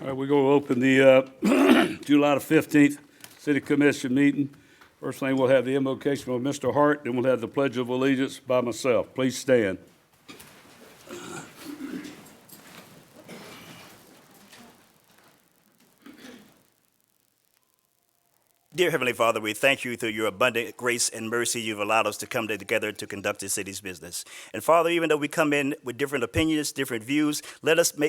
All right, we're going to open the July the 15th City Commission meeting. First thing, we'll have the invocation of Mr. Hart, then we'll have the Pledge of Allegiance by myself. Please stand. Dear Heavenly Father, we thank you through your abundant grace and mercy you've allowed us to come together to conduct the city's business. And Father, even though we come in with different opinions, different views,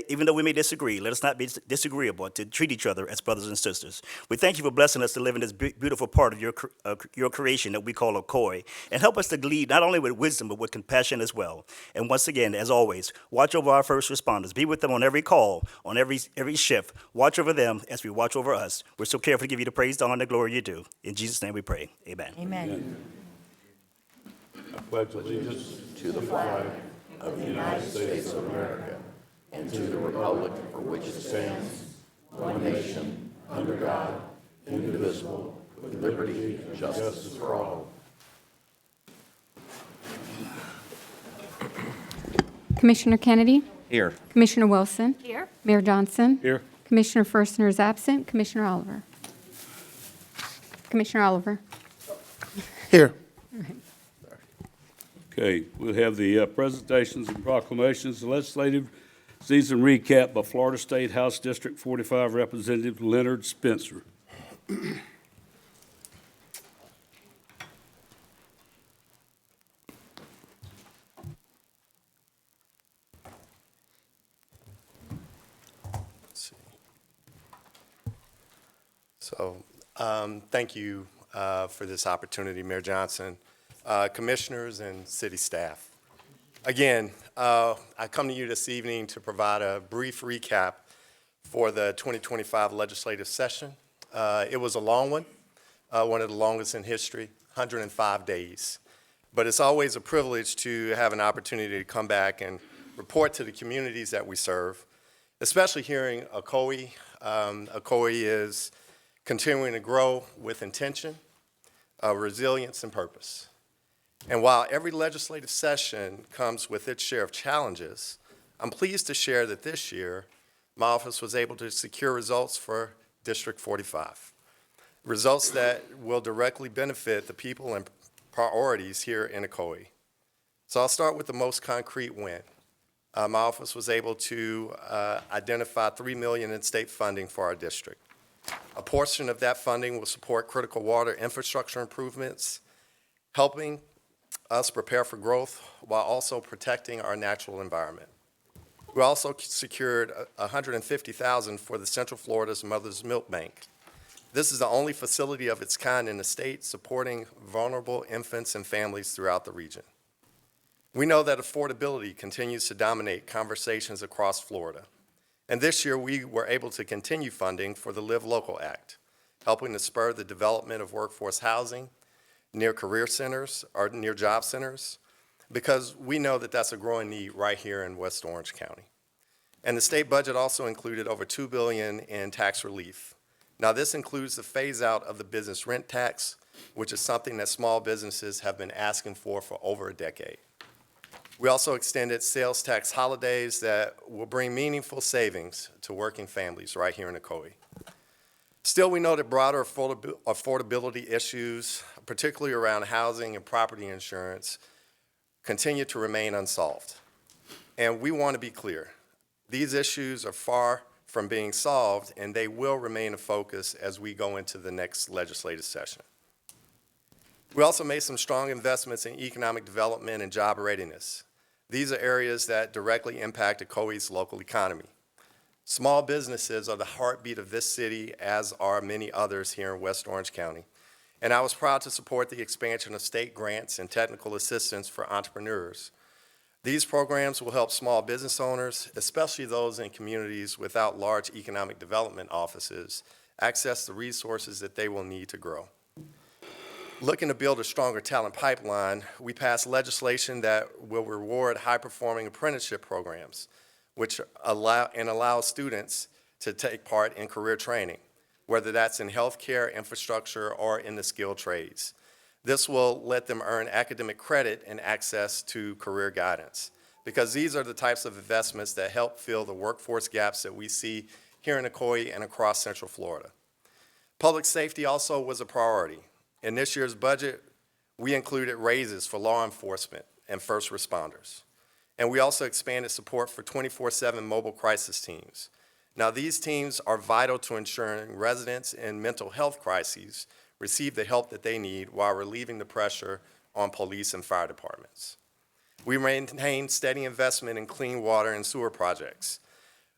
even though we may disagree, let us not be disagreeable, to treat each other as brothers and sisters. We thank you for blessing us to live in this beautiful part of your creation that we call Ocoee, and help us to lead not only with wisdom, but with compassion as well. And once again, as always, watch over our first responders. Be with them on every call, on every shift. Watch over them as we watch over us. We're so careful to give you the praise, the honor, and the glory you do. In Jesus' name we pray. Amen. Amen. I pledge allegiance to the flag of the United States of America and to the republic for which it stands, one nation, under God, indivisible, with liberty and justice for all. Commissioner Kennedy? Here. Commissioner Wilson? Here. Mayor Johnson? here. Commissioner Ferstner is absent. Commissioner Oliver? Commissioner Oliver? Here. Okay, we'll have the presentations and proclamations, the legislative season recap by Florida State House District 45 Representative Leonard Spencer. Thank you for this opportunity, Mayor Johnson, commissioners, and city staff. Again, I come to you this evening to provide a brief recap for the 2025 legislative session. It was a long one of the longest in history, 105 days. But it's always a privilege to have an opportunity to come back and report to the communities that we serve, especially here in Ocoee. Ocoee is continuing to grow with intention, resilience, and purpose. And while every legislative session comes with its share of challenges, I'm pleased to share that this year, my office was able to secure results for District 45, results that will directly benefit the people and priorities here in Ocoee. So I'll start with the most concrete win. My office was able to identify $3 million in state funding for our district. A portion of that funding will support critical water infrastructure improvements, helping us prepare for growth while also protecting our natural environment. We also secured $150,000 for the Central Florida's Mother's Milk Bank. This is the only facility of its kind in the state supporting vulnerable infants and families throughout the region. We know that affordability continues to dominate conversations across Florida. And this year, we were able to continue funding for the Live Local Act, helping to spur the development of workforce housing near career centers or near job centers, because we know that that's a growing need right here in West Orange County. And the state budget also included over $2 billion in tax relief. Now, this includes the phase out of the business rent tax, which is something that small businesses have been asking for over a decade. We also extended sales tax holidays that will bring meaningful savings to working families right here in Ocoee. Still, we know that broader affordability issues, particularly around housing and property insurance, continue to remain unsolved. And we want to be clear, these issues are far from being solved, and they will remain a focus as we go into the next legislative session. We also made some strong investments in economic development and job readiness. These are areas that directly impact Ocoee's local economy. Small businesses are the heartbeat of this city, as are many others here in West Orange County. And I was proud to support the expansion of state grants and technical assistance for entrepreneurs. These programs will help small business owners, especially those in communities without large economic development offices, access the resources that they will need to grow. Looking to build a stronger talent pipeline, we passed legislation that will reward high-performing apprenticeship programs, which allow students to take part in career training, whether that's in healthcare, infrastructure, or in the skilled trades. This will let them earn academic credit and access to career guidance, because these are the types of investments that help fill the workforce gaps that we see here in Ocoee and across Central Florida. Public safety also was a priority. In this year's budget, we included raises for law enforcement and first responders. And we also expanded support for 24/7 mobile crisis teams. Now, these teams are vital to ensuring residents in mental health crises receive the help that they need while relieving the pressure on police and fire departments. We maintain steady investment in clean water and sewer projects,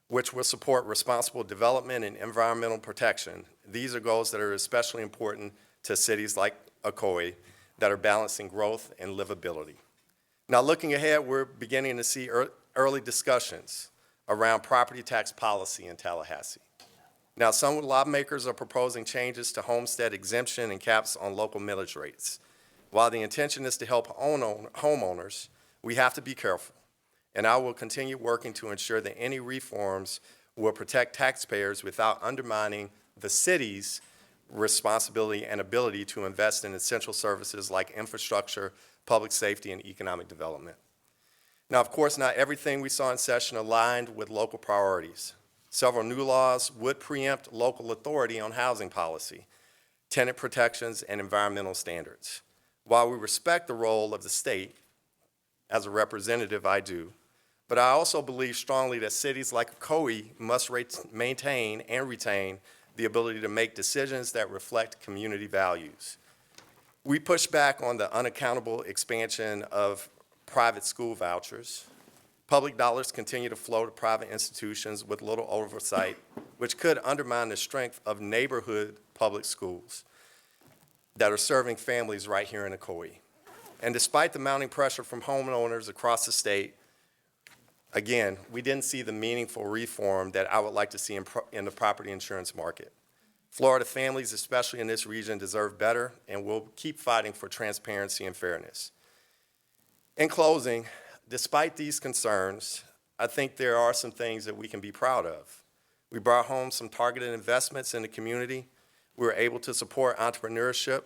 which will support responsible development and environmental protection. These are goals that are especially important to cities like Ocoee that are balancing growth and livability. Now, looking ahead, we're beginning to see early discussions around property tax policy in Tallahassee. Now, some lawmakers are proposing changes to homestead exemption and caps on local millage rates. While the intention is to help homeowners, we have to be careful, and I will continue working to ensure that any reforms will protect taxpayers without undermining the city's responsibility and ability to invest in essential services like infrastructure, public safety, and economic development. Now, of course, not everything we saw in session aligned with local priorities. Several new laws would preempt local authority on housing policy, tenant protections, and environmental standards. While we respect the role of the state, as a representative, I do, but I also believe strongly that cities like Ocoee must maintain and retain the ability to make decisions that reflect community values. We push back on the unaccountable expansion of private school vouchers. Public dollars continue to flow to private institutions with little oversight, which could undermine the strength of neighborhood public schools that are serving families right here in Ocoee. And despite the mounting pressure from homeowners across the state, again, we didn't see the meaningful reform that I would like to see in the property insurance market. Florida families, especially in this region, deserve better, and we'll keep fighting for transparency and fairness. In closing, despite these concerns, I think there are some things that we can be proud of. We brought home some targeted investments in the community. We were able to support entrepreneurship.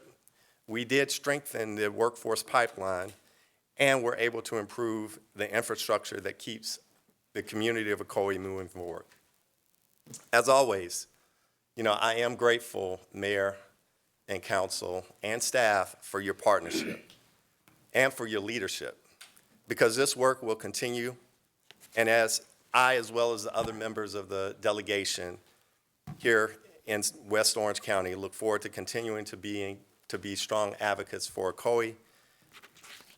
We did strengthen the workforce pipeline, and we're able to improve the infrastructure that keeps the community of Ocoee moving forward. As always, I am grateful, Mayor and Council and staff, for your partnership and for your leadership, because this work will continue, and as well as the other members of the delegation here in West Orange County, look forward to continuing to be strong advocates for Ocoee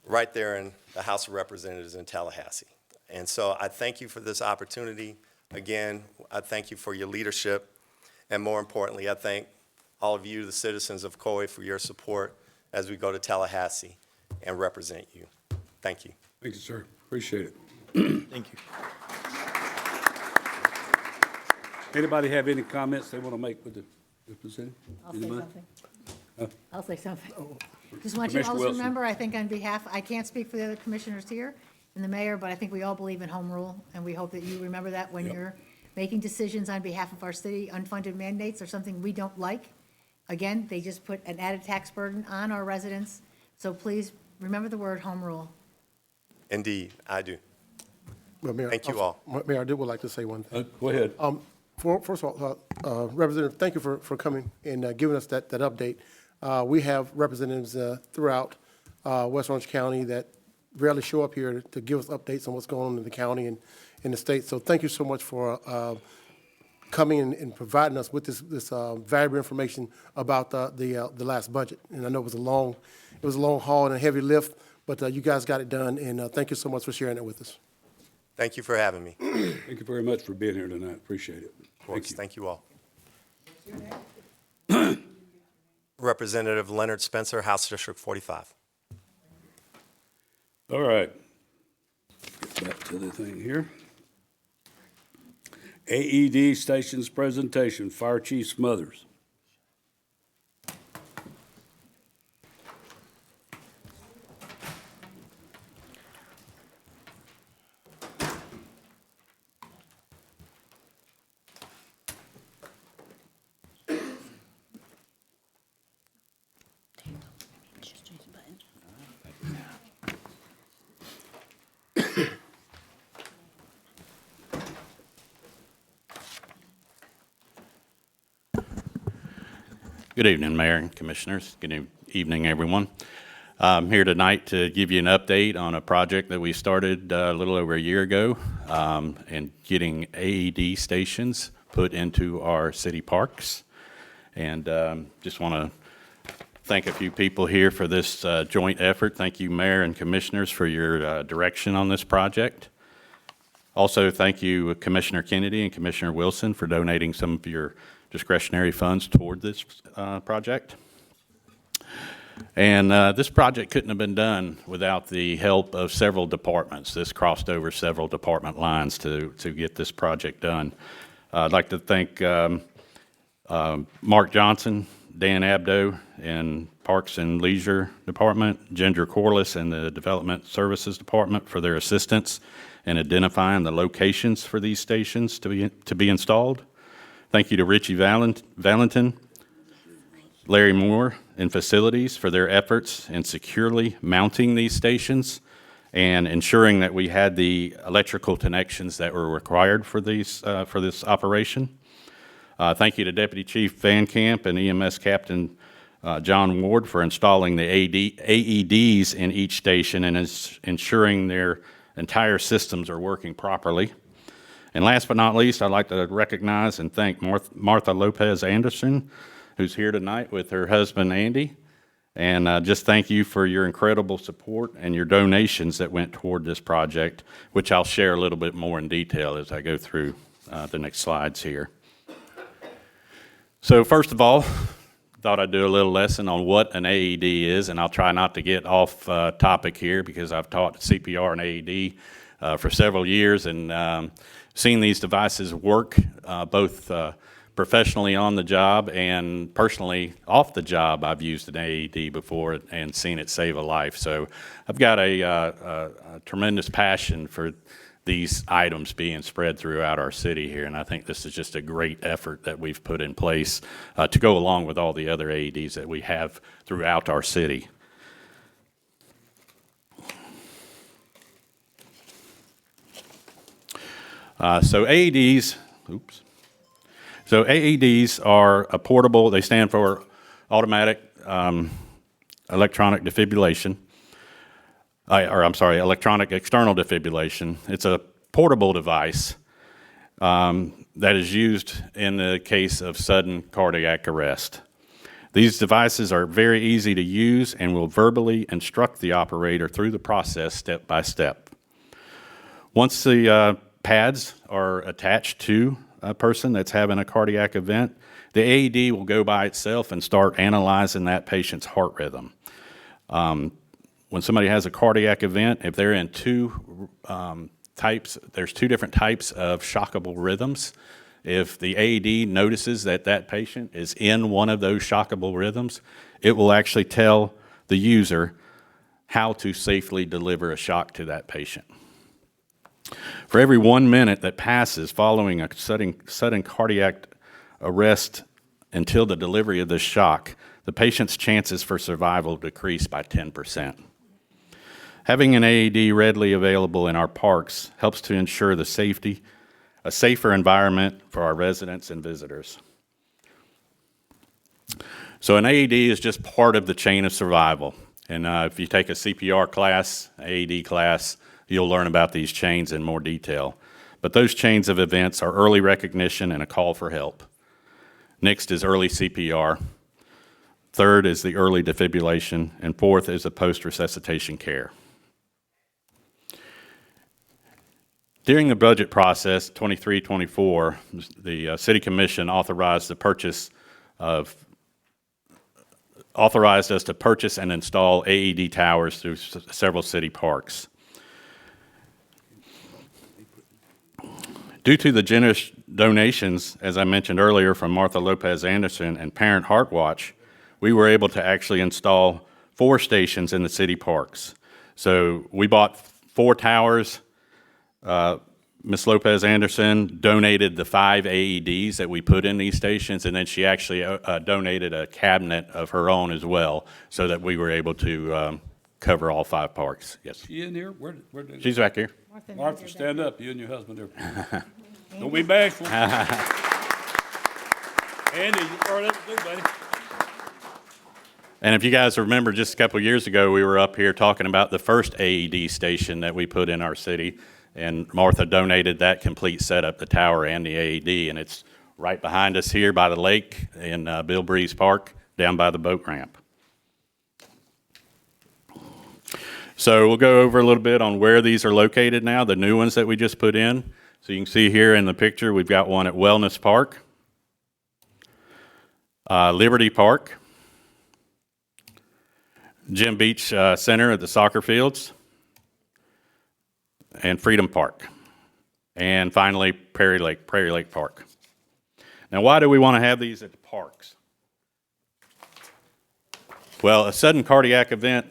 right there in the House of Representatives in Tallahassee. And so I thank you for this opportunity. Again, I thank you for your leadership. And more importantly, I thank all of you, the citizens of Ocoee, for your support as we go to Tallahassee and represent you. Thank you. Thank you, sir. Appreciate it. Thank you. Anybody have any comments they want to make with the representative? I'll say Anybody? something. I'll say something. Just want you Commissioner all to Wilson. remember, I think on behalf, I can't speak for the other commissioners here and the mayor, but I think we all believe in home rule, and we hope that you remember that when you're making decisions on behalf of our city. Unfunded mandates are something we don't like. Again, they just put an added tax burden on our residents. So please remember the word home rule. Indeed, I do. Well, Mayor, Thank you all. Mayor, I would like to say one thing. Go ahead. First of all, Representative, thank you for coming and giving us that update. We have representatives throughout West Orange County that rarely show up here to give us updates on what's going on in the county and in the state. So thank you so much for coming and providing us with this valuable information about the last budget. And I know it was a long haul and a heavy lift, but you guys got it done. And thank you so much for sharing it with us. Thank you for having me. Thank you very much for being here tonight. Appreciate it. Of course, Thank you. thank you all. Representative Leonard Spencer, House District 45. All right. Get back to the thing here. AED Stations Presentation, Fire Chief Smothers. Good evening, Mayor and Commissioners. Good evening, everyone. I'm here tonight to give you an update on a project that we started a little over a year ago, and getting AED stations put into our city parks. And just want to thank a few people here for this joint effort. Thank you, Mayor and Commissioners, for your direction on this project. Also, thank you, Commissioner Kennedy and Commissioner Wilson, for donating some of your discretionary funds toward this project. And this project couldn't have been done without the help of several departments. This crossed over several department lines to get this project done. I'd like to thank Mark Johnson, Dan Abdo in Parks and Leisure Department, Ginger Corliss in the Development Services Department for their assistance in identifying the locations for these stations to be installed. Thank you to Richie Valentin, Larry Moore in Facilities for their efforts in securely mounting these stations and ensuring that we had the electrical connections that were required for this operation. Thank you to Deputy Chief Van Camp and EMS Captain John Ward for installing the AEDs in each station and ensuring their entire systems are working properly. And last but not least, I'd like to recognize and thank Martha Lopez Anderson, who's here tonight with her husband, Andy. And just thank you for your incredible support and your donations that went toward this project, which I'll share a little bit more in detail as I go through the next slides here. So first of all, thought I'd do a little lesson on what an AED is, and I'll try not to get off topic here because I've taught CPR and AED for several years and seen these devices work both professionally on the job and personally off the job. I've used an AED before and seen it save a life. So I've got a tremendous passion for these items being spread throughout our city here, and I think this is just a great effort that we've put in place to go along with all the other AEDs that we have throughout our city. So AEDs are a portable, they stand for automatic electronic defibrillation, electronic external defibrillation. It's a portable device that is used in the case of sudden cardiac arrest. These devices are very easy to use and will verbally instruct the operator through the process step by step. Once the pads are attached to a person that's having a cardiac event, the AED will go by itself and start analyzing that patient's heart rhythm. When somebody has a cardiac event, if they're in there's two different types of shockable rhythms. If the AED notices that that patient is in one of those shockable rhythms, it will actually tell the user how to safely deliver a shock to that patient. For every 1 minute that passes following a sudden cardiac arrest until the delivery of the shock, the patient's chances for survival decrease by 10%. Having an AED readily available in our parks helps to ensure a safer environment for our residents and visitors. So an AED is just part of the chain of survival. And if you take a CPR class, AED class, you'll learn about these chains in more detail. But those chains of events are early recognition and a call for help. Next is early CPR. Third is the early defibrillation. And fourth is the post-resuscitation care. During the budget process, 23-24, the City Commission authorized us to purchase and install AED towers through several city parks. Due to the generous donations, as I mentioned earlier, from Martha Lopez Anderson and Parent Heart Watch, we were able to actually install 4 stations in the city parks. So we bought 4 towers. Ms. Lopez Anderson donated the 5 AEDs that we put in these stations, and then she actually donated a cabinet of her own as well, so that we were able to cover all 5 parks. Yes. She in here? Where She's back here. Martha, stand up, you and your husband there. Don't be bashful. Andy, you part of it too, buddy. And if you guys remember, just a couple of years ago, we were up here talking about the first AED station that we put in our city, and Martha donated that complete setup, the tower and the AED, and it's right behind us here by the lake in Bill Breeze Park, down by the boat ramp. So we'll go over a little bit on where these are located now, the new ones that we just put in. So you can see here in the picture, we've got one at Wellness Park, Liberty Park, Jim Beach Center at the soccer fields, and Freedom Park, and finally Prairie Lake Park. Now, why do we want to have these at the parks? Well, a sudden cardiac event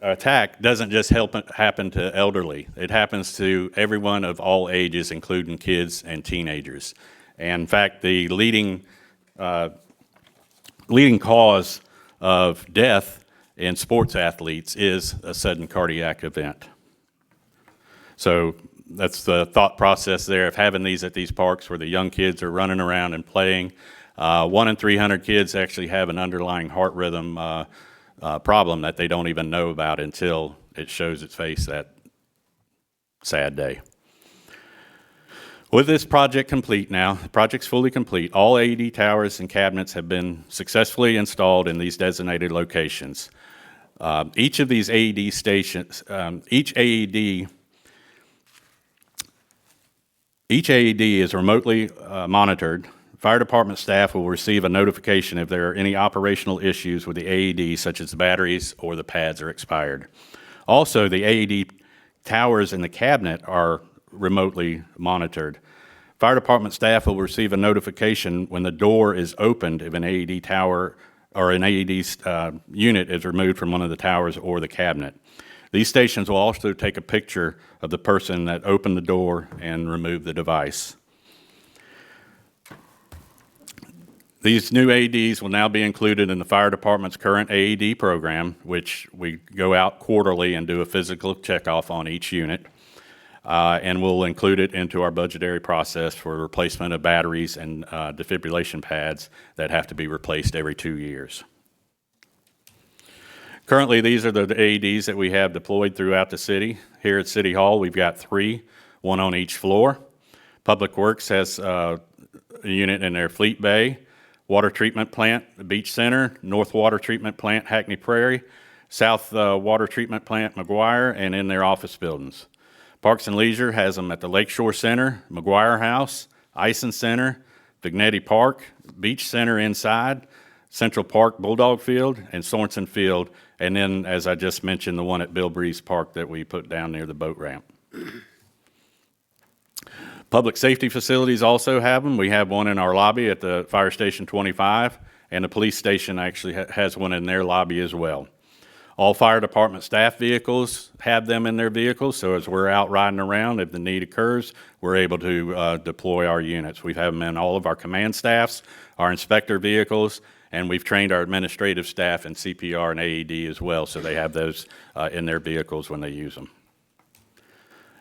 attack doesn't just happen to elderly. It happens to everyone of all ages, including kids and teenagers. And in fact, the leading cause of death in sports athletes is a sudden cardiac event. So that's the thought process there of having these at these parks where the young kids are running around and playing. 1 in 300 kids actually have an underlying heart rhythm problem that they don't even know about until it shows its face that sad day. With this project complete now, the project's fully complete, all AED towers and cabinets have been successfully installed in these designated locations. Each of these AED stations, each AED is remotely monitored. Fire department staff will receive a notification if there are any operational issues with the AED, such as the batteries or the pads are expired. Also, the AED towers in the cabinet are remotely monitored. Fire department staff will receive a notification when the door is opened if an AED tower or an AED unit is removed from one of the towers or the cabinet. These stations will also take a picture of the person that opened the door and removed the device. These new AEDs will now be included in the fire department's current AED program, which we go out quarterly and do a physical checkoff on each unit. And we'll include it into our budgetary process for replacement of batteries and defibrillation pads that have to be replaced every 2 years. Currently, these are the AEDs that we have deployed throughout the city. Here at City Hall, we've got 3, 1 on each floor. Public Works has a unit in their Fleet Bay, Water Treatment Plant, the Beach Center, North Water Treatment Plant, Hackney Prairie, South Water Treatment Plant, McGuire, and in their office buildings. Parks and Leisure has them at the Lakeshore Center, McGuire House, Ison Center, Vignetti Park, Beach Center inside, Central Park Bulldog Field, and Sorensen Field, and then, as I just mentioned, the one at Bill Breeze Park that we put down near the boat ramp. Public safety facilities also have them. We have one in our lobby at the Fire Station 25, and the police station actually has one in their lobby as well. All fire department staff vehicles have them in their vehicles, so as we're out riding around, if the need occurs, we're able to deploy our units. We have them in all of our command staffs, our inspector vehicles, and we've trained our administrative staff in CPR and AED as well, so they have those in their vehicles when they use them.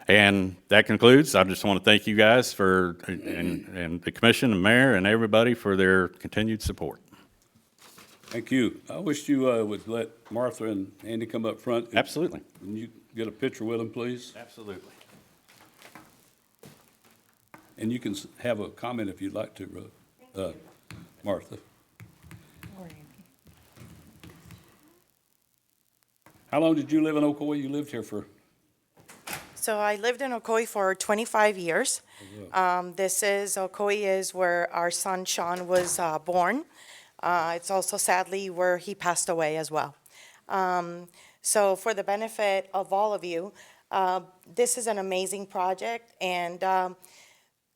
And that concludes. I just want to thank you guys for, and the commission and mayor and everybody for their continued support. Thank you. I wish you would let Martha and Andy come up front. Absolutely. Can you get a picture with them, please? Absolutely. And you can have a comment if you'd like to, Martha. How long did you live in Ocoee? You lived here for? So I lived in Ocoee for 25 years. Ocoee is where our son Sean was born. It's also sadly where he passed away as well. So for the benefit of all of you, this is an amazing project and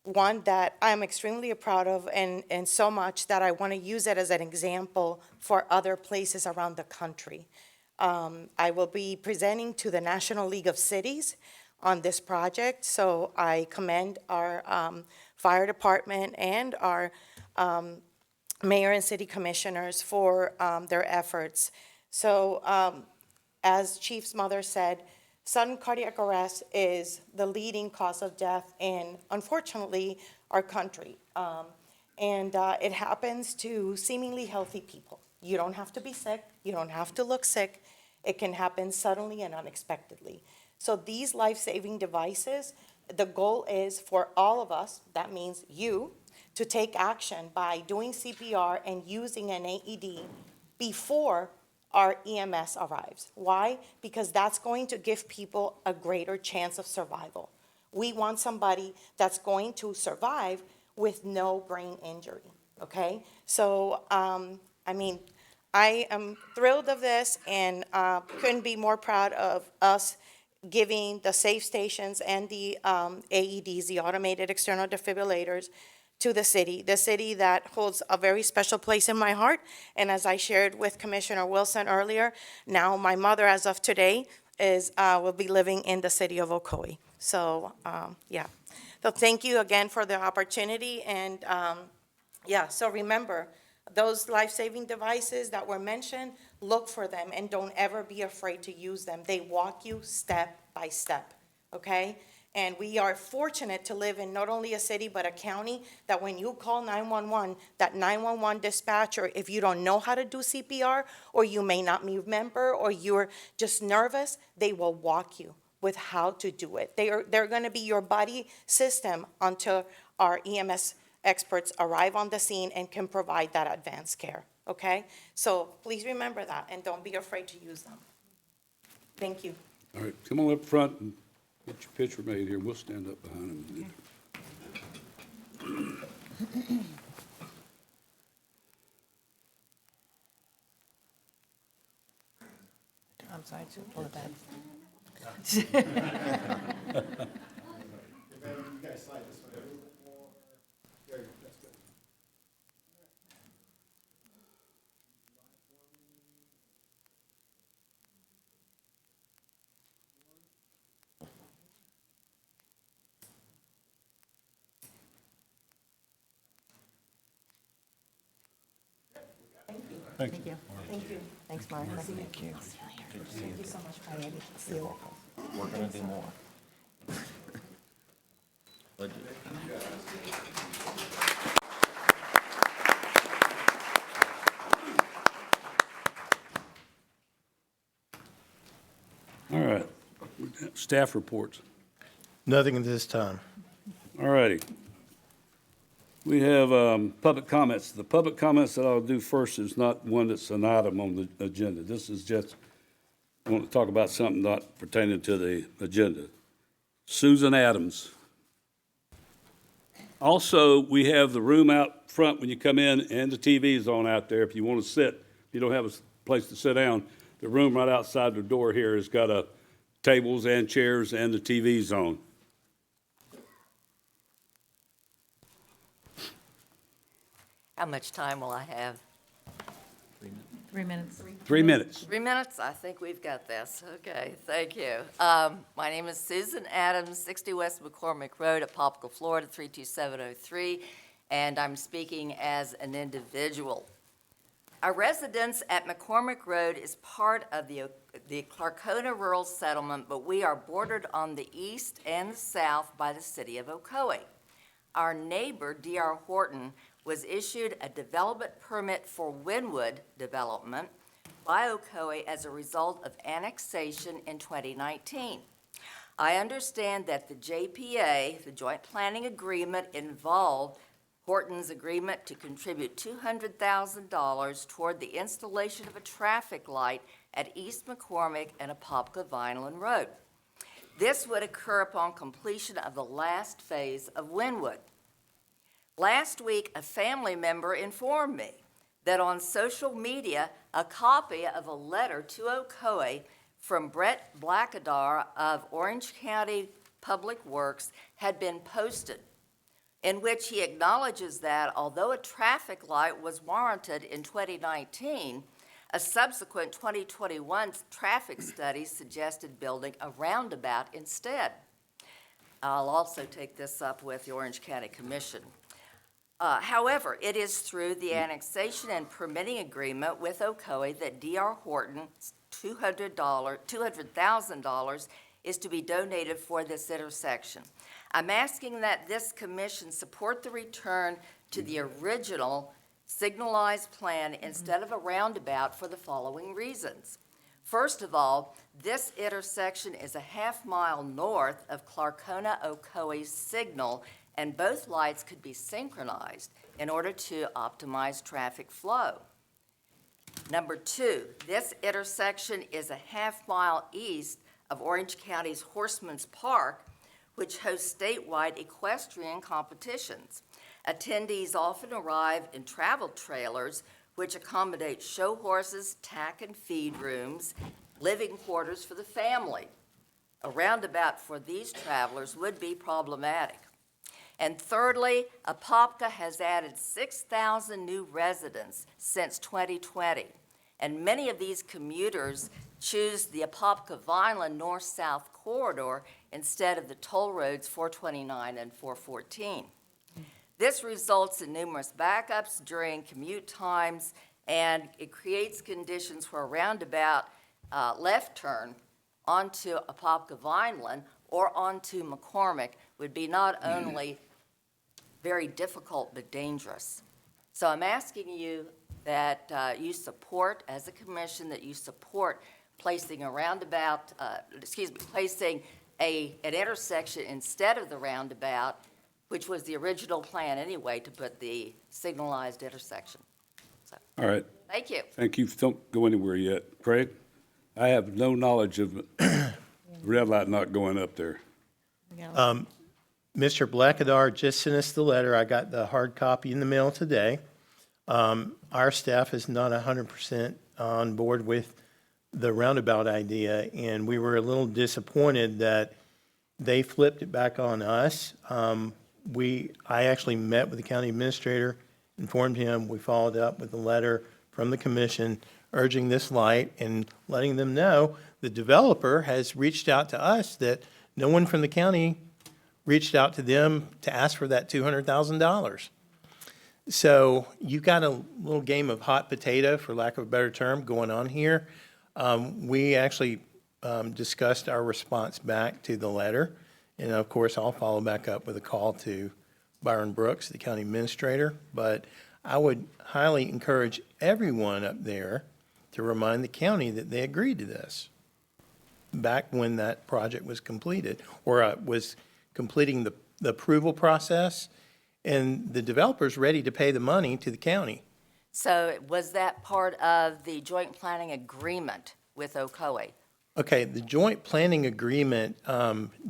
one that I'm extremely proud of and so much that I want to use it as an example for other places around the country. I will be presenting to the National League of Cities on this project, so I commend our fire department and our mayor and city commissioners for their efforts. So as Chief's mother said, sudden cardiac arrest is the leading cause of death in, unfortunately, our country. It happens to seemingly healthy people. You don't have to be sick. You don't have to look sick. It can happen suddenly and unexpectedly. So these life-saving devices, the goal is for all of us, that means you, to take action by doing CPR and using an AED before our EMS arrives. Why? Because that's going to give people a greater chance of survival. We want somebody that's going to survive with no brain injury, okay? So, I mean, I am thrilled of this and couldn't be more proud of us giving the safe stations and the AEDs, the automated external defibrillators, to the city that holds a very special place in my heart. And as I shared with Commissioner Wilson earlier, now my mother, as of today, will be living in the city of Ocoee. So, yeah. So thank you again for the opportunity. And, yeah, so remember, those life-saving devices that were mentioned, look for them and don't ever be afraid to use them. They walk you step by step, okay? And we are fortunate to live in not only a city, but a county that when you call 911, that 911 dispatcher, if you don't know how to do CPR, or you may not remember, or you're just nervous, they will walk you with how to do it. They're gonna be your buddy system until our EMS experts arrive on the scene and can provide that advanced care, okay? So please remember that and don't be afraid to use them. Thank you. All right, come on up front and get your picture made here. We'll stand up behind him. I'm sorry to pull it back. Thank you. Thank you. Thanks, Mark. Thank you. Thank you so much, Patty. See you. We're gonna do more. All right, staff reports. Nothing at this time. All righty. We have public comments. The public comments that I'll do first is not one that's an item on the agenda. This is just, I want to talk about something not pertaining to the agenda. Susan Adams. Also, we have the room out front when you come in, and the TV is on out there. If you want to sit, if you don't have a place to sit down, the room right outside the door here has got tables and chairs and the TV's on. How much time will I have? 3 minutes. 3 minutes. 3 minutes? I think we've got this. Okay, thank you. My name is Susan Adams, 60 West McCormick Road, Apopka, Florida, 32703, and I'm speaking as an individual. Our residence at McCormick Road is part of the Clarkona Rural Settlement, but we are bordered on the east and the south by the city of Ocoee. Our neighbor, D.R. Horton, was issued a development permit for Wynwood development by Ocoee as a result of annexation in 2019. I understand that the JPA, the Joint Planning Agreement, involved Horton's agreement to contribute $200,000 toward the installation of a traffic light at East McCormick and Apopka Vineland Road. This would occur upon completion of the last phase of Wynwood. Last week, a family member informed me that on social media, a copy of a letter to Ocoee from Brett Blackadar of Orange County Public Works had been posted, in which he acknowledges that although a traffic light was warranted in 2019, a subsequent 2021 traffic study suggested building a roundabout instead. I'll also take this up with the Orange County Commission. However, it is through the annexation and permitting agreement with Ocoee that D.R. Horton's $200,000 is to be donated for this intersection. I'm asking that this commission support the return to the original signalized plan instead of a roundabout for the following reasons. First of all, this intersection is a half-mile north of Clarkona-Ocoee signal, and both lights could be synchronized in order to optimize traffic flow. Number two, this intersection is a half-mile east of Orange County's Horseman's Park, which hosts statewide equestrian competitions. Attendees often arrive in travel trailers, which accommodate show horses, tack and feed rooms, living quarters for the family. A roundabout for these travelers would be problematic. And thirdly, Apopka has added 6,000 new residents since 2020, and many of these commuters choose the Apopka-Vineland north-south corridor instead of the toll roads 429 and 414. This results in numerous backups during commute times, and it creates conditions for a roundabout left turn onto Apopka-Vineland or onto McCormick would be not only very difficult but dangerous. So I'm asking you that you support, as a commission, that you support placing a roundabout, placing an intersection instead of the roundabout, which was the original plan anyway, to put the signalized intersection. So, All right, thank you. thank you. Don't go anywhere yet. Craig, I have no knowledge of red light not going up there. Mr. Blackadar just sent us the letter. I got the hard copy in the mail today. Our staff is not 100% on board with the roundabout idea, and we were a little disappointed that they flipped it back on us. I actually met with the county administrator, informed him. We followed up with a letter from the commission urging this light and letting them know the developer has reached out to us, that no one from the county reached out to them to ask for that $200,000. So you got a little game of hot potato, for lack of a better term, going on here. We actually discussed our response back to the letter. And of course, I'll follow back up with a call to Byron Brooks, the county administrator. But I would highly encourage everyone up there to remind the county that they agreed to this back when that project was completed, or was completing the approval process, and the developer's ready to pay the money to the county. So was that part of the joint planning agreement with Ocoee? Okay, the joint planning agreement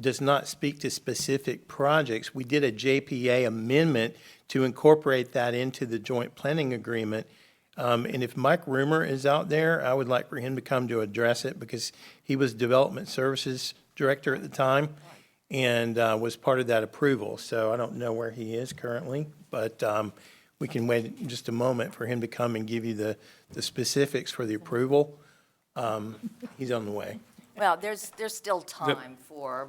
does not speak to specific projects. We did a JPA amendment to incorporate that into the joint planning agreement. And if Mike Rumor is out there, I would like for him to come to address it, because he was Development Services Director at the time and was part of that approval. So I don't know where he is currently, but we can wait just a moment for him to come and give you the specifics for the approval. He's on the way. Well, there's still time for,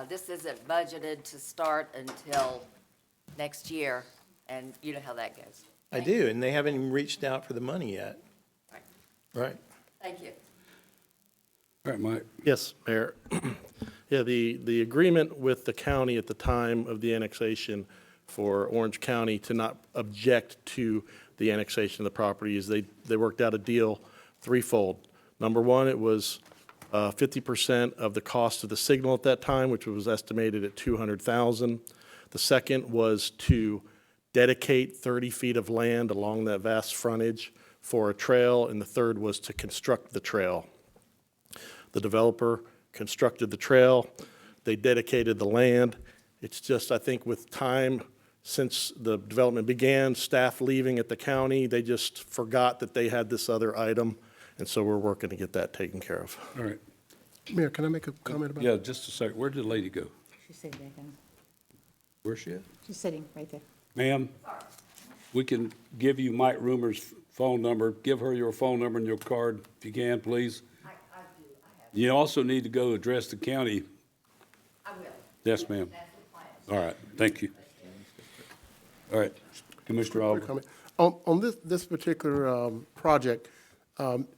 this isn't budgeted to start until next year, and you know how that goes. I do, and they haven't even reached out for the money yet. Right. Right. Thank you. All right, Mike. Yes, Mayor. Yeah, the agreement with the county at the time of the annexation for Orange County to not object to the annexation of the property is they worked out a deal threefold. Number one, it was 50% of the cost of the signal at that time, which was estimated at $200,000. The second was to dedicate 30 feet of land along that vast frontage for a trail, and the third was to construct the trail. The developer constructed the trail, they dedicated the land. It's just, I think with time since the development began, staff leaving at the county, they just forgot that they had this other item, and so we're working to get that taken care of. All right. Mayor, can I make a comment about? Yeah, just a second. Where did the lady go? She's sitting back down. Where's she at? She's sitting right there. Ma'am, we can give you Mike Rumor's phone number. Give her your phone number and your card, if you can, please. I do, I have. You also need to go address the county. I will. Yes, ma'am. That's the plan. All right, thank you. All right, Commissioner Oliver. Comment. On this particular project,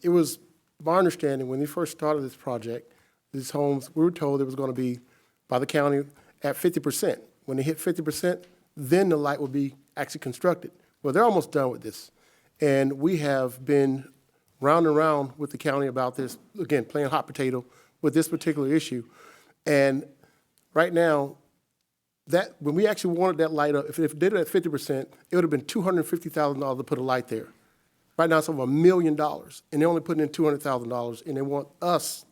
it was my understanding, when we first started this project, these homes, we were told it was going to be, by the county, at 50%. When they hit 50%, then the light would be actually constructed. Well, they're almost done with this. And we have been round and round with the county about this, again, playing hot potato with this particular issue. And right now, that, when we actually wanted that light up, if they did it at 50%, it would have been $250,000 to put a light there. Right now, it's over $1 million, and they're only putting in $200,000, and they want us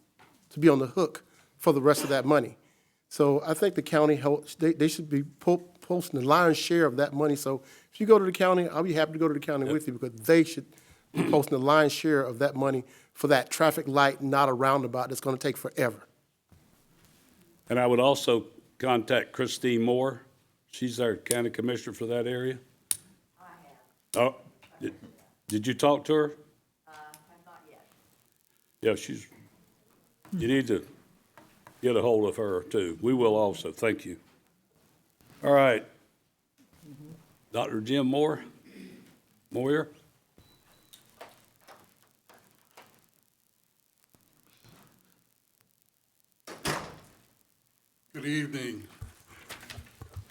to be on the hook for the rest of that money. So I think the county, they should be posting the lion's share of that money. So if you go to the county, I'll be happy to go to the county with you, because they should be posting the lion's share of that money for that traffic light, not a roundabout that's gonna take forever. And I would also contact Christine Moore. She's our county commissioner for that area. I have. Oh, did you talk to her? Have not yet. Yeah, you need to get a hold of her too. We will also. Thank you. All right. Dr. Jim Moore? Moyer? Good evening.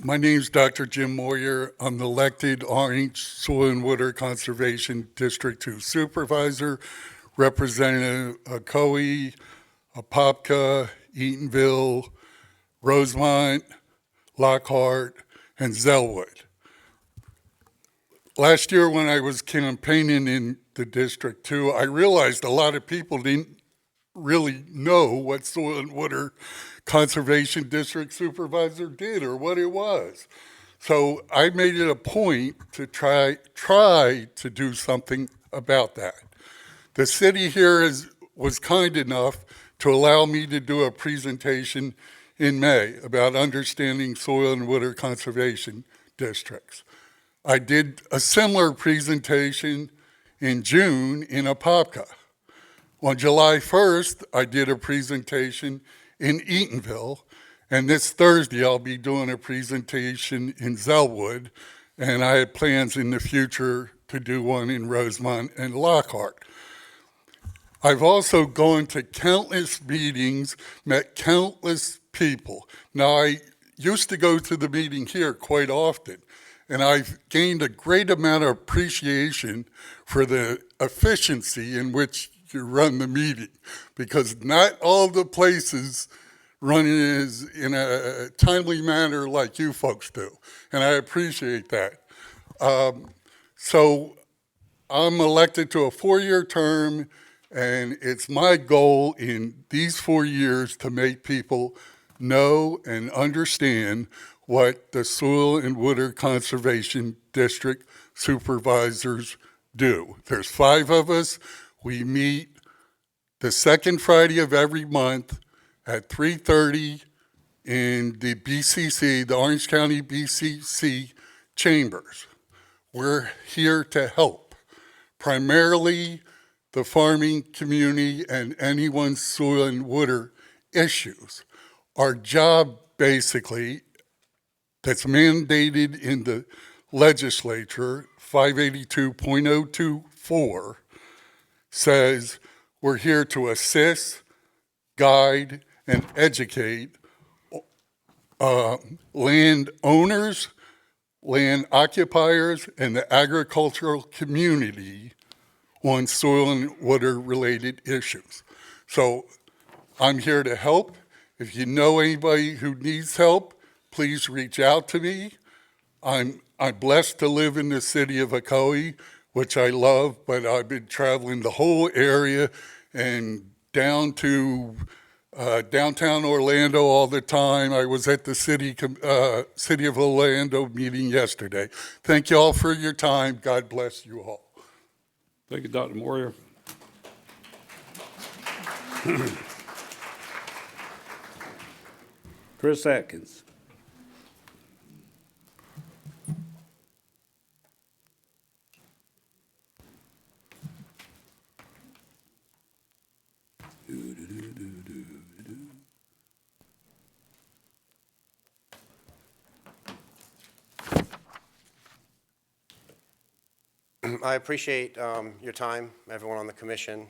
My name's Dr. Jim Moyer. I'm the elected Orange Soil and Water Conservation District 2 Supervisor, representing Ocoee, Apopka, Eatonville, Rosemont, Lockhart, and Zellwood. Last year when I was campaigning in the District 2, I realized a lot of people didn't really know what Soil and Water Conservation District Supervisor did or what it was. So I made it a point to try to do something about that. The city here was kind enough to allow me to do a presentation in May about understanding soil and water conservation districts. I did a similar presentation in June in Apopka. On July 1st, I did a presentation in Eatonville, and this Thursday I'll be doing a presentation in Zellwood, and I have plans in the future to do one in Rosemont and Lockhart. I've also gone to countless meetings, met countless people. Now, I used to go to the meeting here quite often, and I've gained a great amount of appreciation for the efficiency in which you run the meeting, because not all the places run it in a timely manner like you folks do, and I appreciate that. So I'm elected to a 4-year term, and it's my goal in these 4 years to make people know and understand what the Soil and Water Conservation District supervisors do. There's 5 of us. We meet the second Friday of every month at 3:30 in the BCC, the Orange County BCC chambers. We're here to help, primarily the farming community and anyone's soil and water issues. Our job, basically, that's mandated in the legislature, 582.024, says we're here to assist, guide, and educate landowners, land occupiers, and the agricultural community on soil and water related issues. So I'm here to help. If you know anybody who needs help, please reach out to me. I'm blessed to live in the city of Ocoee, which I love, but I've been traveling the whole area and down to downtown Orlando all the time. I was at the City of Orlando meeting yesterday. Thank you all for your time. God bless you all. Thank you, Dr. Moyer. Chris Atkins. I appreciate your time, everyone on the commission,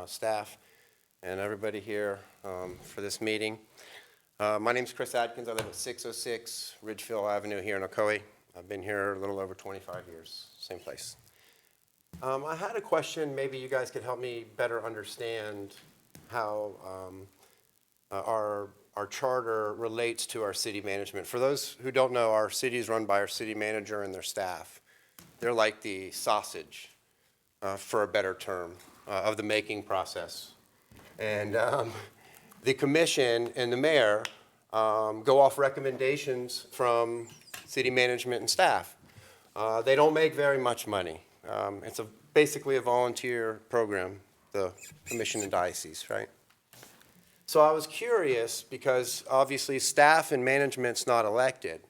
staff, and everybody here for this meeting. My name is Chris Atkins. I live at 606 Ridgefield Avenue here in Ocoee. I've been here a little over 25 years, same place. I had a question, maybe you guys could help me better understand how our charter relates to our city management. For those who don't know, our city is run by our city manager and their staff. They're like the sausage, for a better term, of the making process. And the commission and the mayor go off recommendations from city management and staff. They don't make very much money. It's basically a volunteer program, the commission and diocese, right? So I was curious because obviously staff and management's not elected.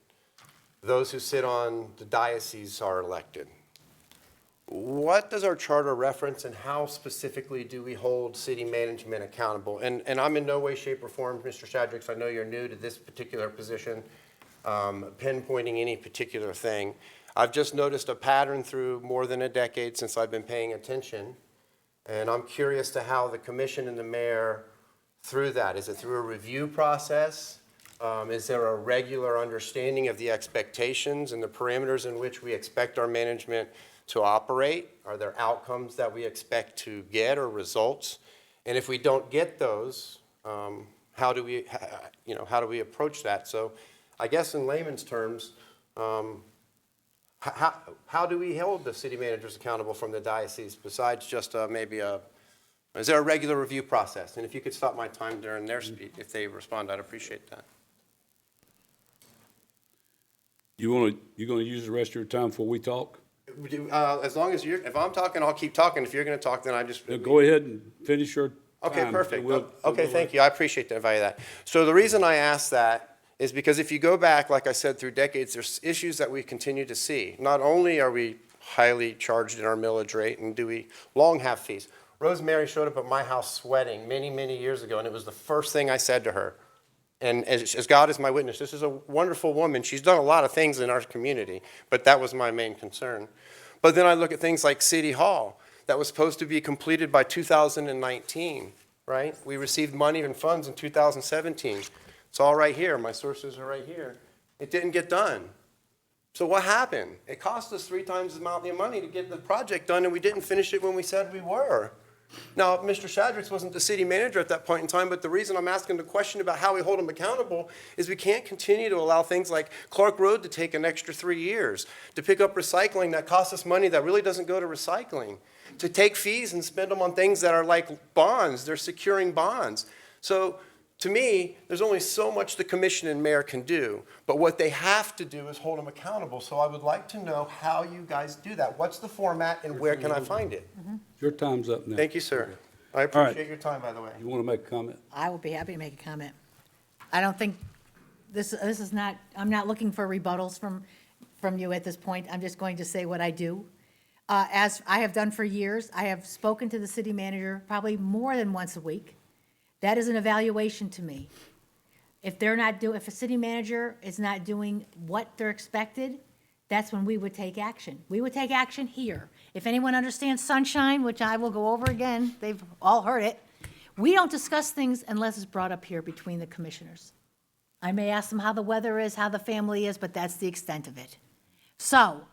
Those who sit on the diocese are elected. What does our charter reference and how specifically do we hold city management accountable? And I'm in no way, shape, or form, Mr. Shadricks, I know you're new to this particular position, pinpointing any particular thing. I've just noticed a pattern through more than a decade since I've been paying attention, and I'm curious to how the commission and the mayor through that. Is it through a review process? Is there a regular understanding of the expectations and the parameters in which we expect our management to operate? Are there outcomes that we expect to get or results? And if we don't get those, how do we approach that? So I guess in layman's terms, how do we hold the city managers accountable from the diocese besides just is there a regular review process? And if you could stop my time during their speech, if they respond, I'd appreciate that. You gonna use the rest of your time before we talk? As long as if I'm talking, I'll keep talking. If you're going to talk, then I just. Go ahead and finish your time. Okay, perfect. Okay, thank you. I appreciate that, value that. So the reason I ask that is because if you go back, like I said, through decades, there's issues that we continue to see. Not only are we highly charged in our millage rate, and do we long have fees. Rosemary showed up at my house sweating many, many years ago, and it was the first thing I said to her. And as God is my witness, this is a wonderful woman. She's done a lot of things in our community, but that was my main concern. But then I look at things like City Hall, that was supposed to be completed by 2019, right? We received money and funds in 2017. It's all right here. My sources are right here. It didn't get done. So what happened? It cost us 3 times the amount of money to get the project done, and we didn't finish it when we said we were. Now, Mr. Shadricks wasn't the city manager at that point in time, but the reason I'm asking the question about how we hold him accountable is we can't continue to allow things like Clark Road to take an extra 3 years, to pick up recycling that costs us money that really doesn't go to recycling, to take fees and spend them on things that are like bonds. They're securing bonds. So to me, there's only so much the commission and mayor can do, but what they have to do is hold them accountable. So I would like to know how you guys do that. What's the format and where can I find it? Your time's up now. Thank you, sir. I appreciate your time, by the way. You want to make a comment? I will be happy to make a comment. I don't think, this is not, I'm not looking for rebuttals from you at this point. I'm just going to say what I do. As I have done for years, I have spoken to the city manager probably more than once a week. That is an evaluation to me. If a city manager is not doing what they're expected, that's when we would take action. We would take action here. If anyone understands sunshine, which I will go over again, they've all heard it, we don't discuss things unless it's brought up here between the commissioners. I may ask them how the weather is, how the family is, but that's the extent of it. So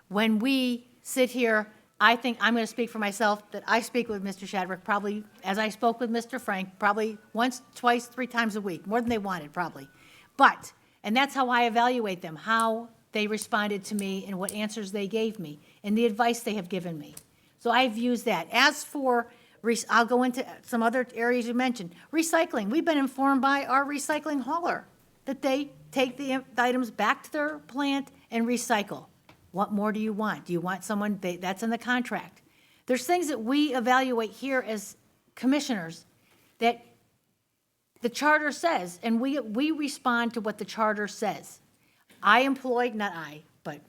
when we sit here, I think, I'm going to speak for myself, that I speak with Mr. Shadrick probably, as I spoke with Mr. Frank, probably once, twice, 3 times a week, more than they wanted, probably. But, and that's how I evaluate them, how they responded to me and what answers they gave me and the advice they have given me. So I've used that. As for, I'll go into some other areas you mentioned. Recycling, we've been informed by our recycling hauler that they take the items back to their plant and recycle. What more do you want? Do you want someone, that's in the contract. There's things that we evaluate here as commissioners that the charter says, and we respond to what the charter says. I employ, not I, but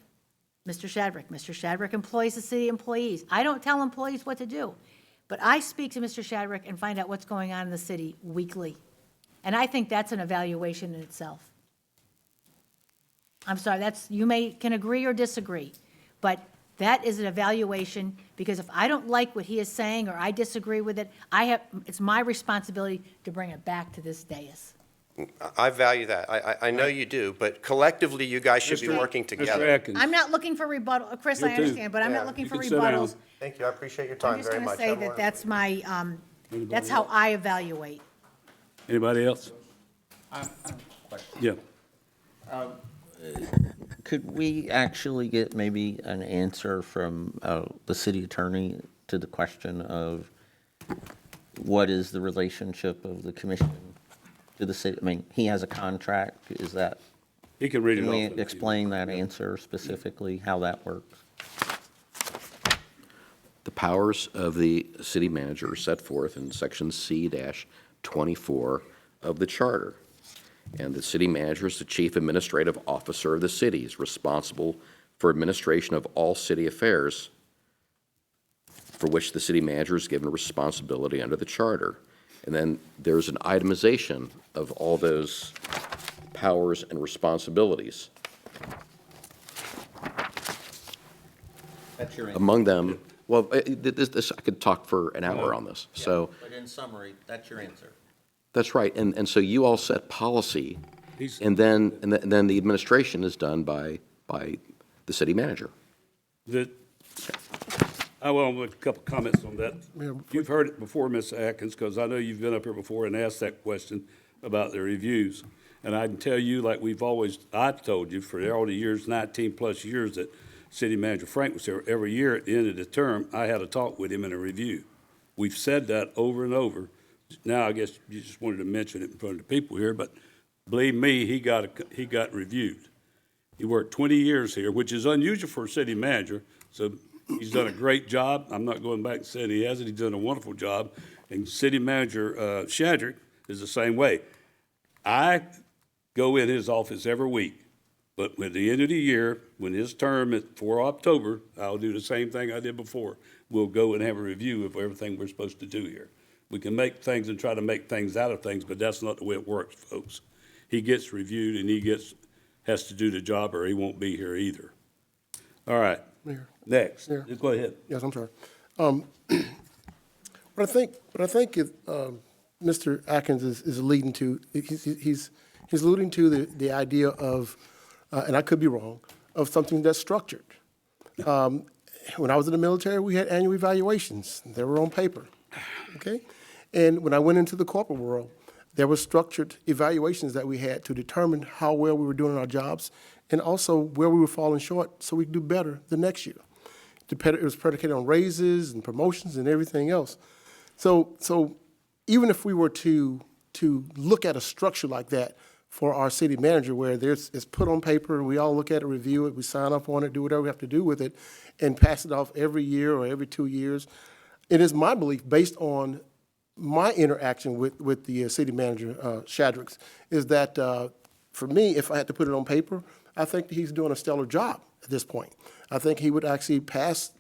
Mr. Shadrick. Mr. Shadrick employs the city employees. I don't tell employees what to do, but I speak to Mr. Shadrick and find out what's going on in the city weekly. And I think that's an evaluation in itself. I'm sorry, you can agree or disagree, but that is an evaluation, because if I don't like what he is saying or I disagree with it, it's my responsibility to bring it back to this dais. I value that. I know you do, but collectively, you guys should be working Mr. together. Atkins. I'm not looking for rebuttal, Chris, I You too. understand, but I'm Yeah. not looking You for can sit down. rebuttals. Thank you, I appreciate your I'm time just very going to much. say Have a that wonderful that's my, that's how I evaluate. Anybody else? Yeah. Could we actually get maybe an answer from the city attorney to the question of what is the relationship of the commission to the city? I mean, he has a contract, is that, He can read it can we off. explain that answer specifically, how that works? The powers of the city manager are set forth in section C-24 of the charter. And the city manager is the chief administrative officer of the city, is responsible for administration of all city affairs for which the city manager is given responsibility under the charter. And then there's an itemization of all those powers and responsibilities. That's your Among them, well, this, I could talk for an hour on this, so. But in summary, that's your answer. That's right, and so you all set policy, He's- and then the administration is done by the city manager. I want to make a couple comments on that. You've heard it before, Ms. Atkins, because I know you've been up here before and asked that question about the reviews. And I can tell you, like I've told you for all the years, 19-plus years that City Manager Frank was here, every year at the end of the term, I had a talk with him in a review. We've said that over and over. Now, I guess you just wanted to mention it in front of the people here, but believe me, he got reviewed. He worked 20 years here, which is unusual for a city manager, so he's done a great job. I'm not going back and saying he hasn't. He's done a wonderful job. And City Manager Shadrick is the same way. I go in his office every week, but at the end of the year, when his term is for October, I'll do the same thing I did before. We'll go and have a review of everything we're supposed to do here. We can make things and try to make things out of things, but that's not the way it works, folks. He gets reviewed and has to do the job or he won't be here either. All right, Mayor. next. Mayor. Go ahead. Yes, I'm sorry. What I think Mr. Atkins is alluding to, he's alluding to the idea of, and I could be wrong, of something that's structured. When I was in the military, we had annual evaluations. They were on paper, okay? And when I went into the corporate world, there were structured evaluations that we had to determine how well we were doing our jobs and also where we were falling short so we could do better the next year. It was predicated on raises and promotions and everything else. So even if we were to look at a structure like that for our city manager where it's put on paper, we all look at it, review it, we sign up on it, do whatever we have to do with it, and pass it off every year or every 2 years, it is my belief, based on my interaction with the city manager, Shadricks, is that for me, if I had to put it on paper, I think that he's doing a stellar job at this point. I think he would actually pass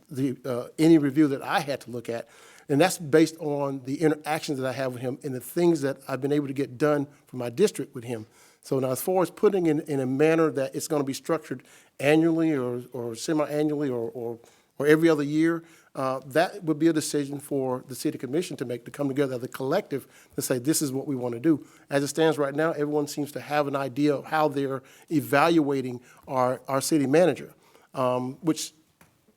any review that I had to look at, and that's based on the interactions that I have with him and the things that I've been able to get done for my district with him. So now, as far as putting in a manner that it's going to be structured annually or semi-annually or every other year, that would be a decision for the city commission to make, to come together as a collective to say, this is what we want to do. As it stands right now, everyone seems to have an idea of how they're evaluating our city manager, which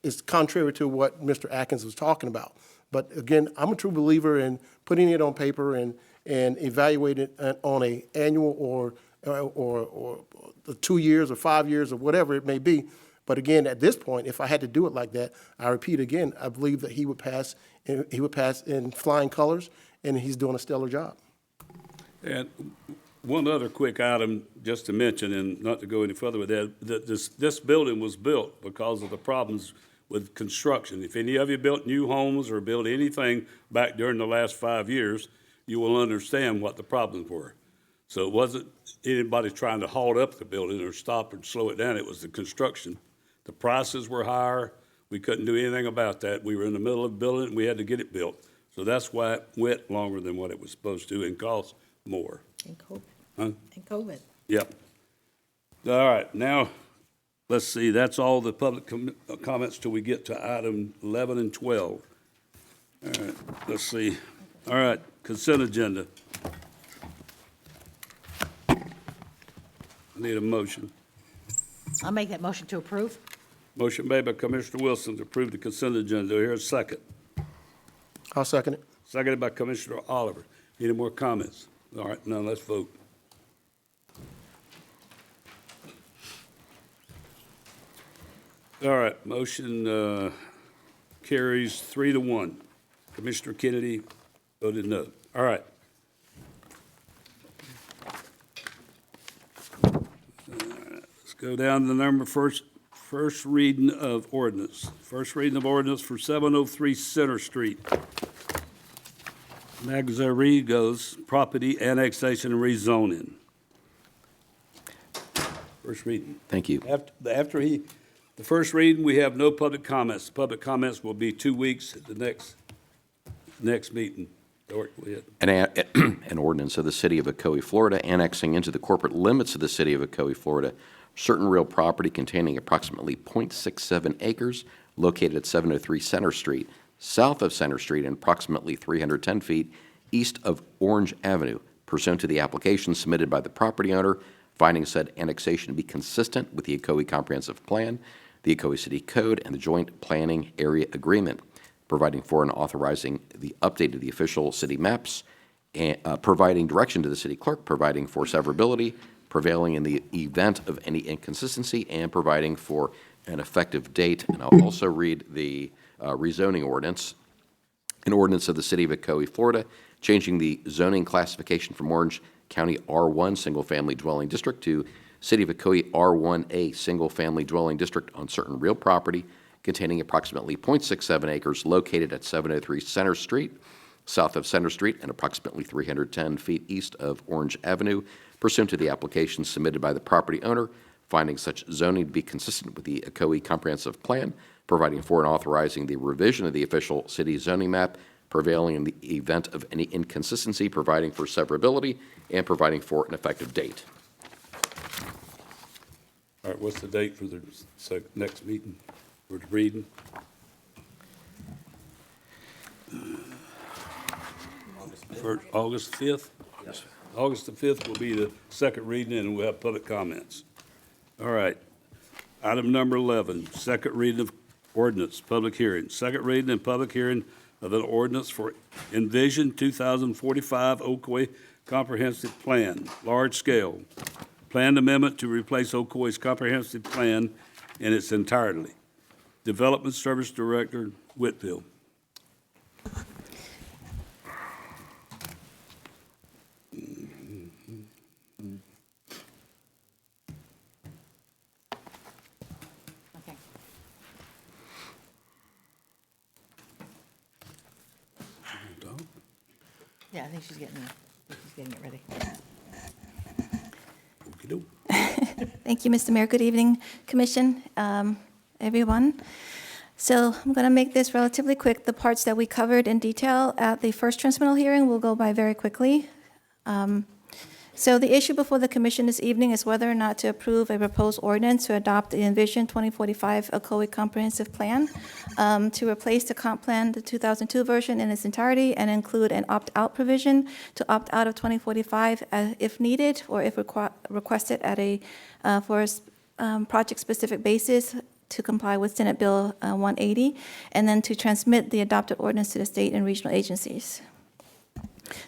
is contrary to what Mr. Atkins was talking about. But again, I'm a true believer in putting it on paper and evaluating it on an annual or 2 years or 5 years or whatever it may be. But again, at this point, if I had to do it like that, I repeat again, I believe that he would pass in flying colors, and he's doing a stellar job. And one other quick item just to mention, and not to go any further with that this building was built because of the problems with construction. If any of you built new homes or built anything back during the last 5 years, you will understand what the problems were. So it wasn't anybody trying to halt up the building or stop or slow it down. It was the construction. The prices were higher. We couldn't do anything about that. We were in the middle of building it. We had to get it built. So that's why it went longer than what it was supposed to and cost more. And COVID. Huh? And COVID. Yep. All right, now, let's see, that's all the public comments till we get to item 11 and 12. All right, let's see. All right, consent agenda. Need a motion. I'll make that motion to approve. Motion made by Commissioner Wilson to approve the consent agenda. Do I hear a second? I'll second it. Seconded by Commissioner Oliver. Any more comments? All right, now let's vote. All right, motion carries 3-1. Commissioner Kennedy voted no. All right. Let's go down to the number first reading of ordinance. First reading of ordinance for 703 Center Street. Magzarigo's property annexation and rezoning. First reading. Thank you. The first reading, we have no public comments. Public comments will be 2 weeks at the next meeting. Go ahead. An ordinance of the City of Ocoee, Florida, annexing into the corporate limits of the City of Ocoee, Florida, certain real property containing approximately .67 acres located at 703 Center Street, south of Center Street, and approximately 310 feet east of Orange Avenue, pursuant to the application submitted by the property owner, finding said annexation to be consistent with the Ocoee Comprehensive Plan, the Ocoee City Code, and the Joint Planning Area Agreement, providing for and authorizing the update of the official city maps, and providing direction to the city clerk, providing for severability, prevailing in the event of any inconsistency, and providing for an effective date. And I'll also read the rezoning ordinance. An ordinance of the City of Ocoee, Florida, changing the zoning classification from Orange County R1 Single Family Dwelling District to City of Ocoee R1A Single Family Dwelling District on certain real property containing approximately .67 acres located at 703 Center Street, south of Center Street, and approximately 310 feet east of Orange Avenue, pursuant to the application submitted by the property owner, finding such zoning to be consistent with the Ocoee Comprehensive Plan, providing for and authorizing the revision of the official city zoning map, prevailing in the event of any inconsistency, providing for severability, and providing for an effective date. All right, what's the date for the next meeting? For the reading? August 5th? Yes. August the 5th will be the second reading, and we'll have public comments. All right. Item number 11, second reading of ordinance, public hearing. Second reading and public hearing of an ordinance for Envision 2045 Ocoee Comprehensive Plan, large scale. Planned amendment to replace Ocoee's comprehensive plan in its entirety. Development Service Director Whitfield. Okay. Yeah, I think she's getting it ready. Okey-doke. Thank you, Mr. Mayor. Good evening, Commission, everyone. So I'm going to make this relatively quick. The parts that we covered in detail at the first transmittal hearing will go by very quickly. So the issue before the Commission this evening is whether or not to approve a proposed ordinance to adopt the Envision 2045 Ocoee Comprehensive Plan to replace the comp plan, the 2002 version in its entirety, and include an opt-out provision to opt out of 2045 if needed or if requested at a for a project-specific basis to comply with Senate Bill 180, and then to transmit the adopted ordinance to the state and regional agencies.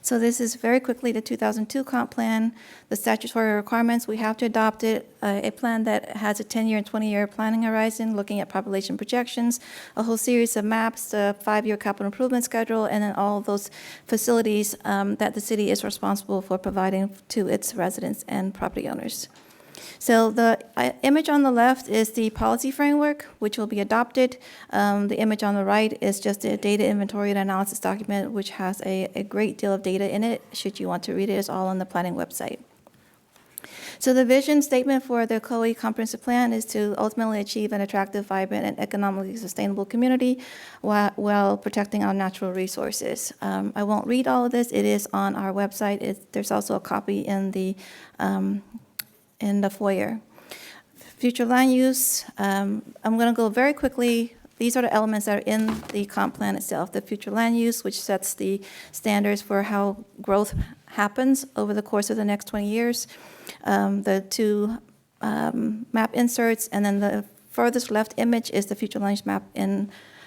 So this is very quickly the 2002 comp plan, the statutory requirements. We have to adopt it, a plan that has a 10-year and 20-year planning horizon, looking at population projections, a whole series of maps, the 5-year capital improvement schedule, and then all of those facilities that the city is responsible for providing to its residents and property owners. So the image on the left is the policy framework, which will be adopted. The image on the right is just a data inventory and analysis document, which has a great deal of data in it. Should you want to read it, it's all on the planning website. So the vision statement for the Ocoee Comprehensive Plan is to ultimately achieve an attractive, vibrant, and economically sustainable community while protecting our natural resources. I won't read all of this. It is on our website. There's also a copy in the foyer. Future land use, I'm going to go very quickly. These are the elements that are in the comp plan itself. The future land use, which sets the standards for how growth happens over the course of the next 20 years. The two map inserts, and then the furthest left image is the future land use map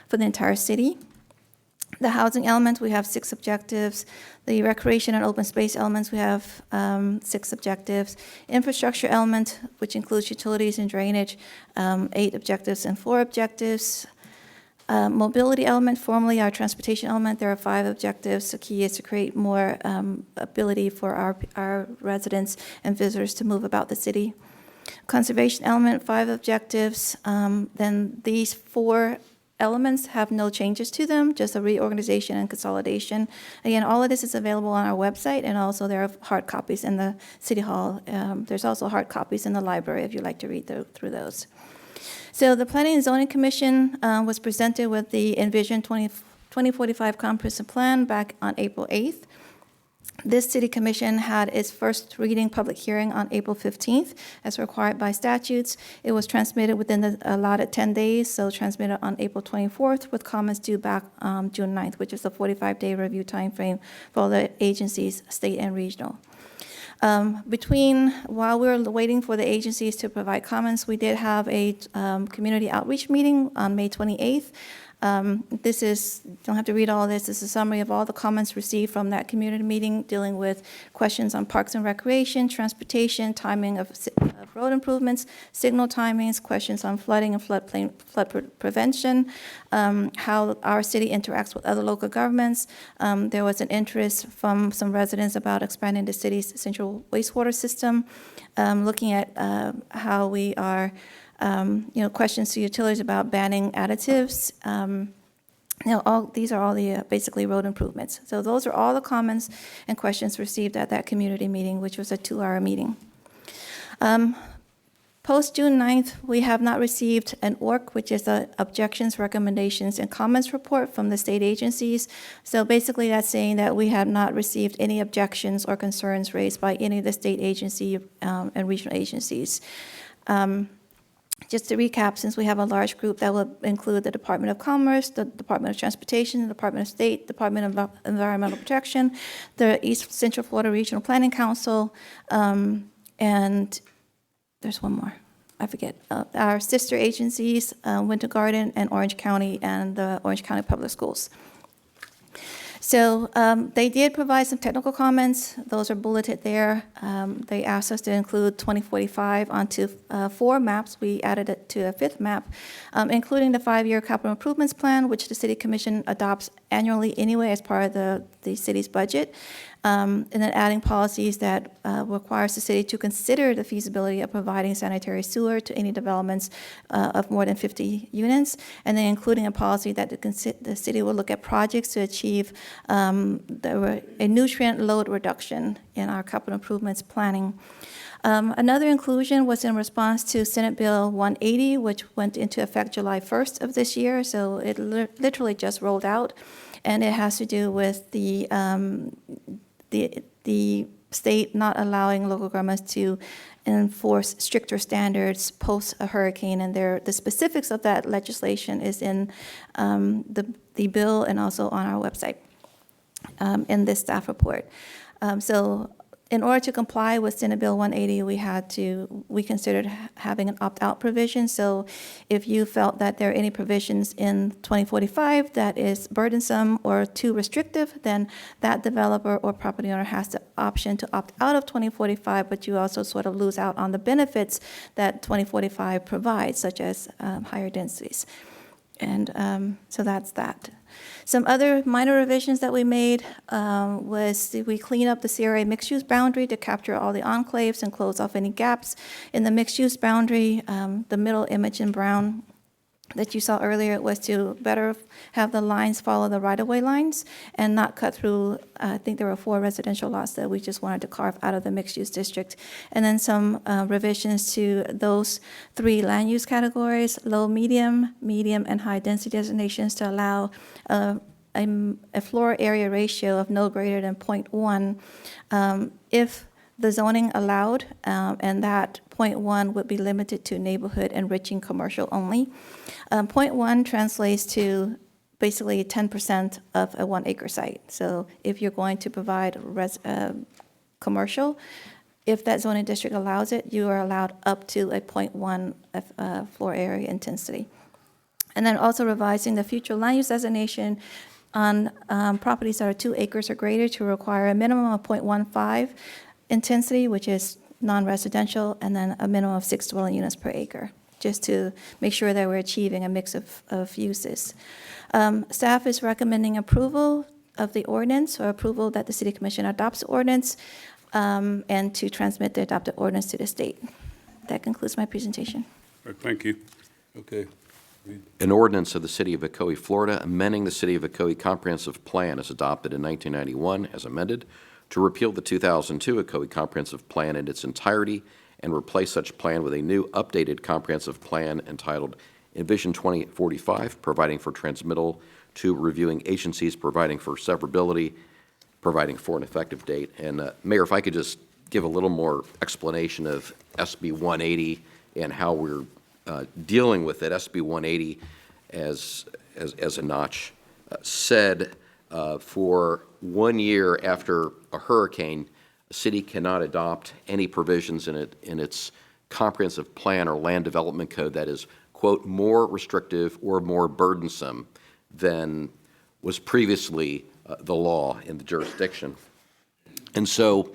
for the entire city. The housing element, we have 6 objectives. The recreation and open space elements, we have 6 objectives. Infrastructure element, which includes utilities and drainage, 8 objectives and 4 objectives. Mobility element, formerly our transportation element, there are 5 objectives. The key is to create more ability for our residents and visitors to move about the city. Conservation element, 5 objectives. Then these 4 elements have no changes to them, just a reorganization and consolidation. Again, all of this is available on our website, and also there are hard copies in the City Hall. There's also hard copies in the library if you'd like to read through those. So the Planning and Zoning Commission was presented with the Envision 2045 Comprehensive Plan back on April 8th. This City Commission had its first reading public hearing on April 15th, as required by statutes. It was transmitted within the allotted 10 days, so transmitted on April 24th, with comments due back June 9th, which is the 45-day review timeframe for all the agencies, state and regional. While we were waiting for the agencies to provide comments, we did have a community outreach meeting on May 28th. Don't have to read all this. This is a summary of all the comments received from that community meeting, dealing with questions on parks and recreation, transportation, timing of road improvements, signal timings, questions on flooding and flood prevention, how our city interacts with other local governments. There was an interest from some residents about expanding the city's central wastewater system, looking at how we are questions to utilities about banning additives. These are all the basically road improvements. So those are all the comments and questions received at that community meeting, which was a 2-hour meeting. Post June 9th, we have not received an ORC, which is the Objections, Recommendations, and Comments report from the state agencies. So basically that's saying that we have not received any objections or concerns raised by any of the state agency and regional agencies. Just to recap, since we have a large group that will include the Department of Commerce, the Department of Transportation, the Department of State, Department of Environmental Protection, the East Central Florida Regional Planning Council, and there's one more, I forget. Our sister agencies, Winter Garden and Orange County, and the Orange County Public Schools. So they did provide some technical comments. Those are bulleted there. They asked us to include 2045 onto 4 maps. We added it to a 5th map, including the 5-year capital improvements plan, which the City Commission adopts annually anyway as part of the city's budget. And then adding policies that requires the city to consider the feasibility of providing sanitary sewer to any developments of more than 50 units, and then including a policy that the city will look at projects to achieve a nutrient load reduction in our capital improvements planning. Another inclusion was in response to Senate Bill 180, which went into effect July 1st of this year, so it literally just rolled out, and it has to do with the state not allowing local governments to enforce stricter standards post a hurricane, and the specifics of that legislation is in the bill and also on our website in this staff report. So in order to comply with Senate Bill 180, we considered having an opt-out provision. So if you felt that there are any provisions in 2045 that is burdensome or too restrictive, then that developer or property owner has the option to opt out of 2045, but you also sort of lose out on the benefits that 2045 provides, such as higher densities. And so that's that. Some other minor revisions that we made was we clean up the CRA mixed-use boundary to capture all the enclaves and close off any gaps in the mixed-use boundary. The middle image in brown that you saw earlier was to better have the lines follow the right-of-way lines and not cut through, I think there were 4 residential lots that we just wanted to carve out of the mixed-use district. And then some revisions to those 3 land use categories, low, medium, and high-density designations to allow a floor area ratio of no greater than 0.1 if the zoning allowed, and that 0.1 would be limited to neighborhood enriching commercial only. 0.1 translates to basically 10% of a 1-acre site. So if you're going to provide commercial, if that zoning district allows it, you are allowed up to a 0.1 floor area intensity. And then also revising the future land use designation on properties that are 2 acres or greater to require a minimum of 0.15 intensity, which is non-residential, and then a minimum of 6 dwelling units per acre, just to make sure that we're achieving a mix of uses. Staff is recommending approval of the ordinance, or approval that the City Commission adopts the ordinance, and to transmit the adopted ordinance to the state. That concludes my presentation. All right, thank you. Okay. An ordinance of the City of Ocoee, Florida, amending the City of Ocoee Comprehensive Plan as adopted in 1991 as amended to repeal the 2002 Ocoee Comprehensive Plan in its entirety and replace such plan with a new updated comprehensive plan entitled Envision 2045, providing for transmittal to reviewing agencies, providing for severability, providing for an effective date. And Mayor, if I could just give a little more explanation of SB 180 and how we're dealing with it. SB 180, as a notch, said for 1 year after a hurricane, a city cannot adopt any provisions in its comprehensive plan or land development code that is, quote, more restrictive or more burdensome than was previously the law in the jurisdiction. And so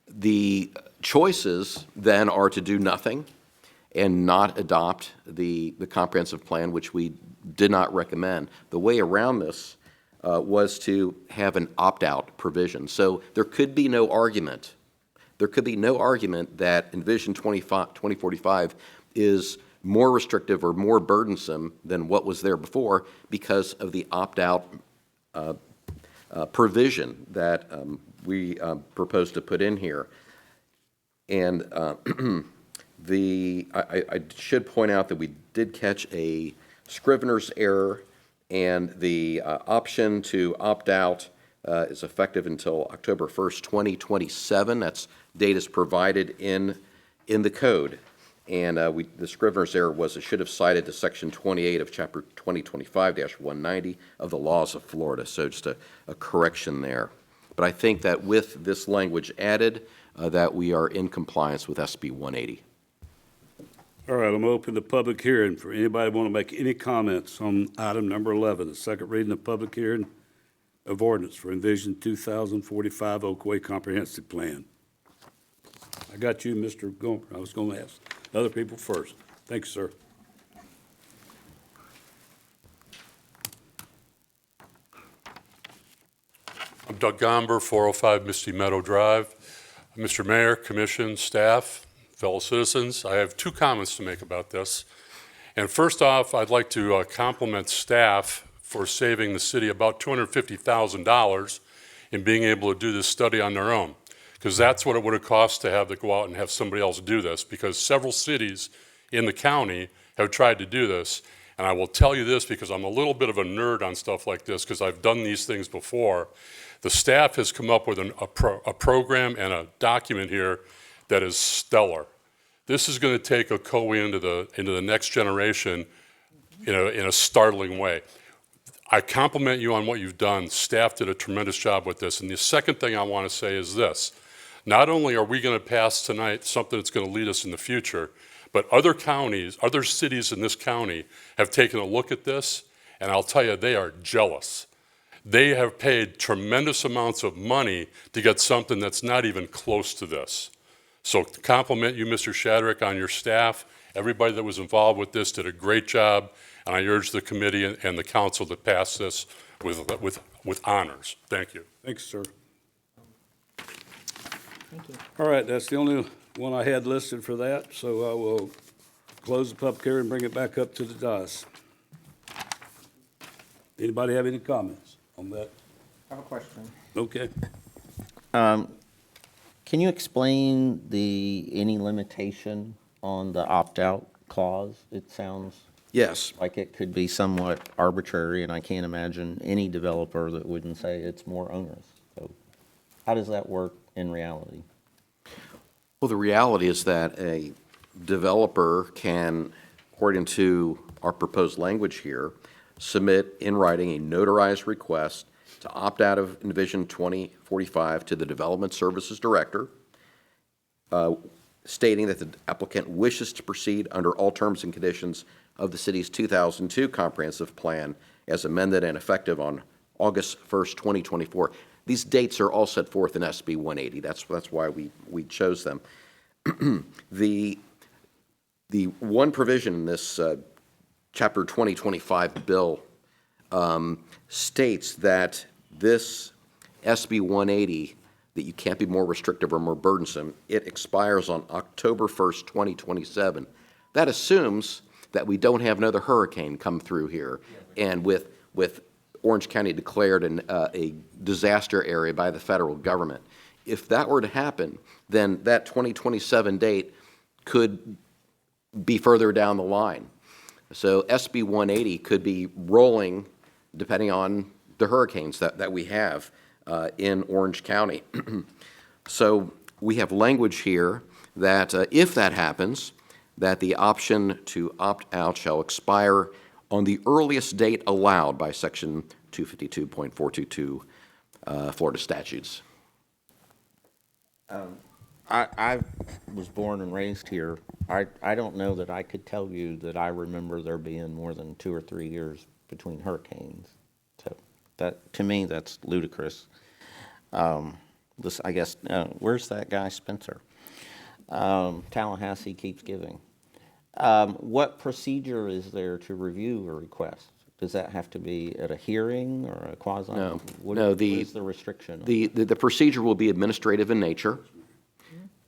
the choices then are to do nothing and not adopt the comprehensive plan, which we did not recommend. The way around this was to have an opt-out provision. So there could be no argument. There could be no argument that Envision 2045 is more restrictive or more burdensome than what was there before because of the opt-out provision that we propose to put in here. And I should point out that we did catch a scrivener's error, and the option to opt out is effective until October 1st, 2027. That's date is provided in the code. And the scrivener's error was it should have cited to Section 28 of Chapter 2025-190 of the laws of Florida. So just a correction there. But I think that with this language added, that we are in compliance with SB 180. All right, I'm going to open the public hearing for anybody want to make any comments on item number 11, the second reading of public hearing of ordinance for Envision 2045 Ocoee Comprehensive Plan. I got you, Mr. Gomer. I was going to ask other people first. Thank you, sir. I'm Doug Gomber, 405 Misty Meadow Drive. Mr. Mayor, Commission, staff, fellow citizens, I have two comments to make about this. And first off, I'd like to compliment staff for saving the city about $250,000 in being able to do this study on their own, because that's what it would have cost to have to go out and have somebody else do this, because several cities in the county have tried to do this. And I will tell you this because I'm a little bit of a nerd on stuff like this because I've done these things before. The staff has come up with a program and a document here that is stellar. This is going to take Ocoee into the next generation in a startling way. I compliment you on what you've done. Staff did a tremendous job with this. And the second thing I want to say is this. Not only are we going to pass tonight something that's going to lead us in the future, but other counties, other cities in this county have taken a look at this, and I'll tell you, they are jealous. They have paid tremendous amounts of money to get something that's not even close to this. So compliment you, Mr. Shadrick, on your staff. Everybody that was involved with this did a great job, and I urge the committee and the council to pass this with honors. Thank you. Thanks, sir. Thank you. All right, that's the only one I had listed for that, so I will close the public hearing and bring it back up to the dais. Anybody have any comments on that? I have a question. Okay. Can you explain any limitation on the opt-out clause? It sounds Yes. like it could be somewhat arbitrary, and I can't imagine any developer that wouldn't say it's more onerous. So how does that work in reality? Well, the reality is that a developer can, according to our proposed language here, submit in writing a notarized request to opt out of Envision 2045 to the Development Services Director, stating that the applicant wishes to proceed under all terms and conditions of the city's 2002 comprehensive plan as amended and effective on August 1st, 2024. These dates are all set forth in SB 180. That's why we chose them. The one provision in this Chapter 2025 bill states that this SB 180, that you can't be more restrictive or more burdensome, it expires on October 1st, 2027. That assumes that we don't have another hurricane come through here, and with Orange County declared a disaster area by the federal government. If that were to happen, then that 2027 date could be further down the line. So SB 180 could be rolling depending on the hurricanes that we have in Orange County. So we have language here that if that happens, that the option to opt out shall expire on the earliest date allowed by Section 252.422 Florida statutes. I was born and raised here. I don't know that I could tell you that I remember there being more than 2 or 3 years between hurricanes. So that, to me, that's ludicrous. This, I guess, where's that guy, Spencer? Tallahassee keeps giving. What procedure is there to review a request? Does that have to be at a hearing or a quasi? No, what is the restriction? The procedure will be administrative in nature,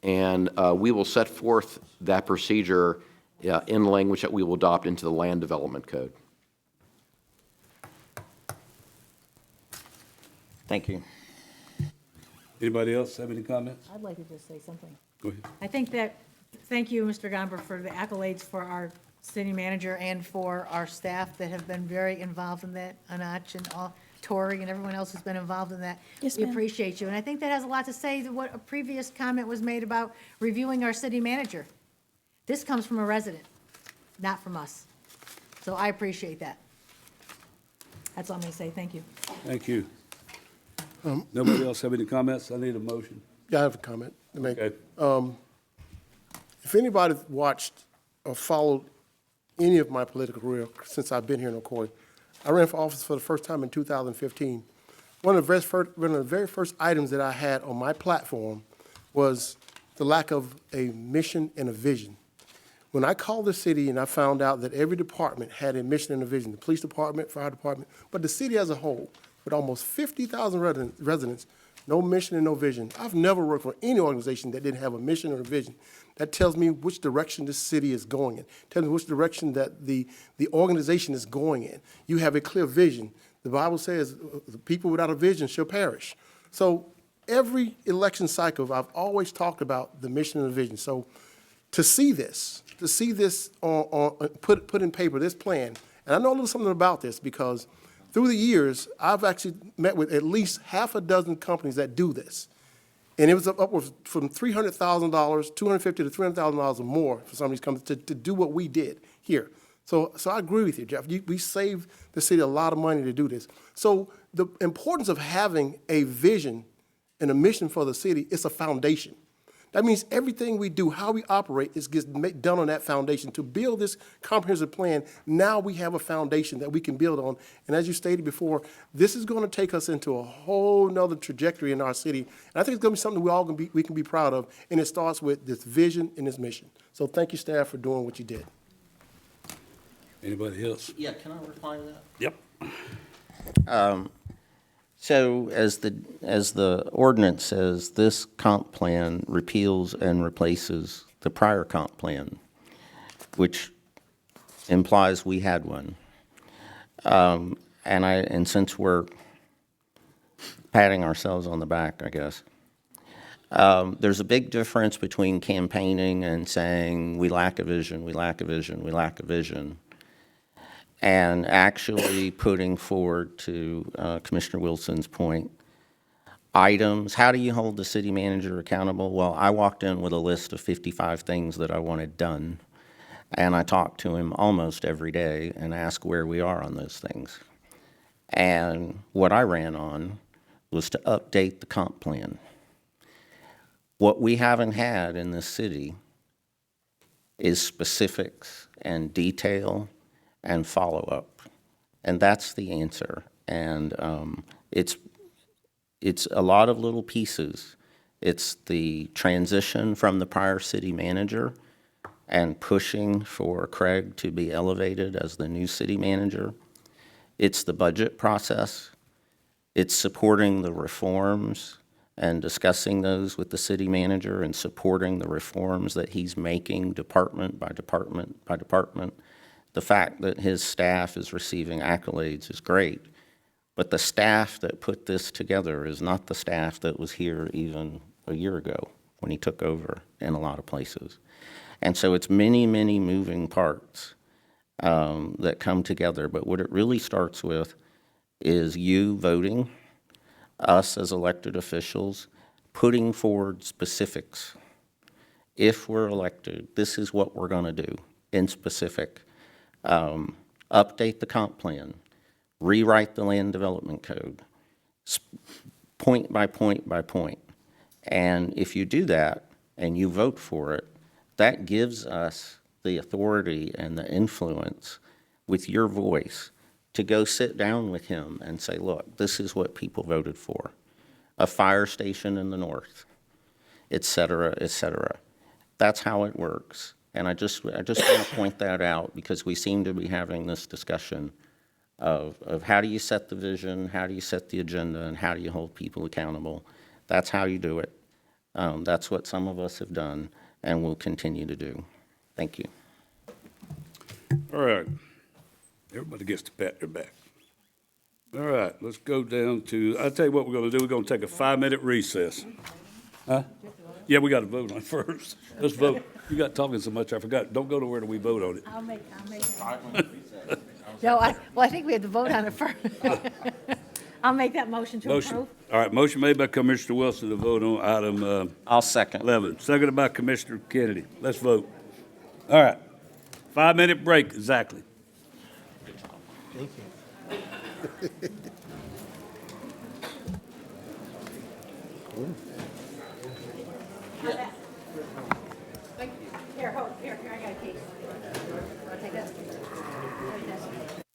and we will set forth that procedure in language that we will adopt into the Land Development Code. Thank you. Anybody else have any comments? I'd like to just say something. Go ahead. I think that, thank you, Mr. Gomber, for the accolades for our city manager and for our staff that have been very involved in that, Anach and all, Tori and everyone else who's been involved in that. Yes, We ma'am. appreciate you. And I think that has a lot to say to what a previous comment was made about reviewing our city manager. This comes from a resident, not from us. So I appreciate that. That's all I'm going to say. Thank you. Thank you. Nobody else have any comments? I need a motion. Yeah, I have a comment to make. Okay. If anybody's watched or followed any of my political career since I've been here in Ocoee, I ran for office for the first time in 2015. One of the very first items that I had on my platform was the lack of a mission and a vision. When I called the city and I found out that every department had a mission and a vision, the police department, fire department, but the city as a whole, with almost 50,000 residents, no mission and no vision. I've never worked for any organization that didn't have a mission or a vision. That tells me which direction this city is going in. Tells me which direction that the organization is going in. You have a clear vision. The Bible says the people without a vision shall perish. So every election cycle, I've always talked about the mission and the vision. So to see this put in paper, this plan, and I know a little something about this because through the years, I've actually met with at least half a dozen companies that do this. And it was upwards from $300,000, $250,000 to $300,000 or more for some of these companies to do what we did here. So I agree with you, Jeff. We saved the city a lot of money to do this. So the importance of having a vision and a mission for the city is a foundation. That means everything we do, how we operate, gets done on that foundation. To build this comprehensive plan, now we have a foundation that we can build on. And as you stated before, this is going to take us into a whole nother trajectory in our city. And I think it's going to be something we can be proud of. And it starts with this vision and this mission. So thank you, staff, for doing what you did. Anybody else? Yeah, can I reply to that? Yep. So as the ordinance says, this comp plan repeals and replaces the prior comp plan, which implies we had one. And since we're patting ourselves on the back, I guess, there's a big difference between campaigning and saying we lack a vision, we lack a vision, we lack a vision, and actually putting forward, to Commissioner Wilson's point, items. How do you hold the city manager accountable? Well, I walked in with a list of 55 things that I wanted done. And I talk to him almost every day and ask where we are on those things. And what I ran on was to update the comp plan. What we haven't had in this city is specifics and detail and follow-up. And that's the answer. And it's a lot of little pieces. It's the transition from the prior city manager and pushing for Craig to be elevated as the new city manager. It's the budget process. It's supporting the reforms and discussing those with the city manager and supporting the reforms that he's making department by department by department. The fact that his staff is receiving accolades is great, but the staff that put this together is not the staff that was here even a year ago when he took over in a lot of places. And so it's many, many moving parts that come together. But what it really starts with is you voting, us as elected officials, putting forward specifics. If we're elected, this is what we're going to do in specific. Update the comp plan, rewrite the land development code, point by point by point. And if you do that and you vote for it, that gives us the authority and the influence with your voice to go sit down with him and say, look, this is what people voted for. A fire station in the north, et cetera, et cetera. That's how it works. And I just want to point that out because we seem to be having this discussion of how do you set the vision, how do you set the agenda, and how do you hold people accountable. That's how you do it. That's what some of us have done and will continue to do. Thank you. All right. Everybody gets to pat their back. All right, let's go down to, I'll tell you what we're going to do. We're going to take a 5-minute recess. Huh? Yeah, we got to vote on it first. Let's vote. You got talking so much, I forgot. Don't go to where do we vote on it. I'll make No, I think we have to vote on it first. I'll make that motion to Motion. approve. All right, motion made by Commissioner Wilson to vote on item I'll second. 11, seconded by Commissioner Kennedy. Let's vote. All right, 5-minute break, exactly. Thank you. Here, I got a case. Wanna take that? Take that.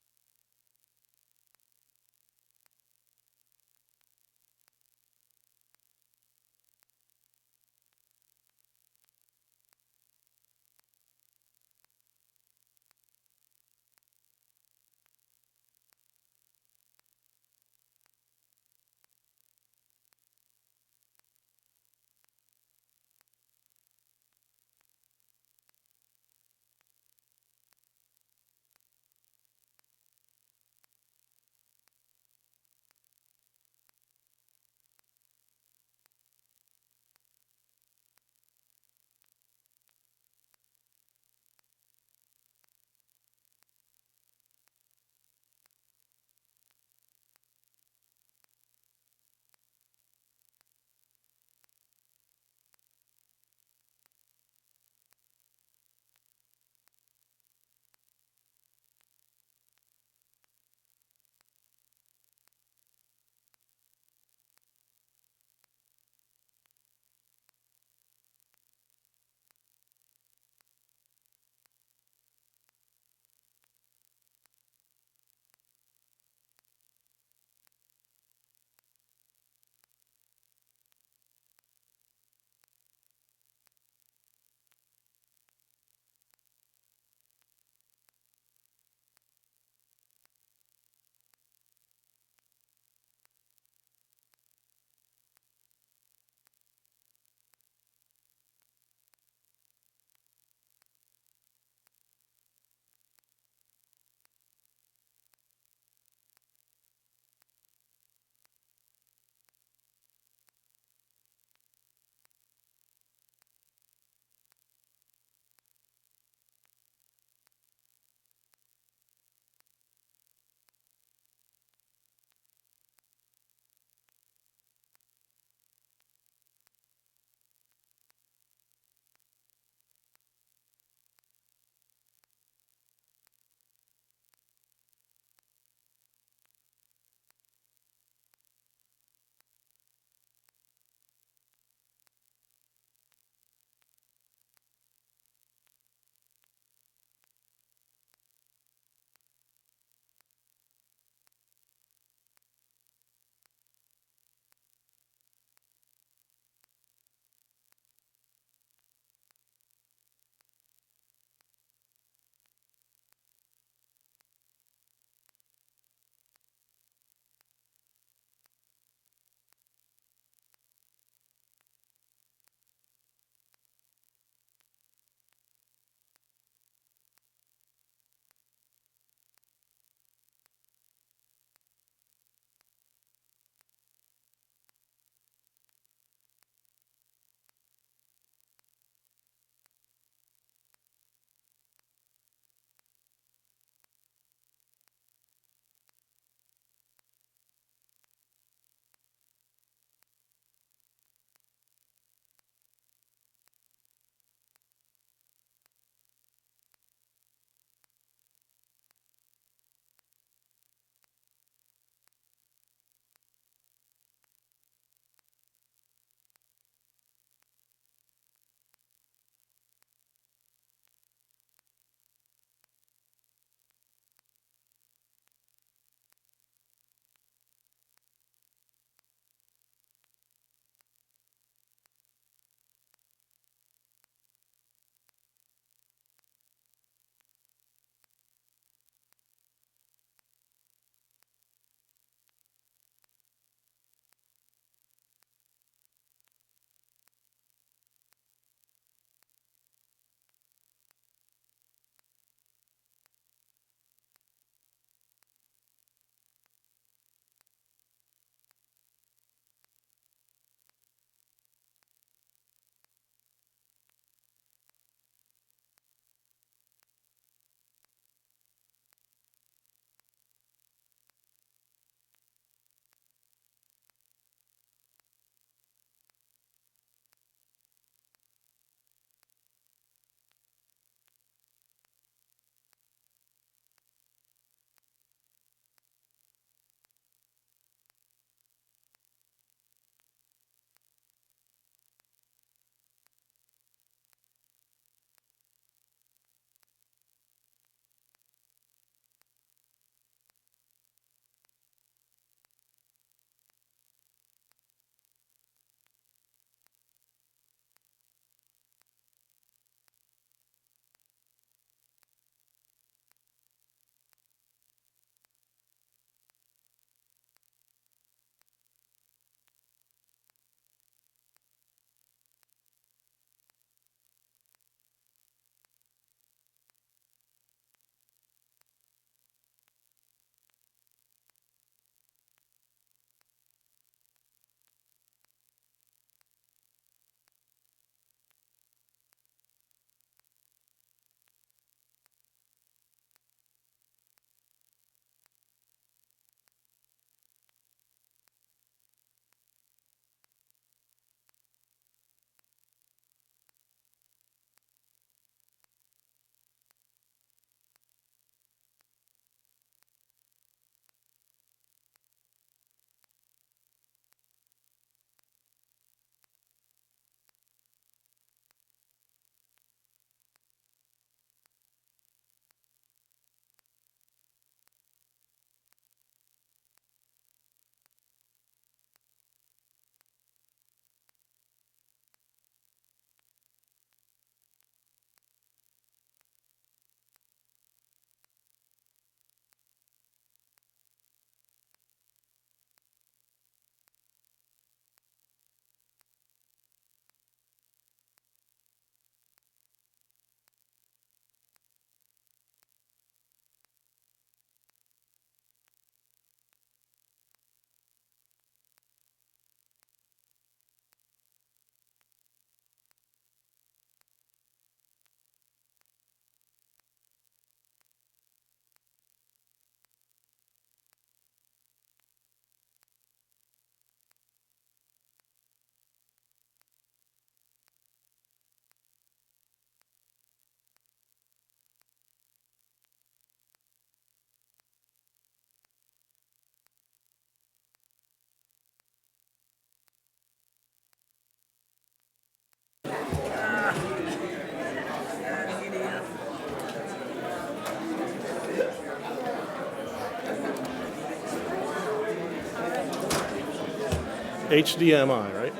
HDMI, right?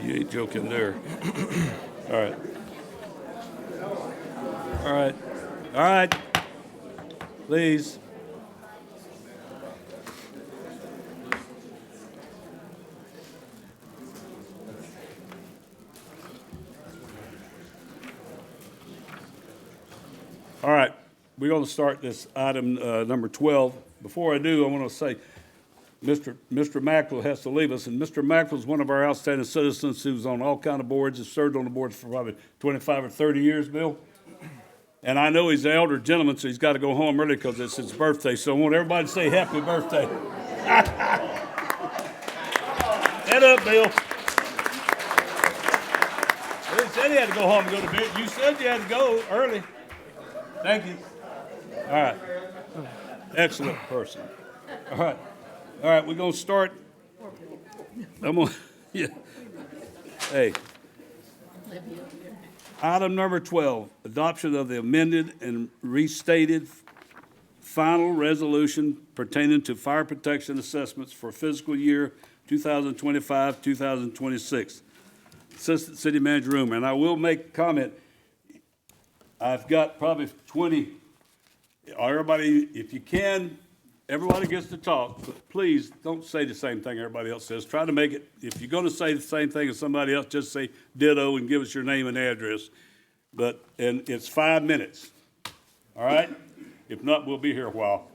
You ain't joking there. All right. All right. All right. Please. All right, we're going to start this item number 12. Before I do, I want to say, Mr. Mackville has to leave us, and Mr. Mackville is one of our outstanding citizens who's on all kind of boards, has served on the boards for probably 25 or 30 years, Bill. And I know he's an elder gentleman, so he's got to go home early because it's his birthday. So I want everybody to say happy birthday. Head up, Bill. Well, he said he had to go home and go to bed. You said you had to go early. Thank you. All right. Excellent person. All right. All right, we're going to start. Yeah. Hey. Item number 12, adoption of the amended and restated final resolution pertaining to fire protection assessments for fiscal year 2025, 2026. Assistant City Manager Roomer, and I will make a comment. I've got probably 20, everybody, if you can, everybody gets to talk, but please don't say the same thing everybody else says. Try to make it, if you're going to say the same thing as somebody else, just say ditto and give us your name and address. And it's 5 minutes, all right? If not, we'll be here a while.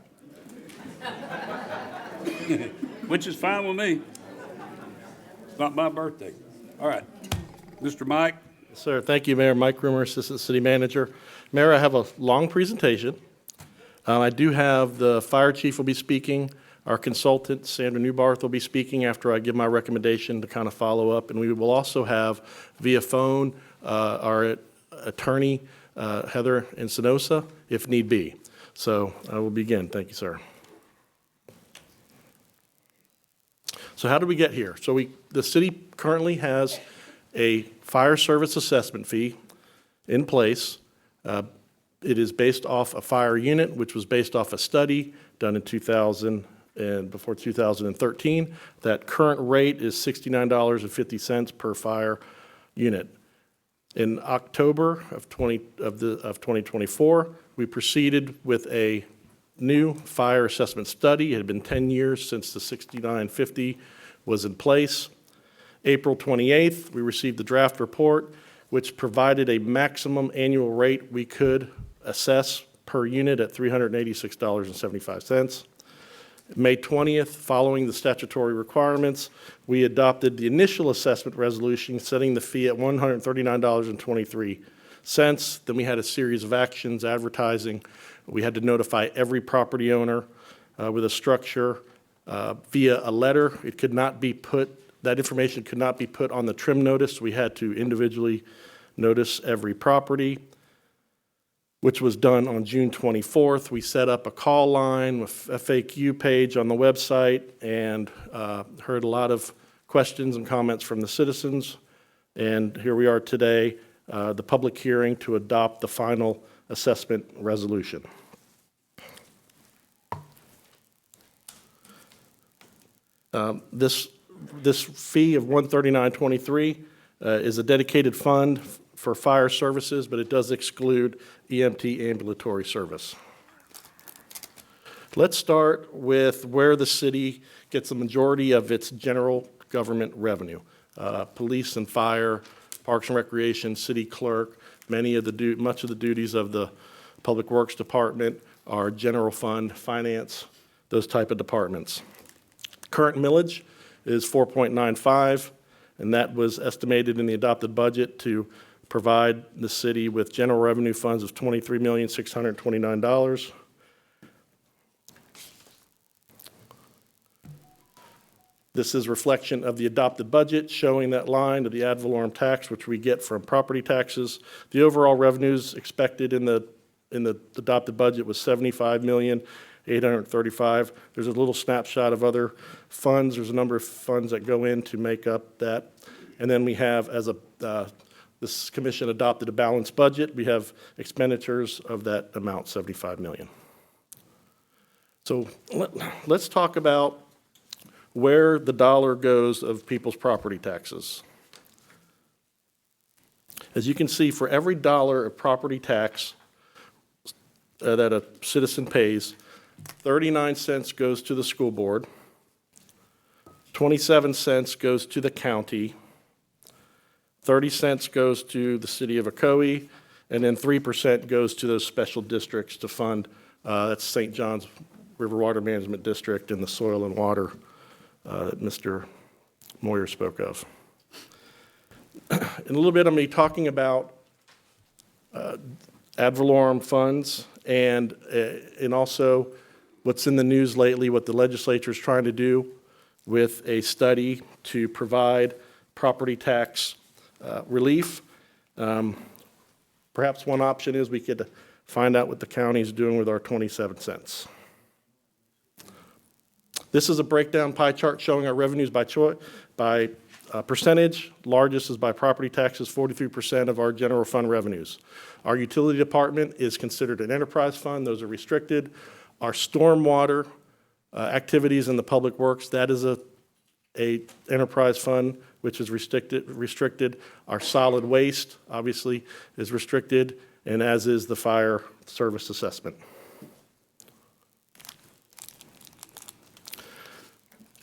Which is fine with me. It's not my birthday. All right. Mr. Mike? Sir, thank you, Mayor. Mike Rumor, Assistant City Manager. Mayor, I have a long presentation. I do have the fire chief will be speaking. Our consultant, Sandra Newbarth, will be speaking after I give my recommendation to kind of follow up. And we will also have via phone our attorney, Heather Encinosa, if need be. So I will begin. Thank you, sir. So how did we get here? So the city currently has a fire service assessment fee in place. It is based off a fire unit, which was based off a study done in 2000 and before 2013. That current rate is $69.50 per fire unit. In October of 2024, we proceeded with a new fire assessment study. It had been 10 years since the $69.50 was in place. April 28th, we received the draft report, which provided a maximum annual rate we could assess per unit at $386.75. May 20th, following the statutory requirements, we adopted the initial assessment resolution, setting the fee at $139.23. Then we had a series of actions, advertising. We had to notify every property owner with a structure via a letter. It could not be put, that information could not be put on the trim notice. We had to individually notice every property, which was done on June 24th. We set up a call line with a FAQ page on the website and heard a lot of questions and comments from the citizens. And here we are today, the public hearing to adopt the final assessment resolution. This fee of $139.23 is a dedicated fund for fire services, but it does exclude EMT ambulatory service. Let's start with where the city gets the majority of its general government revenue. Police and fire, parks and recreation, city clerk, much of the duties of the Public Works Department are general fund, finance, those type of departments. Current millage is 4.95, and that was estimated in the adopted budget to provide the city with general revenue funds of $23,629. This is reflection of the adopted budget, showing that line of the ad valorem tax, which we get from property taxes. The overall revenues expected in the adopted budget was $75,835,000. There's a little snapshot of other funds. There's a number of funds that go in to make up that. And then we have, as the This commission adopted a balanced budget. We have expenditures of that amount, $75 million. So let's talk about where the dollar goes of people's property taxes. As you can see, for every dollar of property tax that a citizen pays, 39 cents goes to the school board, 27 cents goes to the county, 30 cents goes to the city of Ocoee, and then 3% goes to those special districts to fund, that's St. John's River Water Management District and the soil and water that Mr. Moyer spoke of. In a little bit, I'm going to be talking about ad valorem funds and also what's in the news lately, what the legislature is trying to do with a study to provide property tax relief. Perhaps one option is we could find out what the county is doing with our 27 cents. This is a breakdown pie chart showing our revenues by percentage. Largest is by property taxes, 43% of our general fund revenues. Our utility department is considered an enterprise fund. Those are restricted. Our stormwater activities in the public works, that is a enterprise fund, which is restricted. Our solid waste, obviously, is restricted, and as is the fire service assessment.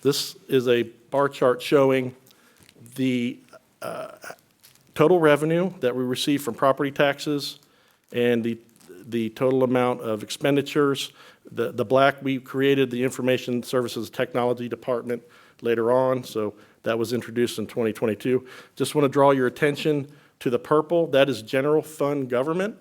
This is a bar chart showing the total revenue that we receive from property taxes and the total amount of expenditures. The black, we created the Information Services Technology Department later on, so that was introduced in 2022. Just want to draw your attention to the purple. That is general fund government,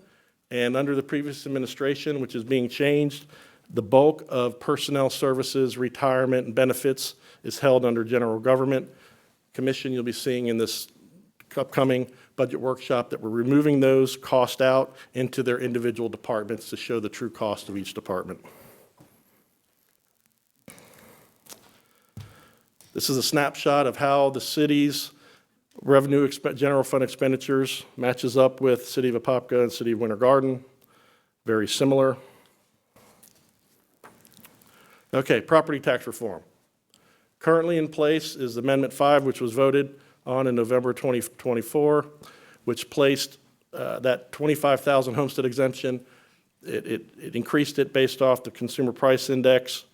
and under the previous administration, which is being changed, the bulk of personnel services, retirement, and benefits is held under general government. Commission, you'll be seeing in this upcoming budget workshop that we're removing those costs out into their individual departments to show the true cost of each department. This is a snapshot of how the city's revenue general fund expenditures matches up with City of Apopka and City of Winter Garden. Very similar. Okay, property tax reform. Currently in place is Amendment 5, which was voted on in November 2024, which placed that 25,000 homestead exemption. It increased it based off the consumer price index.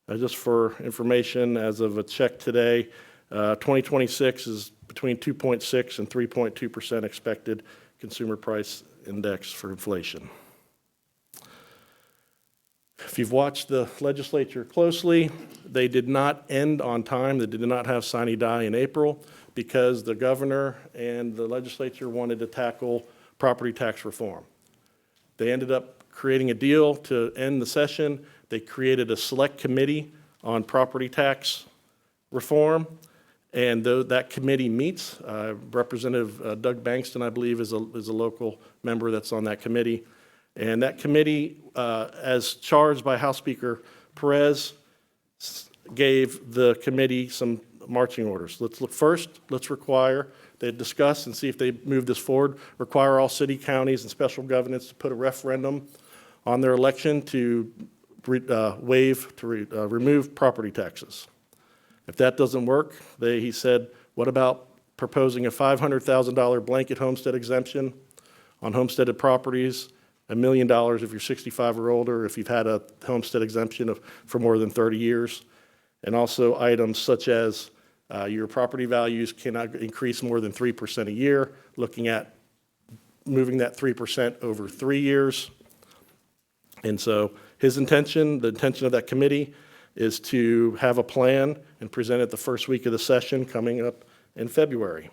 Just for information, as of a check today, 2026 is between 2.6 and 3.2% expected consumer price index for inflation. If you've watched the legislature closely, they did not end on time. They did not have sine die in April because the governor and the legislature wanted to tackle property tax reform. They ended up creating a deal to end the session. They created a select committee on property tax reform, and that committee meets. Representative Doug Bankston, I believe, is a local member that's on that committee. And that committee, as charged by House Speaker Perez, gave the committee some marching orders. Let's require, they discuss and see if they move this forward, require all city, counties, and special governments to put a referendum on their election to remove property taxes. If that doesn't work, he said, what about proposing a $500,000 blanket homestead exemption on homesteaded properties, $1 million if you're 65 or older, if you've had a homestead exemption for more than 30 years, and also items such as your property values cannot increase more than 3% a year, looking at moving that 3% over 3 years. And so his intention, the intention of that committee, is to have a plan and present it the first week of the session coming up in February.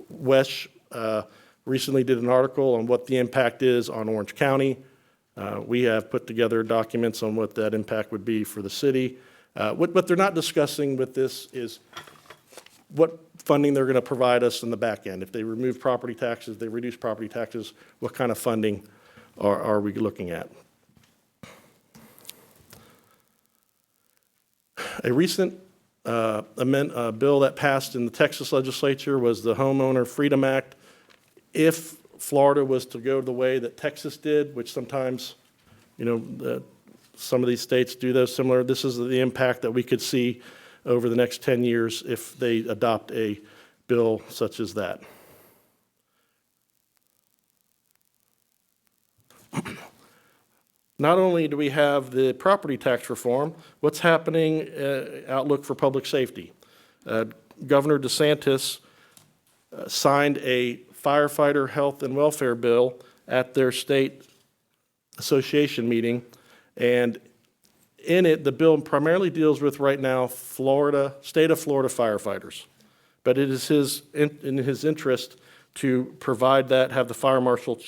Wesh recently did an article on what the impact is on Orange County. We have put together documents on what that impact would be for the city. What they're not discussing with this is what funding they're going to provide us in the back end. If they remove property taxes, they reduce property taxes, what kind of funding are we looking at? A recent bill that passed in the Texas legislature was the Homeowner Freedom Act. If Florida was to go the way that Texas did, which sometimes, some of these states do those similar, this is the impact that we could see over the next 10 years if they adopt a bill such as that. Not only do we have the property tax reform, what's happening, outlook for public safety? Governor DeSantis signed a firefighter health and welfare bill at their state association meeting, and in it, the bill primarily deals with right now state of Florida firefighters. But it is in his interest to provide that, have the fire marshal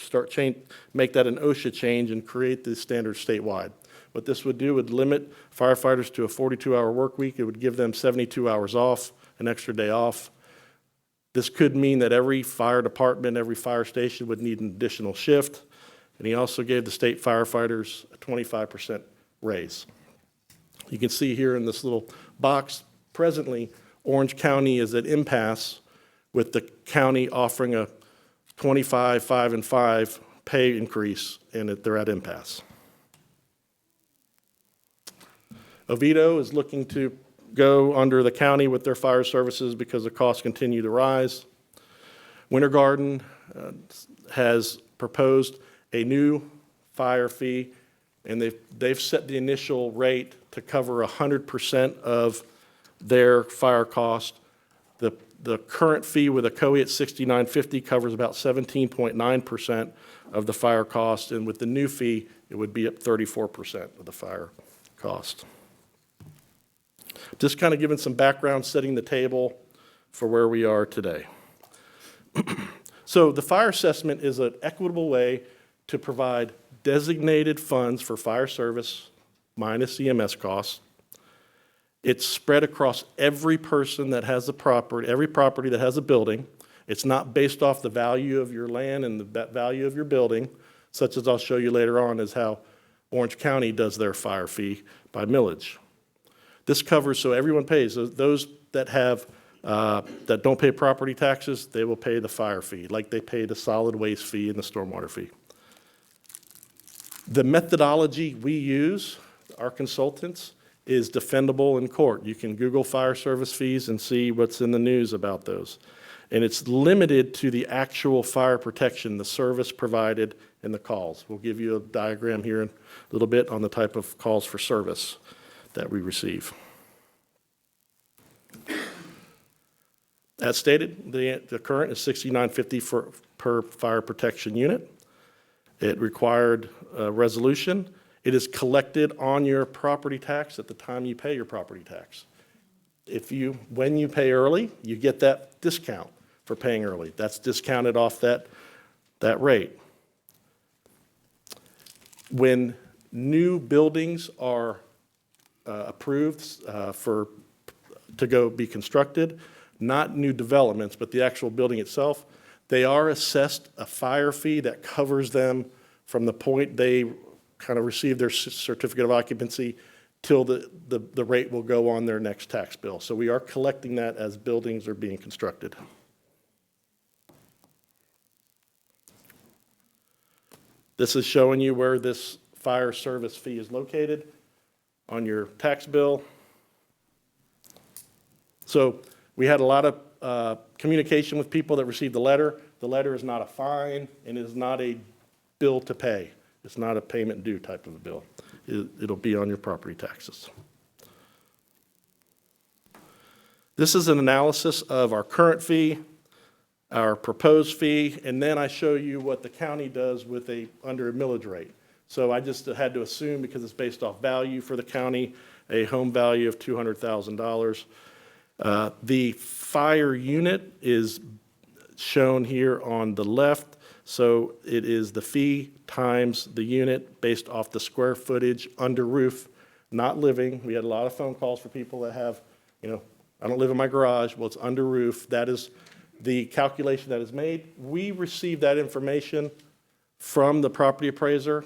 make that an OSHA change and create the standard statewide. What this would do would limit firefighters to a 42-hour work week. It would give them 72 hours off, an extra day off. This could mean that every fire department, every fire station would need an additional shift. And he also gave the state firefighters a 25% raise. You can see here in this little box, presently, Orange County is at impasse with the county offering a 25, 5, and 5 pay increase, and they're at impasse. Oviedo is looking to go under the county with their fire services because the costs continue to rise. Winter Garden has proposed a new fire fee, and they've set the initial rate to cover 100% of their fire cost. The current fee with Ocoee at $69.50 covers about 17.9% of the fire cost, and with the new fee, it would be at 34% of the fire cost. Just kind of giving some background, setting the table for where we are today. So the fire assessment is an equitable way to provide designated funds for fire service minus EMS costs. It's spread across every person that has a property, every property that has a building. It's not based off the value of your land and the value of your building, such as I'll show you later on is how Orange County does their fire fee by millage. This covers, so everyone pays. Those that have, that don't pay property taxes, they will pay the fire fee, like they pay the solid waste fee and the stormwater fee. The methodology we use, our consultants, is defendable in court. You can Google fire service fees and see what's in the news about those. And it's limited to the actual fire protection, the service provided, and the calls. We'll give you a diagram here in a little bit on the type of calls for service that we receive. As stated, the current is $69.50 per fire protection unit. It required a resolution. It is collected on your property tax at the time you pay your property tax. When you pay early, you get that discount for paying early. That's discounted off that rate. When new buildings are approved to go be constructed, not new developments, but the actual building itself, they are assessed a fire fee that covers them from the point they kind of receive their certificate of occupancy till the rate will go on their next tax bill. So we are collecting that as buildings are being constructed. This is showing you where this fire service fee is located on your tax bill. So we had a lot of communication with people that received the letter. The letter is not a fine and is not a bill to pay. It's not a payment due type of a bill. It'll be on your property taxes. This is an analysis of our current fee, our proposed fee, and then I show you what the county does with under a millage rate. So I just had to assume, because it's based off value for the county, a home value of $200,000. The fire unit is shown here on the left. So it is the fee times the unit based off the square footage under roof, not living. We had a lot of phone calls for people that have, I don't live in my garage. Well, it's under roof. That is the calculation that is made. We receive that information from the property appraiser.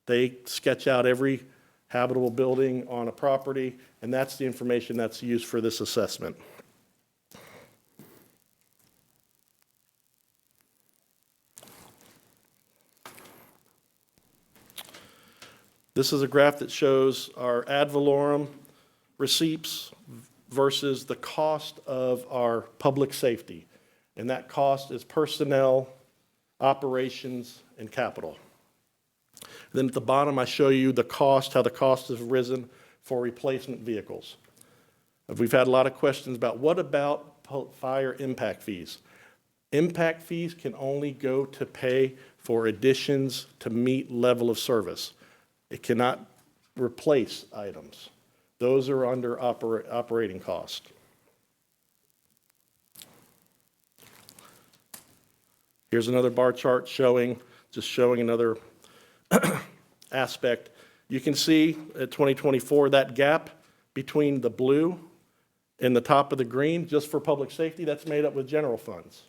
They sketch out every habitable building on a property, and that's the information that's used for this assessment. This is a graph that shows our ad valorem receipts versus the cost of our public safety. And that cost is personnel, operations, and capital. Then at the bottom, I show you the cost, how the cost has risen for replacement vehicles. We've had a lot of questions about what about fire impact fees? Impact fees can only go to pay for additions to meet level of service. It cannot replace items. Those are under operating cost. Here's another bar chart showing another aspect. You can see at 2024, that gap between the blue and the top of the green, just for public safety, that's made up with general funds.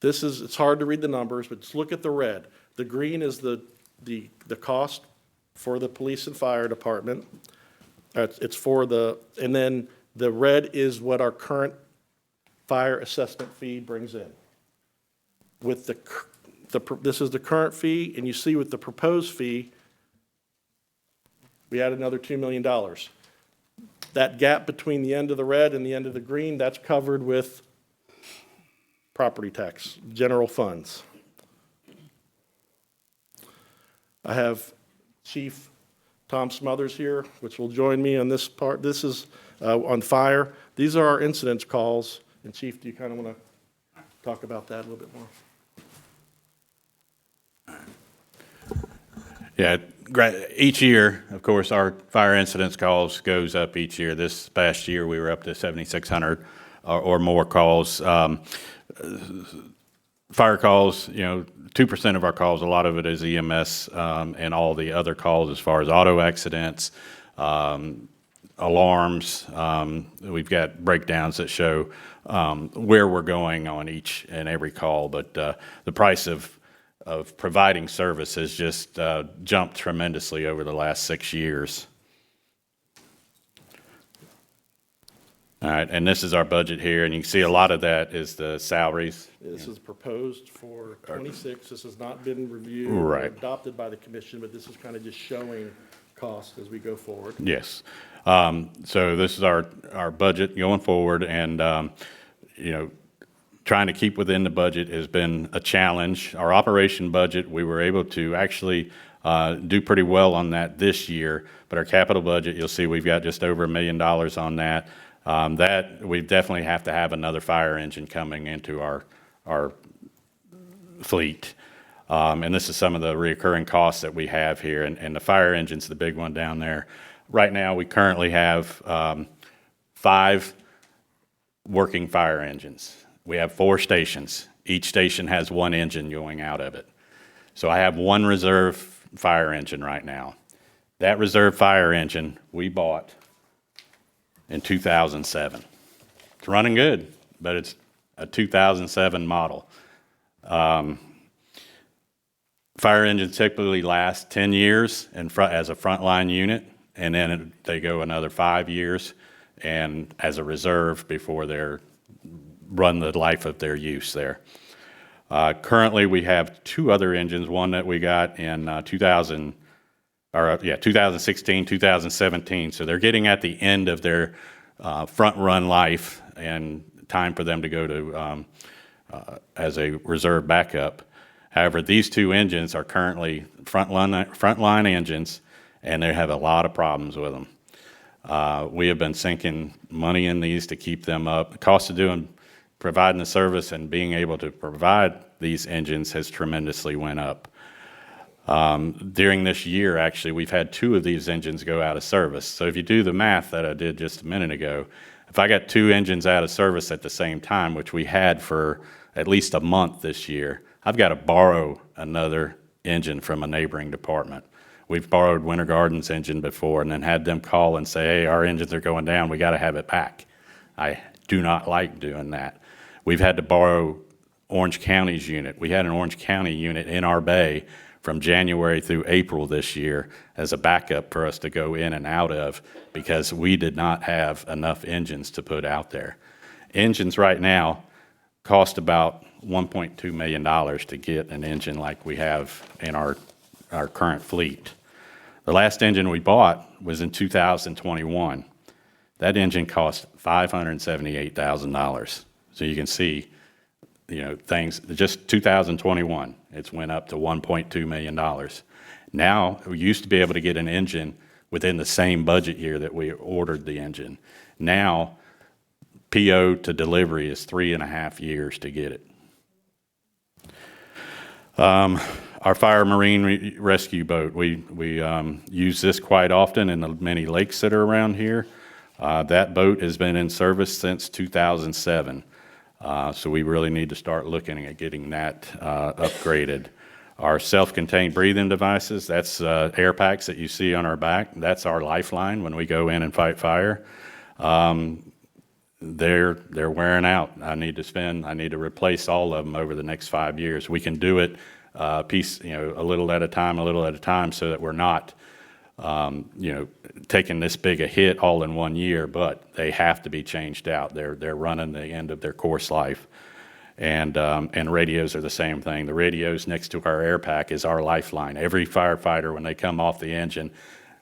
It's hard to read the numbers, but just look at the red. The green is the cost for the police and fire department. And then the red is what our current fire assessment fee brings in. With this is the current fee, and you see with the proposed fee, we add another $2 million. That gap between the end of the red and the end of the green, that's covered with property tax, general funds. I have Chief Tom Smothers here, which will join me on this part. This is on fire. These are our incidence calls. And Chief, do you kind of want to talk about that a little bit more? Yeah, each year, of course, our fire incidence calls goes up each year. This past year, we were up to 7,600 or more calls. Fire calls, 2% of our calls, a lot of it is EMS, and all the other calls as far as auto accidents, alarms. We've got breakdowns that show where we're going on each and every call, but the price of providing service has just jumped tremendously over the last 6 years. All right, and this is our budget here, and you can see a lot of that is the salaries. This is proposed for 26. This has not been reviewed Right. or adopted by the commission, but this is kind of just showing cost as we go forward. Yes. So this is our budget going forward, and, trying to keep within the budget has been a challenge. Our operation budget, we were able to actually do pretty well on that this year, but our capital budget, you'll see we've got just over $1 million on that. That we definitely have to have another fire engine coming into our fleet. And this is some of the recurring costs that we have here, and the fire engine's the big one down there. Right now, we currently have 5 working fire engines. We have 4 stations. Each station has 1 engine going out of it. So I have 1 reserve fire engine right now. That reserve fire engine we bought in 2007. It's running good, but it's a 2007 model. Fire engines typically last 10 years as a frontline unit, and then they go another 5 years and as a reserve before they're run the life of their use there. Currently, we have 2 other engines, one that we got in 2016, 2017. So they're getting at the end of their front run life and time for them to go to as a reserve backup. However, these 2 engines are currently frontline engines, and they have a lot of problems with them. We have been sinking money in these to keep them up. The cost of providing the service and being able to provide these engines has tremendously went up. During this year, actually, we've had 2 of these engines go out of service. So if you do the math that I did just a minute ago, if I got 2 engines out of service at the same time, which we had for at least a month this year, I've got to borrow another engine from a neighboring department. We've borrowed Winter Garden's engine before and then had them call and say, hey, our engines are going down, we got to have it back. I do not like doing that. We've had to borrow Orange County's unit. We had an Orange County unit in our bay from January through April this year as a backup for us to go in and out of because we did not have enough engines to put out there. Engines right now cost about $1.2 million to get an engine like we have in our current fleet. The last engine we bought was in 2021. That engine cost $578,000. So you can see, things, just 2021, it's went up to $1.2 million. Now, we used to be able to get an engine within the same budget year that we ordered the engine. Now, PO to delivery is 3.5 years to get it. Our fire marine rescue boat, we use this quite often in the many lakes that are around here. That boat has been in service since 2007. So we really need to start looking at getting that upgraded. Our self-contained breathing devices, that's air packs that you see on our back. That's our lifeline when we go in and fight fire. They're wearing out. I need to replace all of them over the next 5 years. We can do it a little at a time, so that we're not, taking this big a hit all in 1 year, but they have to be changed out. They're running the end of their course life. And radios are the same thing. The radios next to our air pack is our lifeline. Every firefighter, when they come off the engine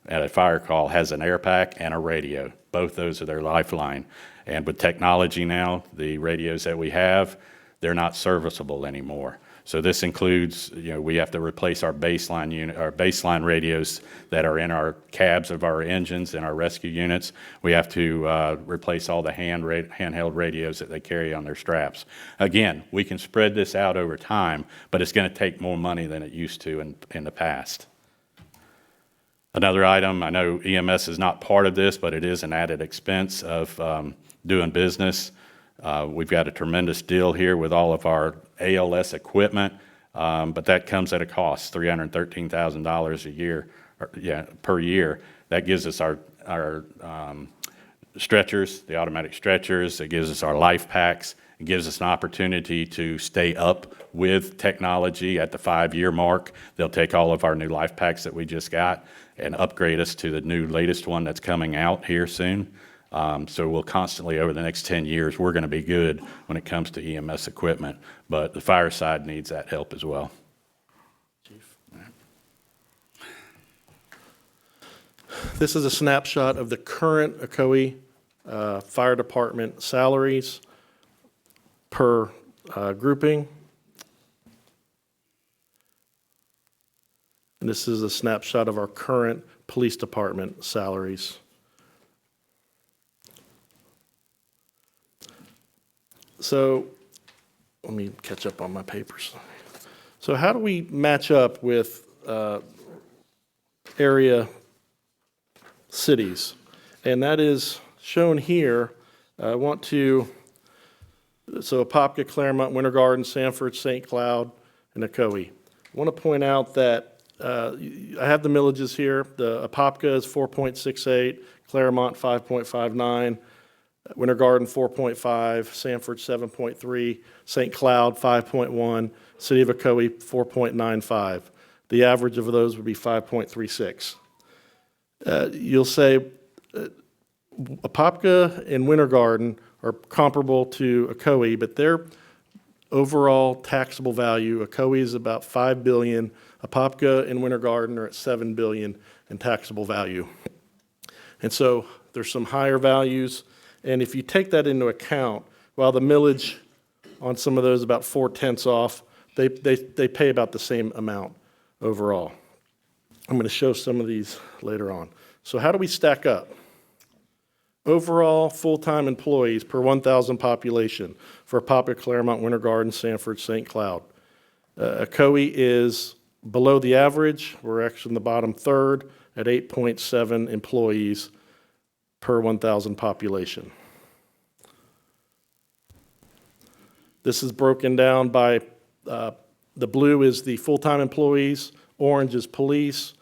at a fire call, has an air pack and a radio. Both those are their lifeline. And with technology now, the radios that we have, they're not serviceable anymore. So this includes, we have to replace our baseline radios that are in our cabs of our engines and our rescue units. We have to replace all the handheld radios that they carry on their straps. Again, we can spread this out over time, but it's going to take more money than it used to in the past. Another item, I know EMS is not part of this, but it is an added expense of doing business. We've got a tremendous deal here with all of our ALS equipment, but that comes at a cost, $313,000 a year, per year. That gives us our stretchers, the automatic stretchers. It gives us our life packs. It gives us an opportunity to stay up with technology at the 5-year mark. They'll take all of our new life packs that we just got and upgrade us to the new latest one that's coming out here soon. So we'll constantly, over the next 10 years, we're going to be good when it comes to EMS equipment, but the fire side needs that help as well. Chief. This is a snapshot of the current Ocoee Fire Department salaries per grouping. And this is a snapshot of our current police department salaries. So let me catch up on my papers. So how do we match up with area cities? And that is shown here. I want to, so Apopka, Claremont, Winter Garden, Sanford, St. Cloud, and Ocoee. I want to point out that I have the millages here. The Apopka is 4.68, Claremont 5.59, Winter Garden 4.5, Sanford 7.3, St. Cloud 5.1, City of Ocoee 4.95. The average of those would be 5.36. You'll say Apopka and Winter Garden are comparable to Ocoee, but their overall taxable value, Ocoee is about $5 billion. Apopka and Winter Garden are at $7 billion in taxable value. And so there's some higher values. And if you take that into account, while the millage on some of those about 4/10 off, they pay about the same amount overall. I'm going to show some of these later on. So how do we stack up? Overall full-time employees per 1,000 population for Apopka, Claremont, Winter Garden, Sanford, St. Cloud. Ocoee is below the average. We're actually in the bottom third at 8.7 employees per 1,000 population. This is broken down by, the blue is the full-time employees, orange is police,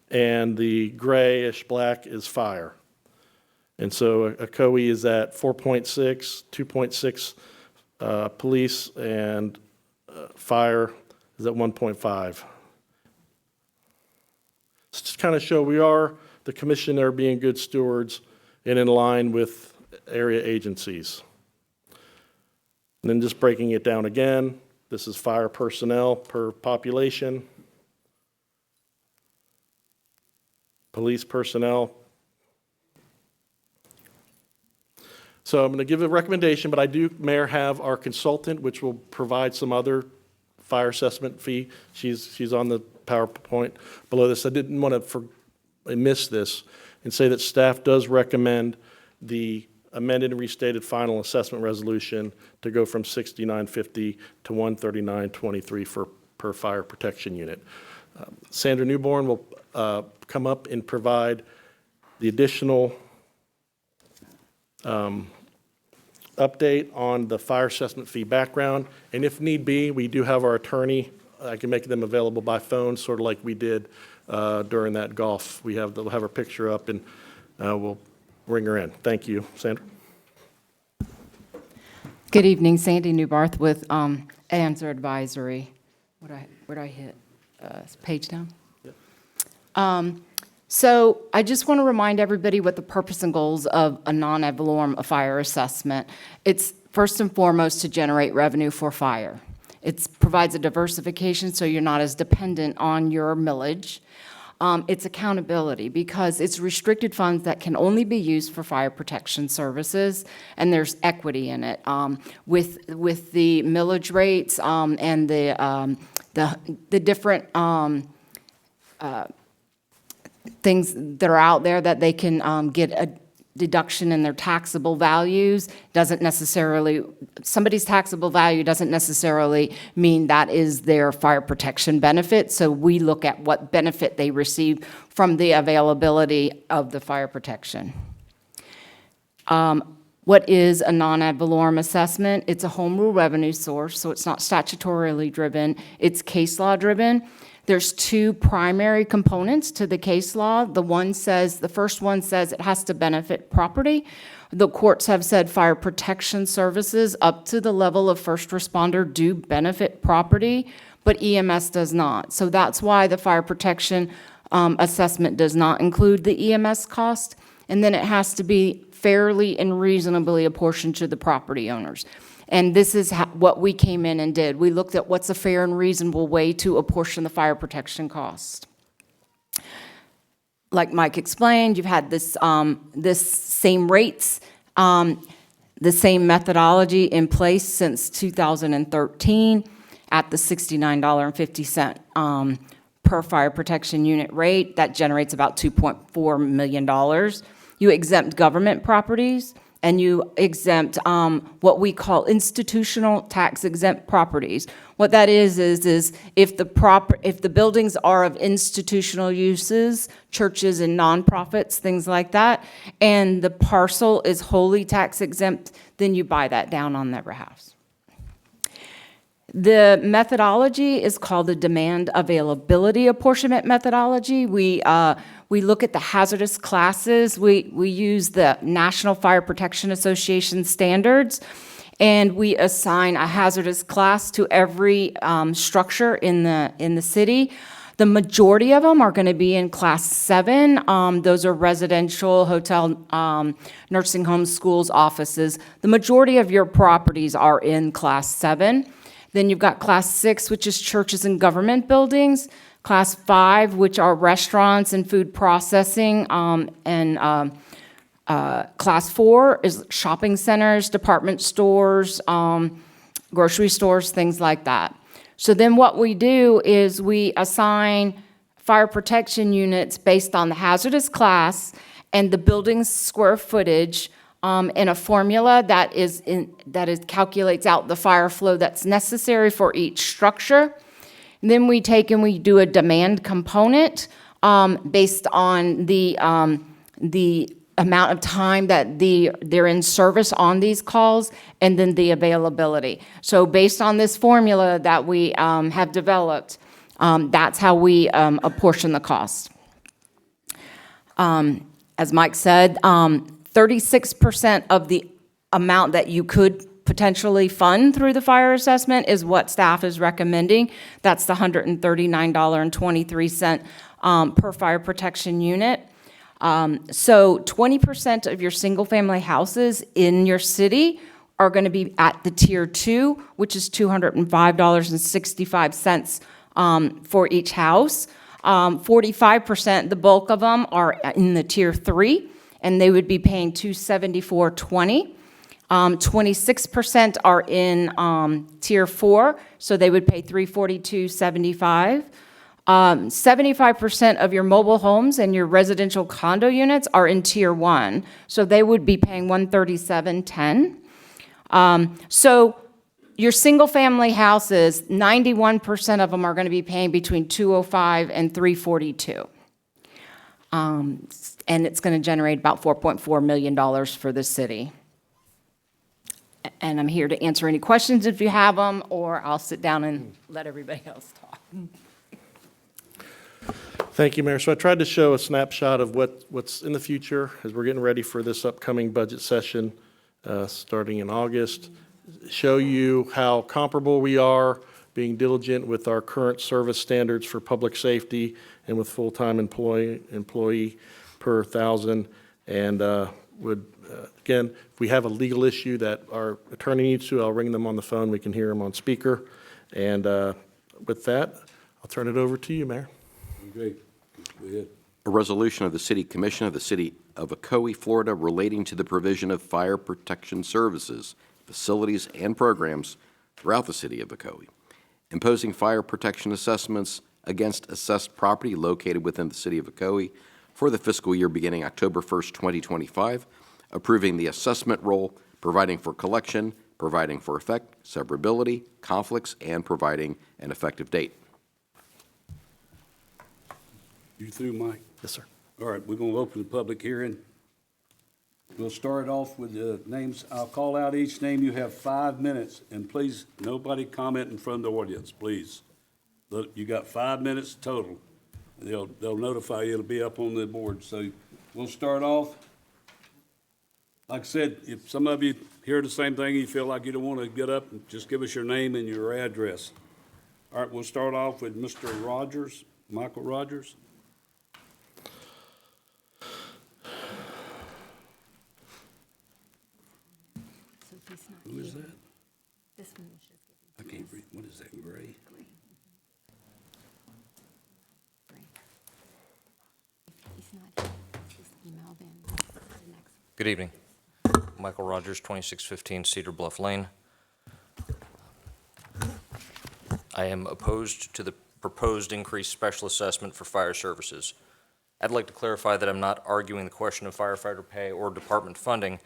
and the grayish black is fire. And so Ocoee is at 4.6, 2.6 police, and fire is at 1.5. Just kind of show we are, the commission are being good stewards and in line with area agencies. And then just breaking it down again, this is fire personnel per population, police personnel. So I'm going to give a recommendation, but I do, Mayor, have our consultant, which will provide some other fire assessment fee. She's on the PowerPoint below this. I didn't want to miss this and say that staff does recommend the amended and restated final assessment resolution to go from $69.50 to $139.23 per fire protection unit. Sandra Newborn will come up and provide the additional update on the fire assessment fee background. And if need be, we do have our attorney. I can make them available by phone, sort of like we did during that golf. They'll have her picture up, and we'll bring her in. Thank you, Sandra. Good evening, Sandy Newbarth with Answer Advisory. Where'd I hit? Page down? Yep. So I just want to remind everybody what the purpose and goals of a non-ad valorem fire assessment. It's first and foremost to generate revenue for fire. It provides a diversification so you're not as dependent on your millage. It's accountability because it's restricted funds that can only be used for fire protection services, and there's equity in it. With the millage rates and the different things that are out there that they can get a deduction in their taxable values doesn't necessarily, somebody's taxable value doesn't necessarily mean that is their fire protection benefit. So we look at what benefit they receive from the availability of the fire protection. What is a non-ad valorem assessment? It's a home rule revenue source, so it's not statutorily driven. It's case law driven. There's two primary components to the case law. The first one says it has to benefit property. The courts have said fire protection services up to the level of first responder do benefit property, but EMS does not. So that's why the fire protection assessment does not include the EMS cost. And then it has to be fairly and reasonably apportioned to the property owners. And this is what we came in and did. We looked at what's a fair and reasonable way to apportion the fire protection cost. Like Mike explained, you've had this same rates, the same methodology in place since 2013 at the $69.50 per fire protection unit rate. That generates about $2.4 million. You exempt government properties, and you exempt what we call institutional tax exempt properties. What that is if the buildings are of institutional uses, churches and nonprofits, things like that, and the parcel is wholly tax exempt, then you buy that down on their behalf. The methodology is called the demand availability apportionment methodology. We look at the hazardous classes. We use the National Fire Protection Association standards, and we assign a hazardous class to every structure in the city. The majority of them are going to be in Class 7. Those are residential, hotel, nursing homes, schools, offices. The majority of your properties are in Class 7. Then you've got Class 6, which is churches and government buildings. Class 5, which are restaurants and food processing, and Class 4 is shopping centers, department stores, grocery stores, things like that. So then what we do is we assign fire protection units based on the hazardous class and the building's square footage in a formula that calculates out the fire flow that's necessary for each structure. And then we take and we do a demand component based on the amount of time that they're in service on these calls, and then the availability. So based on this formula that we have developed, that's how we apportion the cost. As Mike said, 36% of the amount that you could potentially fund through the fire assessment is what staff is recommending. That's the $139.23 per fire protection unit. So 20% of your single-family houses in your city are going to be at the Tier 2, which is $205.65 for each house. 45%, the bulk of them, are in the Tier 3, and they would be paying $274.20. 26% are in Tier 4, so they would pay $342.75. 75% of your mobile homes and your residential condo units are in Tier 1, so they would be paying $137.10. So your single-family houses, 91% of them are going to be paying between $205 and $342. And it's going to generate about $4.4 million for the city. And I'm here to answer any questions if you have them, or I'll sit down and let everybody else talk. Thank you, Mayor. So I tried to show a snapshot of what's in the future as we're getting ready for this upcoming budget session starting in August. Show you how comparable we are, being diligent with our current service standards for public safety and with full-time employee per thousand. And again, if we have a legal issue that our attorney needs to, I'll ring them on the phone. We can hear them on speaker. And with that, I'll turn it over to you, Mayor. Great. Go ahead. A resolution of the City Commission of the City of Ocoee, Florida, relating to the provision of fire protection services, facilities, and programs throughout the City of Ocoee, imposing fire protection assessments against assessed property located within the City of Ocoee for the fiscal year beginning October 1st, 2025, approving the assessment roll, providing for collection, providing for effect, severability, conflicts, and providing an effective date. You through, Mike? Yes, sir. All right, we're going to open the public hearing. We'll start off with the names. I'll call out each name. You have 5 minutes, and please, nobody comment in front of the audience, please. Look, you got 5 minutes total. They'll notify you. It'll be up on the board. So we'll start off. Like I said, if some of you hear the same thing, you feel like you don't want to get up, just give us your name and your address. All right, we'll start off with Mr. Rogers, Michael Rogers. Who is that? This one was just I can't read. What is that, gray? He's not, just email them the next. Good evening. Michael Rogers, 2615 Cedar Bluff Lane. I am opposed to the proposed increased special assessment for fire services. I'd like to clarify that I'm not arguing the question of firefighter pay or department funding.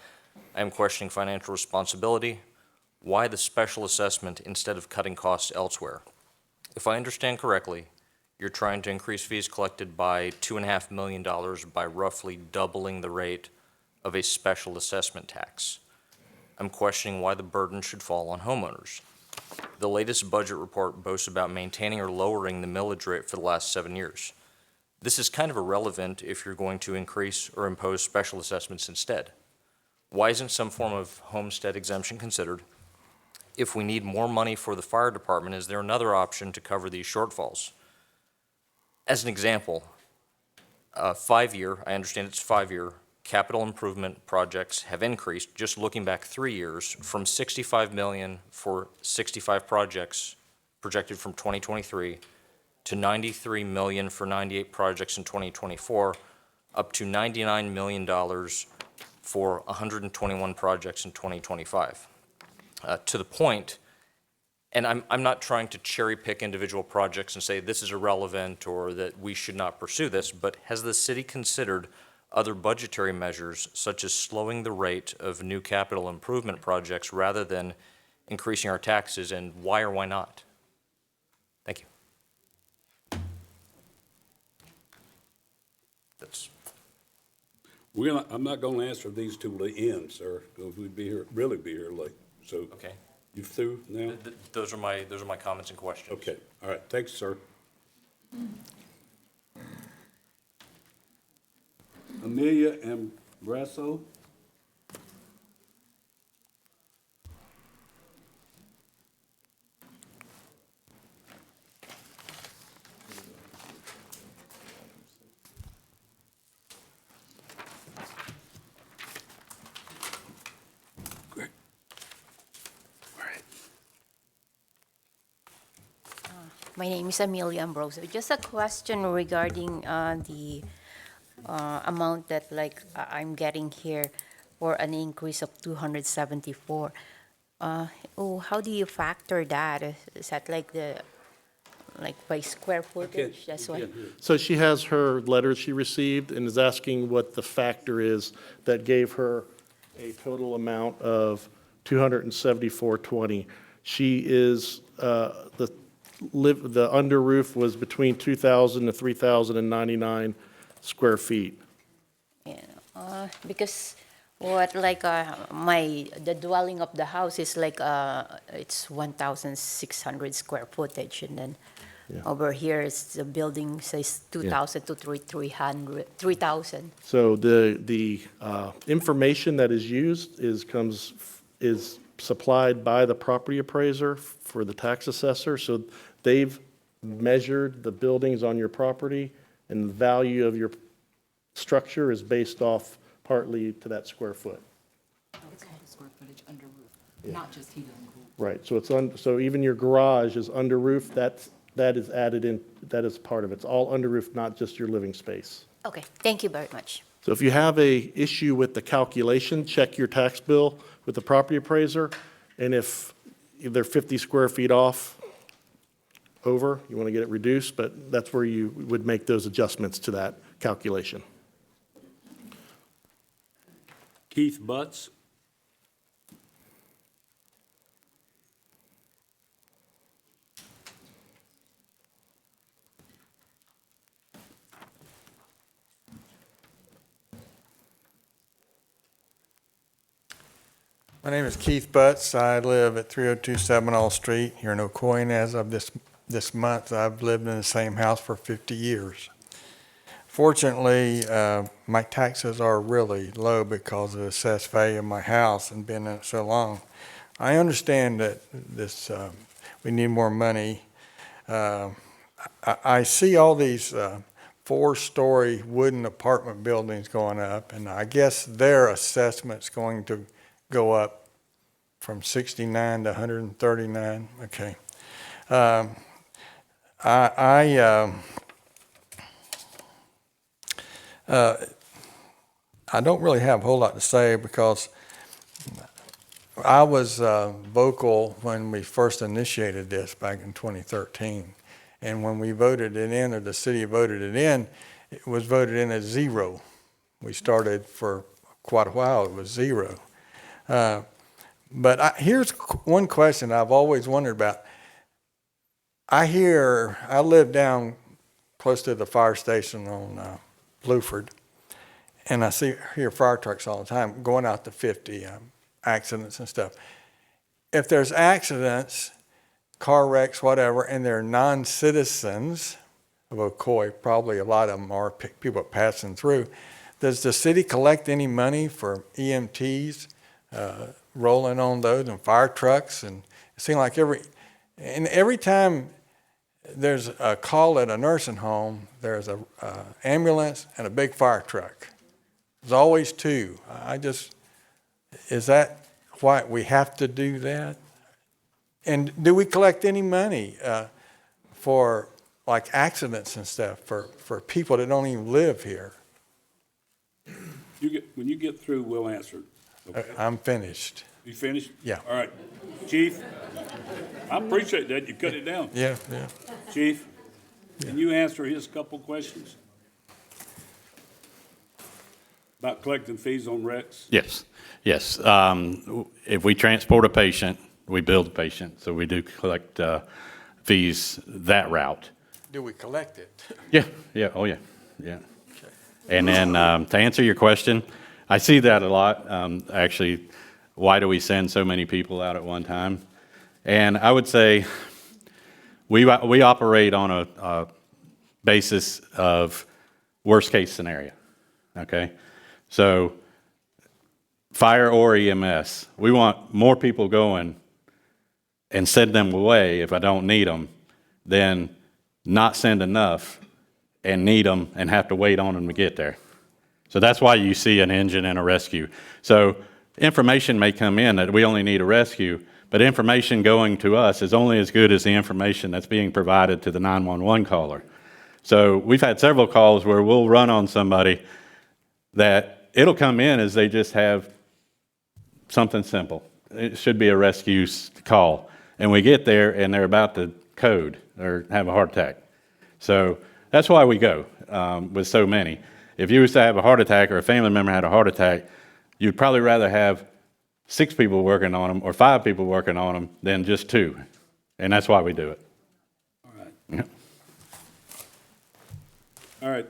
I am questioning financial responsibility. Why the special assessment instead of cutting costs elsewhere? If I understand correctly, you're trying to increase fees collected by $2.5 million by roughly doubling the rate of a special assessment tax. I'm questioning why the burden should fall on homeowners. The latest budget report boasts about maintaining or lowering the millage rate for the last 7 years. This is kind of irrelevant if you're going to increase or impose special assessments instead. Why isn't some form of homestead exemption considered? If we need more money for the fire department, is there another option to cover these shortfalls? As an example, 5-year, I understand it's 5-year, capital improvement projects have increased, just looking back 3 years, from $65 million for 65 projects projected from 2023 to $93 million for 98 projects in 2024, up to $99 million for 121 projects in 2025. To the point, and I'm not trying to cherry pick individual projects and say this is irrelevant or that we should not pursue this, but has the city considered other budgetary measures such as slowing the rate of new capital improvement projects rather than increasing our taxes, and why or why not? Thank you. That's. I'm not going to answer these till the end, sir, because we'd really be here late. So, Okay. You through now? Those are my comments and questions. Okay, all right, thanks, sir. Amelia Ambrasso. My name is Amelia Ambrosio. Just a question regarding the amount that I'm getting here for an increase of 274. How do you factor that? Is that by square footage? That's why. So she has her letter she received and is asking what the factor is that gave her a total amount of 274.20. She is, the under roof was between 2,000 to 3,099 square feet. Because the dwelling of the house is it's 1,600 square footage, and then over here the building says 2,000 to 3,000. So the information that is used is supplied by the property appraiser for the tax assessor. So they've measured the buildings on your property, and the value of your structure is based off partly to that square foot. It's called the square footage under roof, not just heated and cooled. Right, so so even your garage is under roof, that is added in, that is part of it. It's all under roof, not just your living space. Okay, thank you very much. So if you have a issue with the calculation, check your tax bill with the property appraiser, and if they're 50 square feet off over, you want to get it reduced, but that's where you would make those adjustments to that calculation. Keith Butts. My name is Keith Butts. I live at 302 Seminole Street here in Ocoee, and as of this month, I've lived in the same house for 50 years. Fortunately, my taxes are really low because of the assessed value of my house and been in it so long. I understand that we need more money. I see all these 4-story wooden apartment buildings going up, and I guess their assessment's going to go up from 69 to 139. Okay. I don't really have a whole lot to say because I was vocal when we first initiated this back in 2013. And when we voted it in, or the city voted it was voted in as 0. We started for quite a while, it was 0. But here's one question I've always wondered about. I live down close to the fire station on Bluford, and I hear fire trucks all the time going out to 50, accidents and stuff. If there's accidents, car wrecks, whatever, and they're non-citizens of Ocoee, probably a lot of them are people passing through, does the city collect any money for EMTs rolling on those and fire trucks? And it seems like every time there's a call at a nursing home, there's a ambulance and a big fire truck. There's always 2. Is that why we have to do that? And do we collect any money for like accidents and stuff for people that don't even live here? When you get through, we'll answer. Okay? I'm finished. You finished? Yeah. All right. Chief, I appreciate that. You cut it down. Yeah. Chief, can you answer his couple questions? About collecting fees on wrecks? Yes. If we transport a patient, we bill the patient, so we do collect fees that route. Do we collect it? Yeah, oh yeah. And then to answer your question, I see that a lot. Actually, why do we send so many people out at one time? And I would say we operate on a basis of worst case scenario, okay? So fire or EMS, we want more people going and send them away if I don't need them than not send enough and need them and have to wait on them to get there. So that's why you see an engine and a rescue. So information may come in that we only need a rescue, But information going to us is only as good as the information that's being provided to the 911 caller. So we've had several calls where we'll run on somebody that it'll come in as they just have something simple. It should be a rescue call. And we get there and they're about to code or have a heart attack. So that's why we go with so many. If you was to have a heart attack or a family member had a heart attack, you'd probably rather have 6 people working on them or 5 people working on them than just 2. And that's why we do it. All right. Yeah. All right.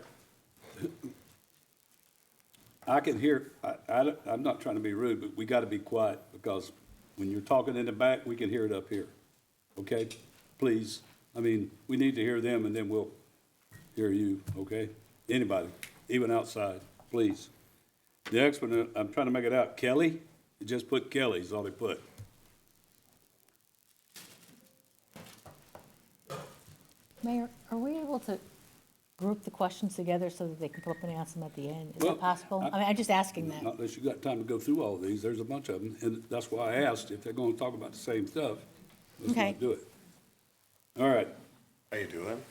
I can hear, I'm not trying to be rude, but we got to be quiet because when you're talking in the back, we can hear it up here. Okay? Please. I mean, we need to hear them and then we'll hear you, okay? Anybody, even outside, please. The next one, I'm trying to make it out. Kelly? You just put Kelly is all they put. Mayor, are we able to group the questions together so that they can come up and ask them at the end? Is Well, that possible? I mean, I'm just asking that. Not unless you got time to go through all these. There's a bunch of them. And that's why I asked if they're going to talk about the same stuff. Let's Okay. not do it. All right. How you doing?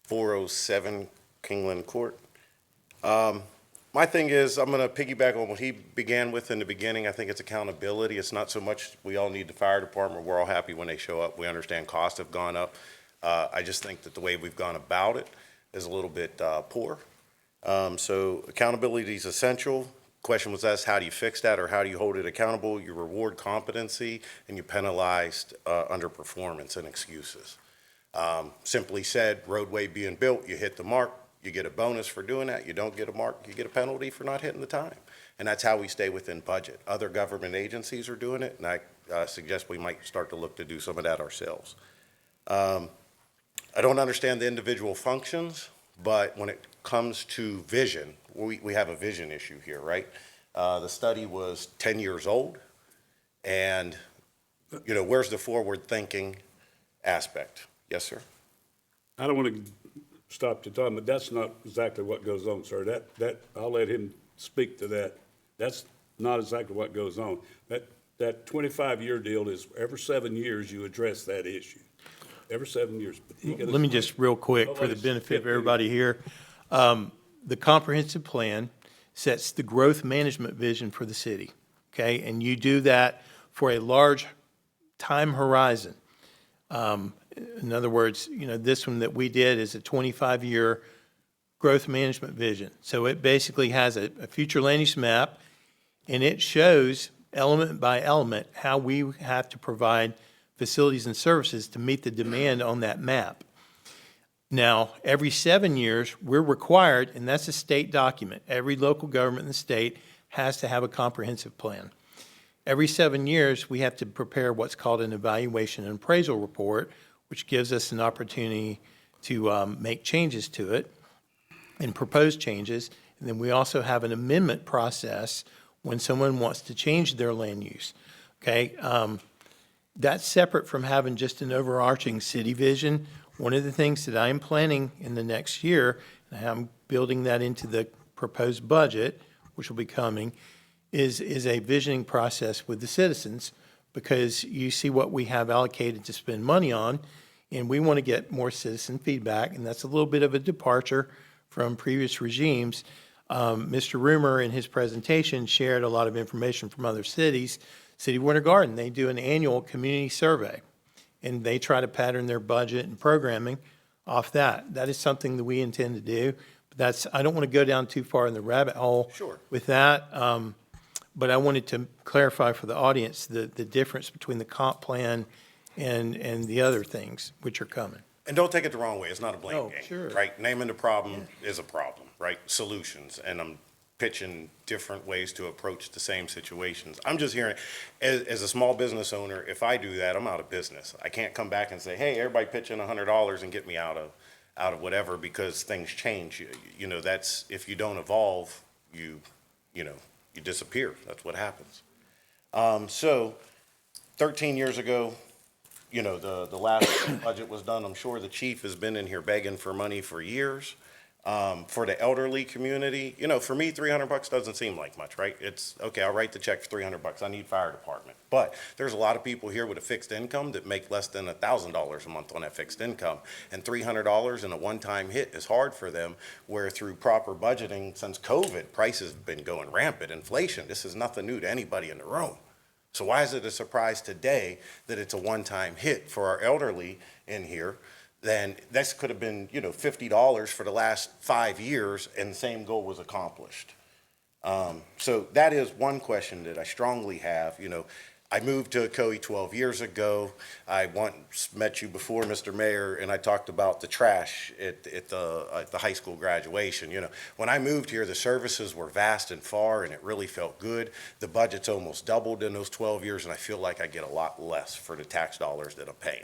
407 Kingland Court. My thing is, I'm going to piggyback on what he began with in the beginning. I think it's accountability. It's not so much we all need the fire department. We're all happy when they show up. We understand costs have gone up. I just think that the way we've gone about it is a little bit poor. So accountability is essential. Question was asked, how do you fix that or how do you hold it accountable? You reward competency and you penalize underperformance and excuses. Simply said, roadway being built, you hit the mark, you get a bonus for doing that. You don't get a mark, you get a penalty for not hitting the time. And that's how we stay within budget. Other government agencies are doing it, and I suggest we might start to look to do some of that ourselves. I don't understand the individual functions, but when it comes to vision, we have a vision issue here, right? The study was 10 years old, and you know, where's the forward thinking aspect? Yes, sir. I don't want to stop the time, but that's not exactly what goes on, sir. That I'll let him speak to that. That's not exactly what goes on. That 25-year deal is every 7 years you address that issue. Every 7 years. Let me just real quick, for the benefit of everybody here, the comprehensive plan sets the growth management vision for the city, okay? And you do that for a large time horizon. In other words, you know, this one that we did is a 25-year growth management vision. So it basically has a future land use map, and it shows element by element how we have to provide facilities and services to meet the demand on that map. Now, every 7 years, we're required, and that's a state document, every local government in the state has to have a comprehensive plan. Every 7 years, we have to prepare what's called an evaluation and appraisal report, which gives us an opportunity to make changes to it and propose changes. And then we also have an amendment process when someone wants to change their land use, okay? That's separate from having just an overarching city vision. One of the things that I'm planning in the next year, and I'm building that into the proposed budget, which will be coming, is a visioning process with the citizens, because you see what we have allocated to spend money on, and we want to get more citizen feedback, and that's a little bit of a departure from previous regimes. Mr. Roomer, in his presentation, shared a lot of information from other cities. City of Winter Garden, they do an annual community survey, and they try to pattern their budget and programming off that. That is something that we intend to do. But that's, I don't want to go down too far in the rabbit hole with that. But I wanted to clarify for the audience the difference between the comp plan and the other things which are coming. And don't take it the wrong way, it's not a blame game, sure. right? Naming the problem is a problem, right? Solutions, and I'm pitching different ways to approach the same situations. I'm just hearing, as a small business owner, if I do that, I'm out of business. I can't come back and say, hey, everybody pitch in $100 and get me out of whatever, because things change. You know, that's, if you don't evolve, you disappear. That's what happens. So 13 years ago, you know, the last budget was done. I'm sure the chief has been in here begging for money for years. For the elderly community, you know, for me, $300 doesn't seem like much, right? It's, okay, I'll write the check for $300. I need fire department. But there's a lot of people here with a fixed income that make less than $1,000 a month on that fixed income. And $300 in a one-time hit is hard for them, where through proper budgeting, since COVID, prices have been going rampant. Inflation, this is nothing new to anybody in the room. So why is it a surprise today that it's a one-time hit for our elderly in here? Then this could have been, you know, $50 for the last 5 years, and the same goal was accomplished. So that is one question that I strongly have. You know, I moved to Ocoee 12 years ago. I once met you before, Mr. Mayor, and I talked about the trash at the high school graduation. You know, when I moved here, the services were vast and far, and it really felt good. The budget's almost doubled in those 12 years, and I feel like I get a lot less for the tax dollars that I'm paying.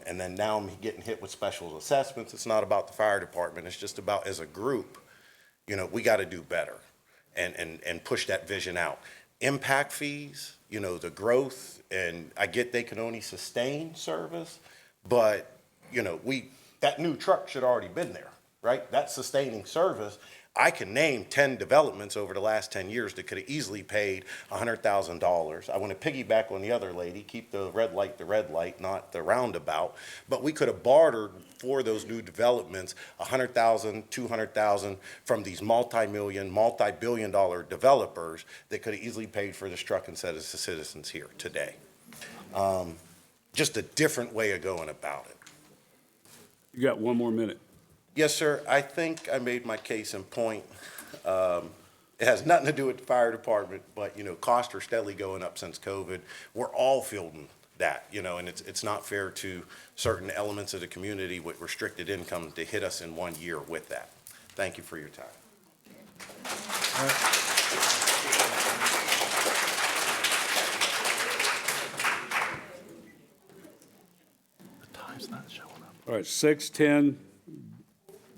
And then now I'm getting hit with special assessments. It's not about the fire department. It's just about, as a group, you know, we got to do better and push that vision out. Impact fees, you know, the growth, and I get they can only sustain service, but, you know, that new truck should already been there, right? That's sustaining service. I can name 10 developments over the last 10 years that could have easily paid $100,000. I want to piggyback on the other lady, keep the red light, not the roundabout. But we could have bartered for those new developments $100,000, $200,000 from these multi-million, multi-billion dollar developers that could have easily paid for this truck instead of the citizens here today. Just a different way of going about it. You got 1 more minute. Yes, sir. I think I made my case in point. It has nothing to do with the fire department, but, you know, costs are steadily going up since COVID. We're all feeling that, you know, and it's not fair to certain elements of the community with restricted income to hit us in 1 year with that. Thank you for your time. The time's not showing up. All right, 6:10,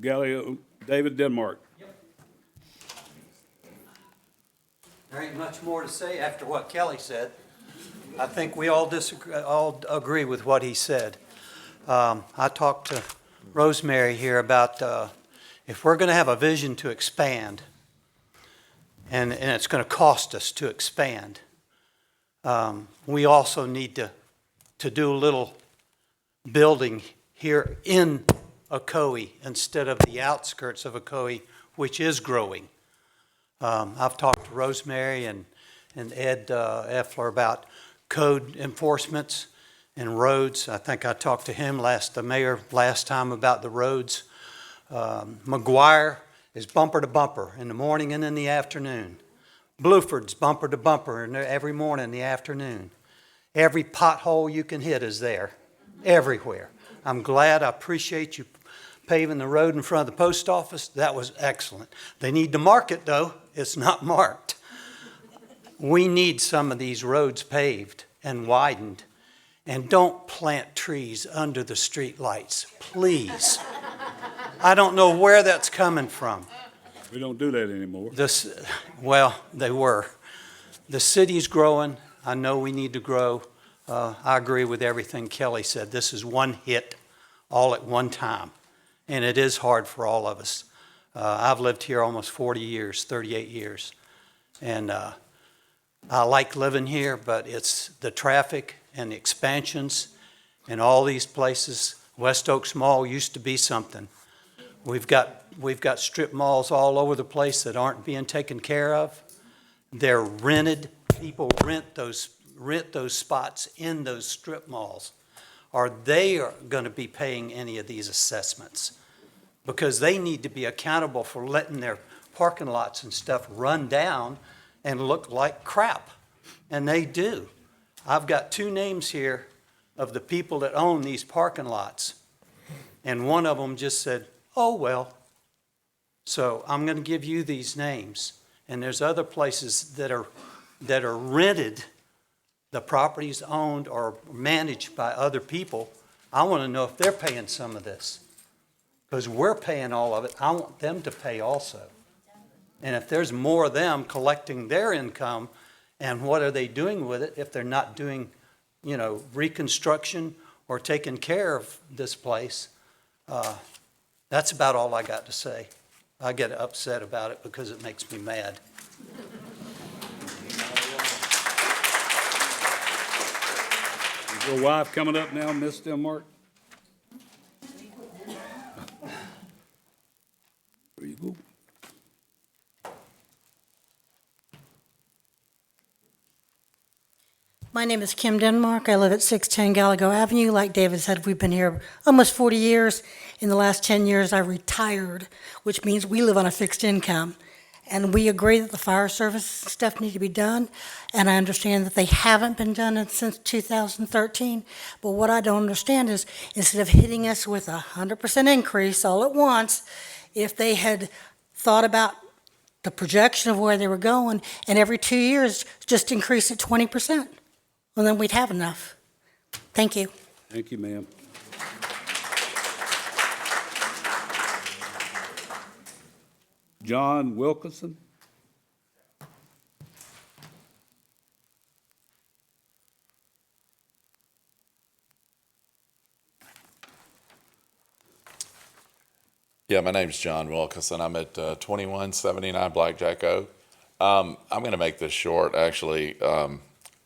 Galileo, David Denmark. There ain't much more to say after what Kelly said. I think we all agree with what he said. I talked to Rosemary here about if we're going to have a vision to expand, and it's going to cost us to expand, we also need to do a little building here in Ocoee instead of the outskirts of Ocoee, which is growing. I've talked to Rosemary and Ed Effler about code enforcements and roads. I think I talked to him, the mayor, last time about the roads. McGuire is bumper to bumper in the morning and in the afternoon. Bluford's bumper to bumper every morning and the afternoon. Every pothole you can hit is there, everywhere. I'm glad, I appreciate you paving the road in front of the post office. That was excellent. They need to mark it, though. It's not marked. We need some of these roads paved and widened. And don't plant trees under the street lights, please. I don't know where that's coming from. We don't do that anymore. Well, they were. The city's growing. I know we need to grow. I agree with everything Kelly said. This is one hit all at one time. And it is hard for all of us. I've lived here almost 40 years, 38 years. And I like living here, but it's the traffic and the expansions and all these places. West Oaks Mall used to be something. We've got strip malls all over the place that aren't being taken care of. They're rented. People rent those spots in those strip malls. Are they going to be paying any of these assessments? Because they need to be accountable for letting their parking lots and stuff run down and look like crap. And they do. I've got 2 names here of the people that own these parking lots. And one of them just said, oh, well. So I'm going to give you these names. And there's other places that are rented. The property's owned or managed by other people. I want to know if they're paying some of this. Because we're paying all of it. I want them to pay also. And if there's more of them collecting their income, and what are they doing with it if they're not doing, you know, reconstruction or taking care of this place, That's about all I got to say. I get upset about it because it makes me mad. Is your wife coming up now, Miss Denmark? There you go. My name is Kim Denmark. I live at 610 Gallego Avenue. Like David said, we've been here almost 40 years. In the last 10 years, I retired, which means we live on a fixed income. And we agree that the fire service stuff need to be done, and I understand that they haven't been done since 2013. But what I don't understand is, instead of hitting us with 100% increase all at once, if they had thought about the projection of where they were going, and every 2 years, just increase it 20%. Well, then we'd have enough. Thank you. Thank you, ma'am. John Wilkinson? Yeah, my name's John Wilkinson. I'm at 2179 Blackjack Oak. I'm going to make this short, actually.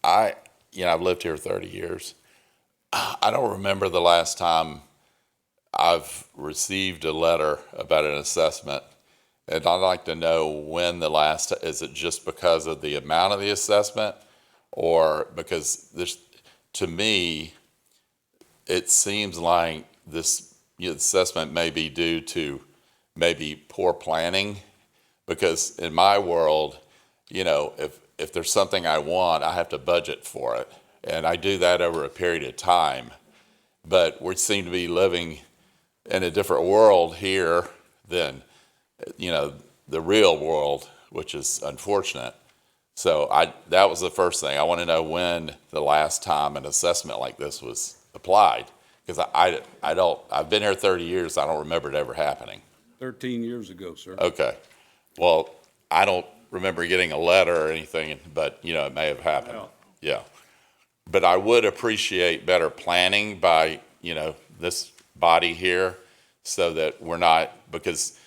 I've lived here 30 years. I don't remember the last time I've received a letter about an assessment, and I'd like to know when the last, is it just because of the amount of the assessment, or because this, to me, it seems like this assessment may be due to maybe poor planning, because in my world, if there's something I want, I have to budget for it. And I do that over a period of time. But we seem to be living in a different world here than, the real world, which is unfortunate. So that was the first thing. I want to know when the last time an assessment like this was applied. Because I've been here 30 years, I don't remember it ever happening. 13 years ago, sir. Okay. Well, I don't remember getting a letter or anything, but, it may have happened. Yeah. But I would appreciate better planning by, this body here, so that we're not, because,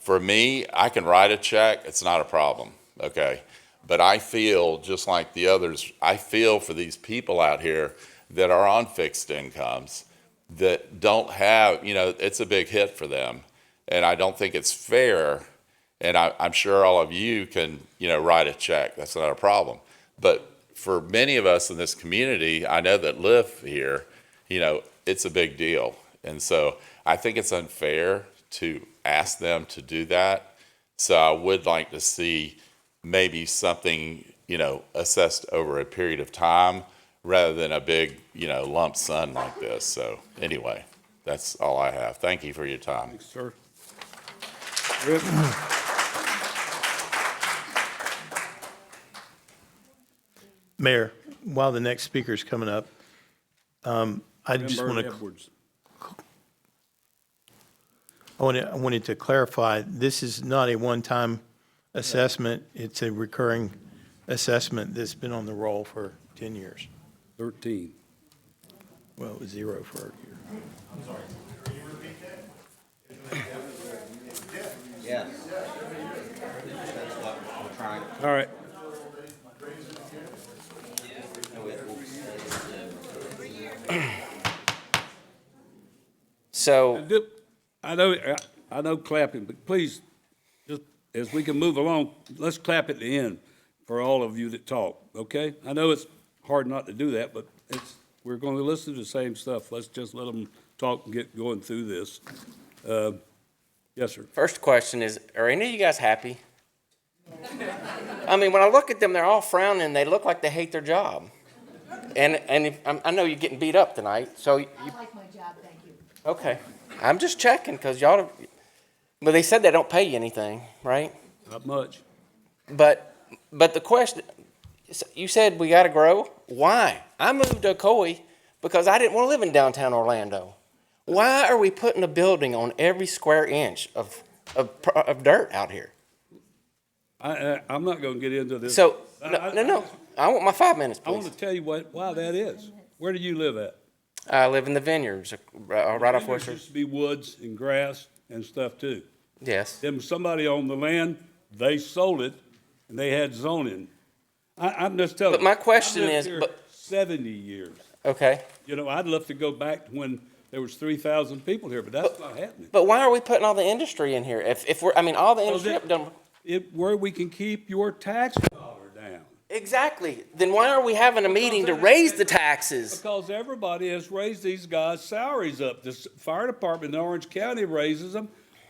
for me, I can write a check, it's not a problem, okay? But I feel, just like the others, I feel for these people out here that are on fixed incomes that don't have, it's a big hit for them. And I don't think it's fair. And I'm sure all of you can, write a check. That's not a problem. But for many of us in this community, I know that live here, it's a big deal. And so I think it's unfair to ask them to do that. So I would like to see maybe something, assessed over a period of time, rather than a big, lump sum like this. So anyway, that's all I have. Thank you for your time. Thanks, sir. Rick? Mayor, while the next speaker's coming up, I just want to, I wanted to clarify, this is not a one-time assessment. It's a recurring assessment that's been on the roll for 10 years. 13. Well, it was 0 for a year. I'm sorry. Can you repeat that? Yes. That's what we're trying. All right. So I know clapping, but please, just as we can move along, let's clap at the end for all of you that talk, okay? I know it's hard not to do that, but we're going to listen to the same stuff. Let's just let them talk and get going through this. Yes, sir. first question is, are any of you guys happy? I mean, when I look at them, they're all frowning. They look like they hate their job. And I know you're getting beat up tonight, so I like my job, thank you. okay. I'm just checking because y'all. But they said they don't pay you anything, right? Not much. But the question, you said we got to grow. Why? I moved to Ocoee because I didn't want to live in downtown Orlando. Why are we putting a building on every square inch of dirt out here? I'm not going to get into this. So no. I want my 5 minutes, please. I want to tell you why that is. Where do you live at? I live in the vineyards, right off West. There used to be woods and grass and stuff too. Yes. Then somebody owned the land, they sold it, and they had zoning. I'm just telling you. But my question I've lived is, here but 70 years. okay. You know, I'd love to go back to when there was 3,000 people here, but that's not happening. But why are we putting all the industry in here? If we're, I mean, all the industry. Where we can keep your tax dollar down. Exactly. Then why are we having a meeting to raise the taxes? Because everybody has raised these guys' salaries up. The fire department in Orange County raises them.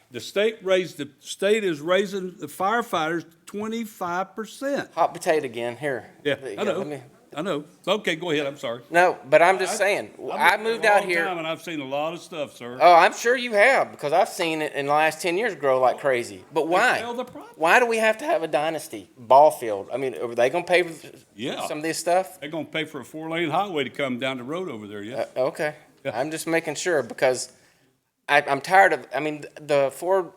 The state is raising the firefighters 25%. Hot potato again. Here. Yeah, There you I go. know. Let me- I know. Okay, go ahead. I'm sorry. No, but I'm just saying. I moved out here. And I've seen a lot of stuff, sir. Oh, I'm sure you have, because I've seen it in the last 10 years grow like crazy. But why? sell the property. Why do we have to have a dynasty ball field? I mean, are they going to pay for some of this stuff? They're gonna pay for a 4-lane highway to come down the road over there, yeah. Okay. I'm just making sure, because I'm tired of, I mean, the Ford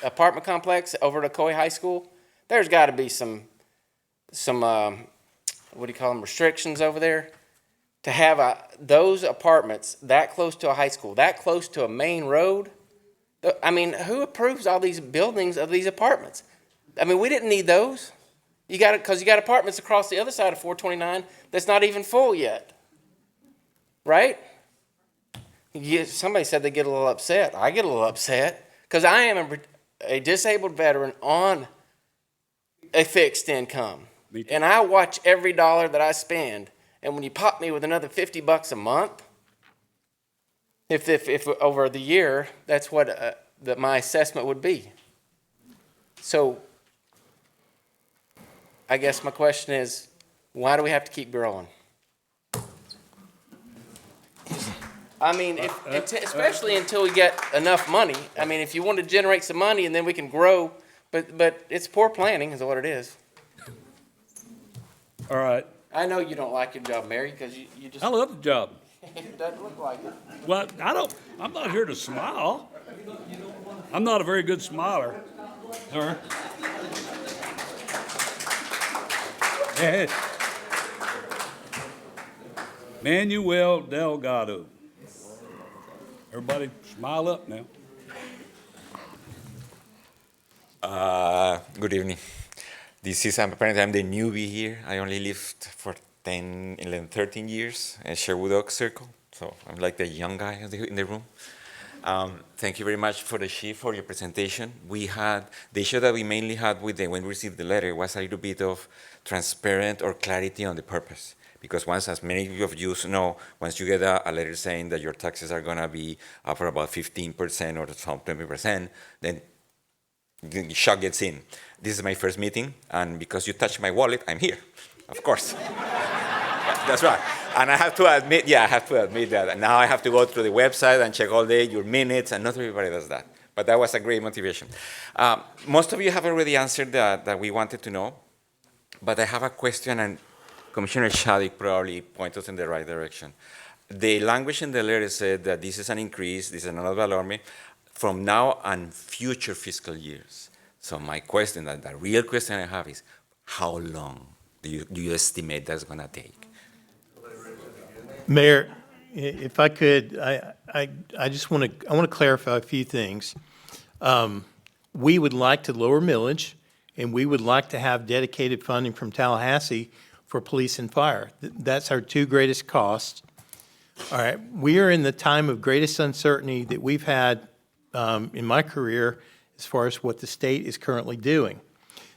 apartment complex over at Ocoee High School, there's got to be some what do you call them, restrictions over there, to have those apartments that close to a high school, that close to a main road. I mean, who approves all these buildings of these apartments? I mean, we didn't need those. Because you got apartments across the other side of 429 that's not even full yet, right? Somebody said they get a little upset. I get a little upset because I am a disabled veteran on a fixed income. And I watch every dollar that I spend. And when you pop me with another $50 a month, if over the year, that's what that my assessment would be. So I guess my question is, why do we have to keep growing? I mean, especially until we get enough money. I mean, if you want to generate some money and then we can grow, but it's poor planning is what it is. All right. I know you don't like your job, Mary, because you just. I love the job. It doesn't look like it. Well, I'm not here to smile. I'm not a very good smiler. Sir. Hey. Manuel Delgado. Everybody smile up now. Good evening. This is, apparently I'm the newbie here. I only lived for 10, 11, 13 years in Sherwood Oak Circle. So I'm like the young guy in the room. Thank you very much for for your presentation. We had, the issue that we mainly had with when we received the letter was a little bit of transparent or clarity on the purpose. Because once, as many of you know, once you get a letter saying that your taxes are gonna be up for about 15% or some 20%, then the shock gets in. This is my first meeting, and because you touched my wallet, I'm here, of course. That's right. And I have to admit, that. And now I have to go through the website and check all your minutes, and not everybody does that. But that was a great motivation. Most of you have already answered that we wanted to know, but I have a question, and Commissioner Shadid probably point us in the right direction. The language in the letter said that this is an increase, this is not alarming, from now and future fiscal years. So my question, the real question I have is, how long do you estimate that's going to take? Mayor, if I could, I just want to clarify a few things. We would like to lower millage, and we would like to have dedicated funding from Tallahassee for police and fire. That's our two greatest costs. All right, we are in the time of greatest uncertainty that we've had in my career as far as what the state is currently doing.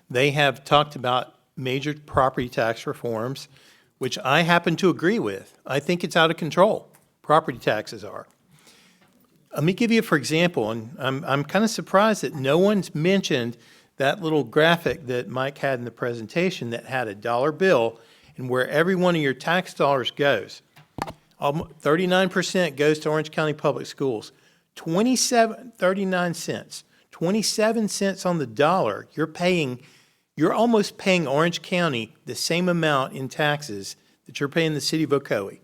They have talked about major property tax reforms, which I happen to agree with. I think it's out of control. Property taxes are. Let me give you, for example, and I'm kind of surprised that no one's mentioned that little graphic that Mike had in the presentation that had a dollar bill and where every one of your tax dollars goes. 39% goes to Orange County Public Schools. 39 cents, 27 cents on the dollar, you're almost paying Orange County the same amount in taxes that you're paying the city of Ocoee.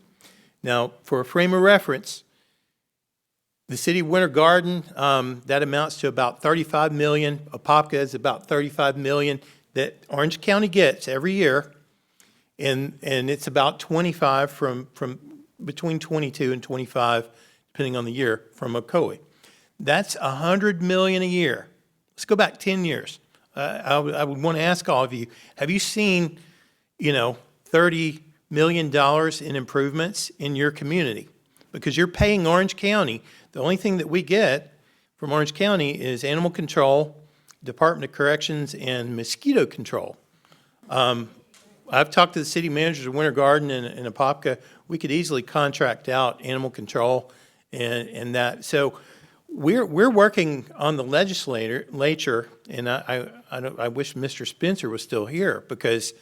Now, for a frame of reference, the city of Winter Garden, that amounts to about $35 million. Apopka is about $35 million that Orange County gets every year, and it's about 25 from between 22 and 25, depending on the year, from Ocoee. That's $100 million a year. Let's go back 10 years. I would want to ask all of you, have you seen, $30 million in improvements in your community? Because you're paying Orange County. The only thing that we get from Orange County is animal control, Department of Corrections, and mosquito control. I've talked to the city managers of Winter Garden and Apopka. We could easily contract out animal control and that. So we're working on the legislature, and I wish Mr. Spencer was still here, because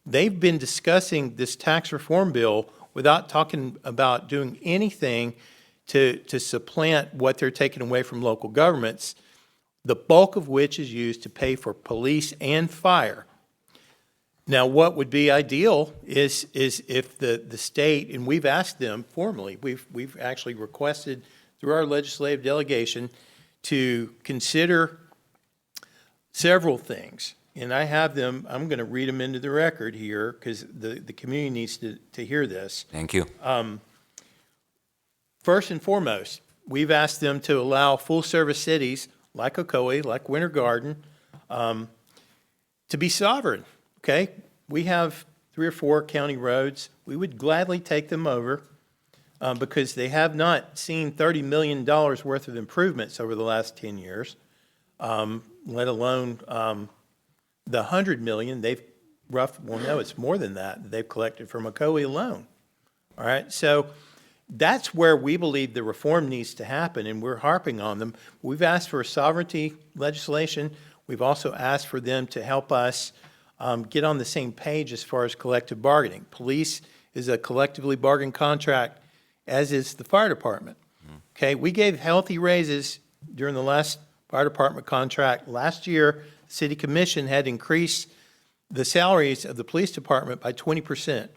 they've been discussing this tax reform bill without talking about doing anything to supplant what they're taking away from local governments, the bulk of which is used to pay for police and fire. Now, what would be ideal is if the state, and we've asked them formally, we've actually requested through our legislative delegation to consider several things. And I have them, I'm going to read them into the record here because the community needs to hear this. Thank you. First and foremost, we've asked them to allow full-service cities like Ocoee, like Winter Garden, to be sovereign, okay? We have 3 or 4 county roads. We would gladly take them over because they have not seen $30 million worth of improvements over the last 10 years, let alone the $100 million it's more than that they've collected from Ocoee alone. All right, so that's where we believe the reform needs to happen, and we're harping on them. We've asked for sovereignty legislation. We've also asked for them to help us get on the same page as far as collective bargaining. Police is a collectively bargained contract, as is the fire department. Okay, we gave healthy raises during the last fire department contract. Last year, the city commission had increased the salaries of the police department by 20%.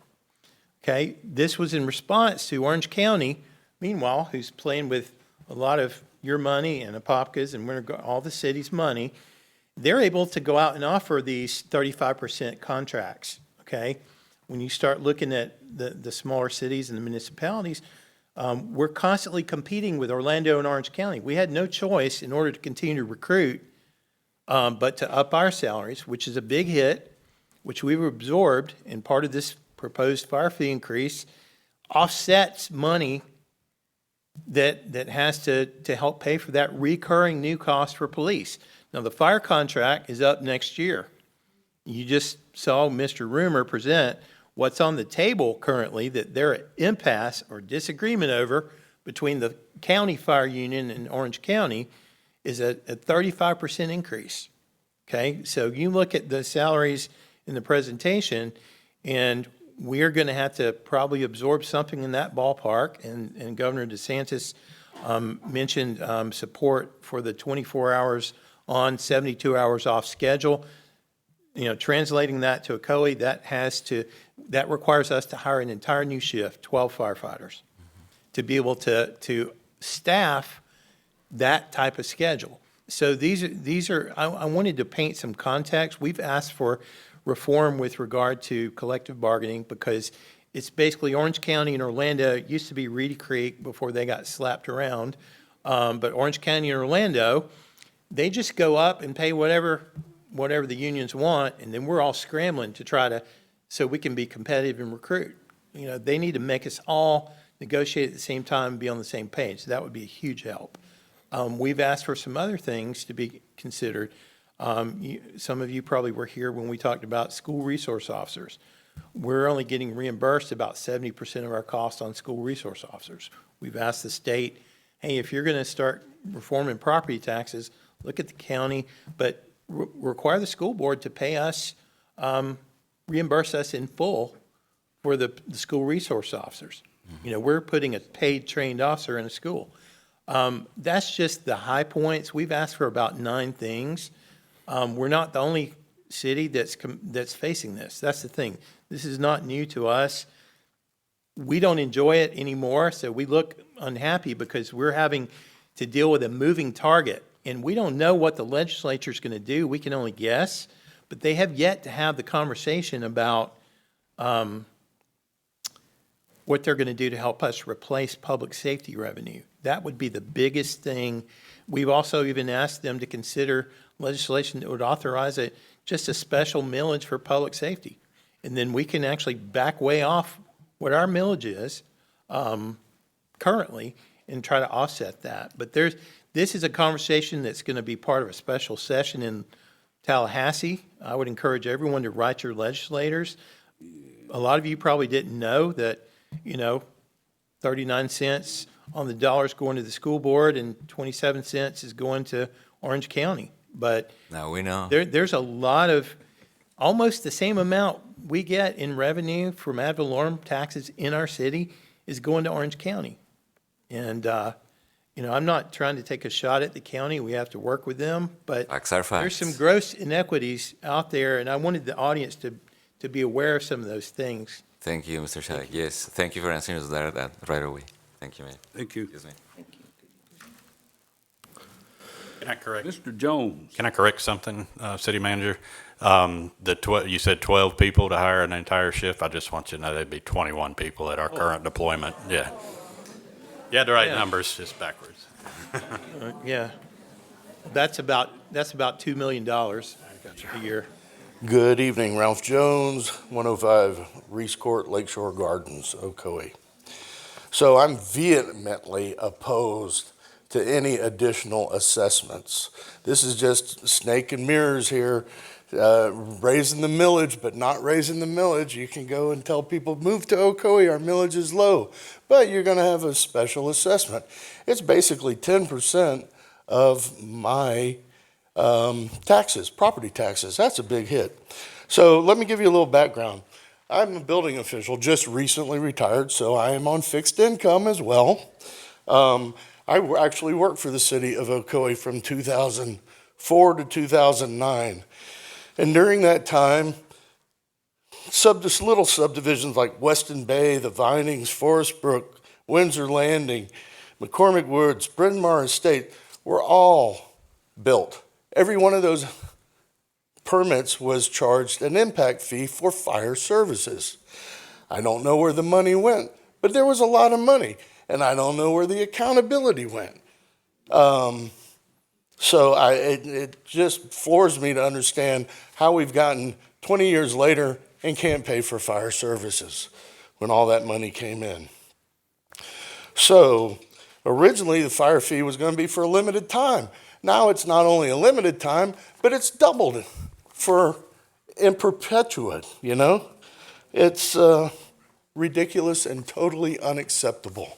Okay, this was in response to Orange County, meanwhile, who's playing with a lot of your money and Apopka's and all the city's money. They're able to go out and offer these 35% contracts, okay? When you start looking at the smaller cities and the municipalities, we're constantly competing with Orlando and Orange County. We had no choice in order to continue to recruit but to up our salaries, which is a big hit, which we've absorbed, and part of this proposed fire fee increase offsets money that has to help pay for that recurring new cost for police. Now, the fire contract is up next year. You just saw Mr. Rumor present what's on the table currently that they're at impasse or disagreement over between the county fire union and Orange County is a 35% increase. Okay, so you look at the salaries in the presentation, and we're going to have to probably absorb something in that ballpark. And Governor DeSantis mentioned support for the 24 hours on, 72 hours off schedule. Translating that to Ocoee, that requires us to hire an entire new shift, 12 firefighters, to be able to staff that type of schedule. So these are I wanted to paint some context. We've asked for reform with regard to collective bargaining because it's basically Orange County and Orlando. It used to be Reedy Creek before they got slapped around. But Orange County and Orlando, they just go up and pay whatever the unions want, and then we're all scrambling to try to, so we can be competitive and recruit. They need to make us all negotiate at the same time and be on the same page. That would be a huge help. We've asked for some other things to be considered. Some of you probably were here when we talked about school resource officers. We're only getting reimbursed about 70% of our cost on school resource officers. We've asked the state, hey, if you're going to start reforming property taxes, look at the county, but require the school board to pay us, reimburse us in full for the school resource officers. We're putting a paid trained officer in a school. That's just the high points. We've asked for about 9 things. We're not the only city that's facing this. That's the thing. This is not new to us. We don't enjoy it anymore, so we look unhappy because we're having to deal with a moving target. And we don't know what the legislature is going to do. We can only guess. But they have yet to have the conversation about what they're going to do to help us replace public safety revenue. That would be the biggest thing. We've also even asked them to consider legislation that would authorize just a special millage for public safety. And then we can actually back way off what our millage is currently and try to offset that. But this is a conversation that's going to be part of a special session in Tallahassee. I would encourage everyone to write your legislators. A lot of you probably didn't know that, 39 cents on the dollar is going to the school board and 27 cents is going to Orange County. But Now we know. there's a lot of, almost the same amount we get in revenue from ad valorem taxes in our city is going to Orange County. And, I'm not trying to take a shot at the county. We have to work with them. But Facts are facts. there's some gross inequities out there, and I wanted the audience to be aware of some of those things. Thank you, Mr. Shadegg. Yes, thank you for answering us that right away. Thank you, Mayor. Thank you. Excuse me. Can I correct? Mr. Jones. Can I correct something, City Manager? You said 12 people to hire an entire shift. I just want you to know there'd be 21 people at our current deployment. Yeah. You had the right numbers, just backwards. Yeah. That's about $2 million a year. Good evening, Ralph Jones, 105 Reese Court, Lakeshore Gardens, Ocoee. So I'm vehemently opposed to any additional assessments. This is just snake and mirrors here, raising the millage, but not raising the millage. You can go and tell people, move to Ocoee, our millage is low, but you're gonna have a special assessment. It's basically 10% of my taxes, property taxes. That's a big hit. So let me give you a little background. I'm a building official, just recently retired, so I am on fixed income as well. I actually worked for the city of Ocoee from 2004 to 2009. And during that time, little subdivisions like Weston Bay, the Vinings, Forest Brook, Windsor Landing, McCormick Woods, Bryn Mawr Estate were all built. Every one of those permits was charged an impact fee for fire services. I don't know where the money went, but there was a lot of money, and I don't know where the accountability went. It just floors me to understand how we've gotten 20 years later and can't pay for fire services when all that money came in. So originally the fire fee was going to be for a limited time. Now it's not only a limited time, but it's doubled in perpetuity, It's ridiculous and totally unacceptable.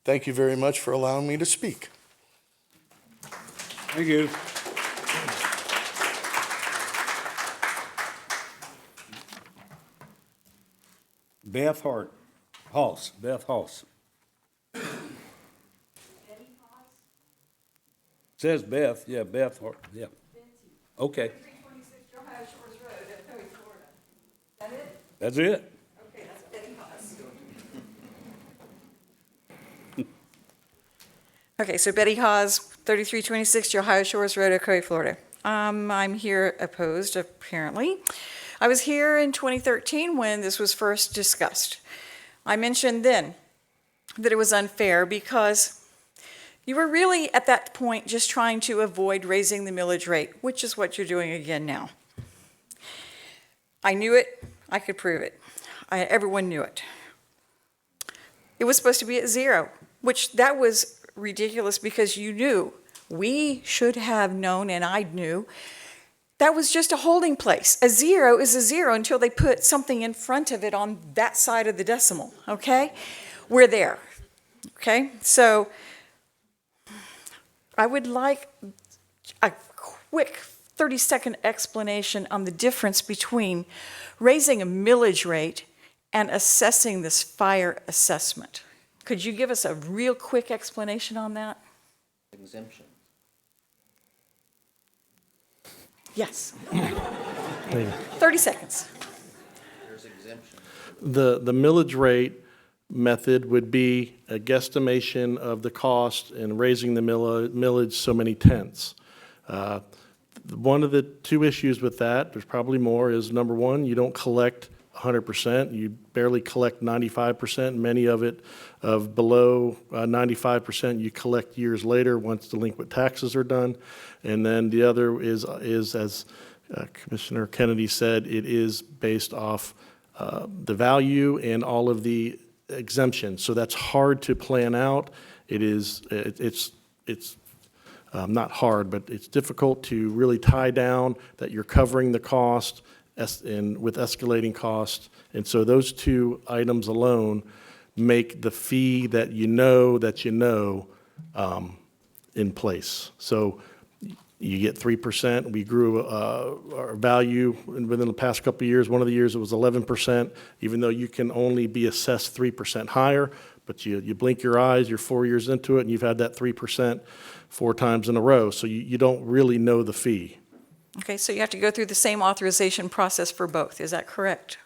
Thank you very much for allowing me to speak. Thank you. Beth Hoss. Says Beth, yeah, Beth Hart, yeah. Okay. 326 Ohio Shores Road, Ocoee, Florida. Is that it? That's it. Okay, that's Betty Haas. Okay, so Betty Haas, 3326 Ohio Shores Road, Ocoee, Florida. I'm here opposed, apparently. I was here in 2013 when this was first discussed. I mentioned then that it was unfair because you were really, at that point, just trying to avoid raising the millage rate, which is what you're doing again now. I knew it. I could prove it. Everyone knew it. It was supposed to be at 0, which that was ridiculous because you knew. We should have known, and I knew, that was just a holding place. A 0 is a 0 until they put something in front of it on that side of the decimal, okay? We're there, okay? So I would like a quick 30-second explanation on the difference between raising a millage rate and assessing this fire assessment. Could you give us a real quick explanation on that? Exemption. Yes. 30 seconds. There's exemption. The millage rate method would be a guesstimation of the cost and raising the millage so many tenths. One of the two issues with that, there's probably more, is number one, you don't collect 100%. You barely collect 95%. Many of it of below 95% you collect years later once delinquent taxes are done. And then the other is as Commissioner Kennedy said, it is based off the value and all of the exemptions. So that's hard to plan out. It's not hard, but it's difficult to really tie down that you're covering the cost and with escalating costs. And so those two items alone make the fee that you know in place. So you get 3%. We grew our value within the past couple of years. One of the years it was 11%, even though you can only be assessed 3% higher. But you blink your eyes, you're 4 years into it, and you've had that 3% 4 times in a row. So you don't really know the fee. Okay, so you have to go through the same authorization process for both, is that correct?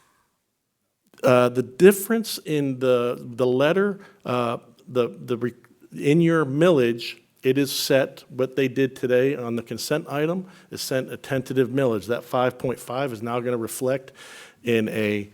The difference in the letter, in your millage, it is set, what they did today on the consent item is sent a tentative millage. That 5.5 is now going to reflect in a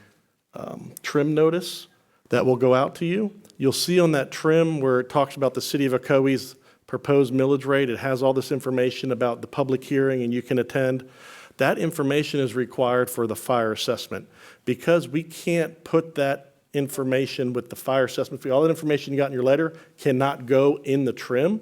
trim notice that will go out to you. You'll see on that trim where it talks about the City of Ocoee's proposed millage rate. It has all this information about the public hearing and you can attend. That information is required for the fire assessment. Because we can't put that information with the fire assessment fee, all that information you got in your letter cannot go in the trim.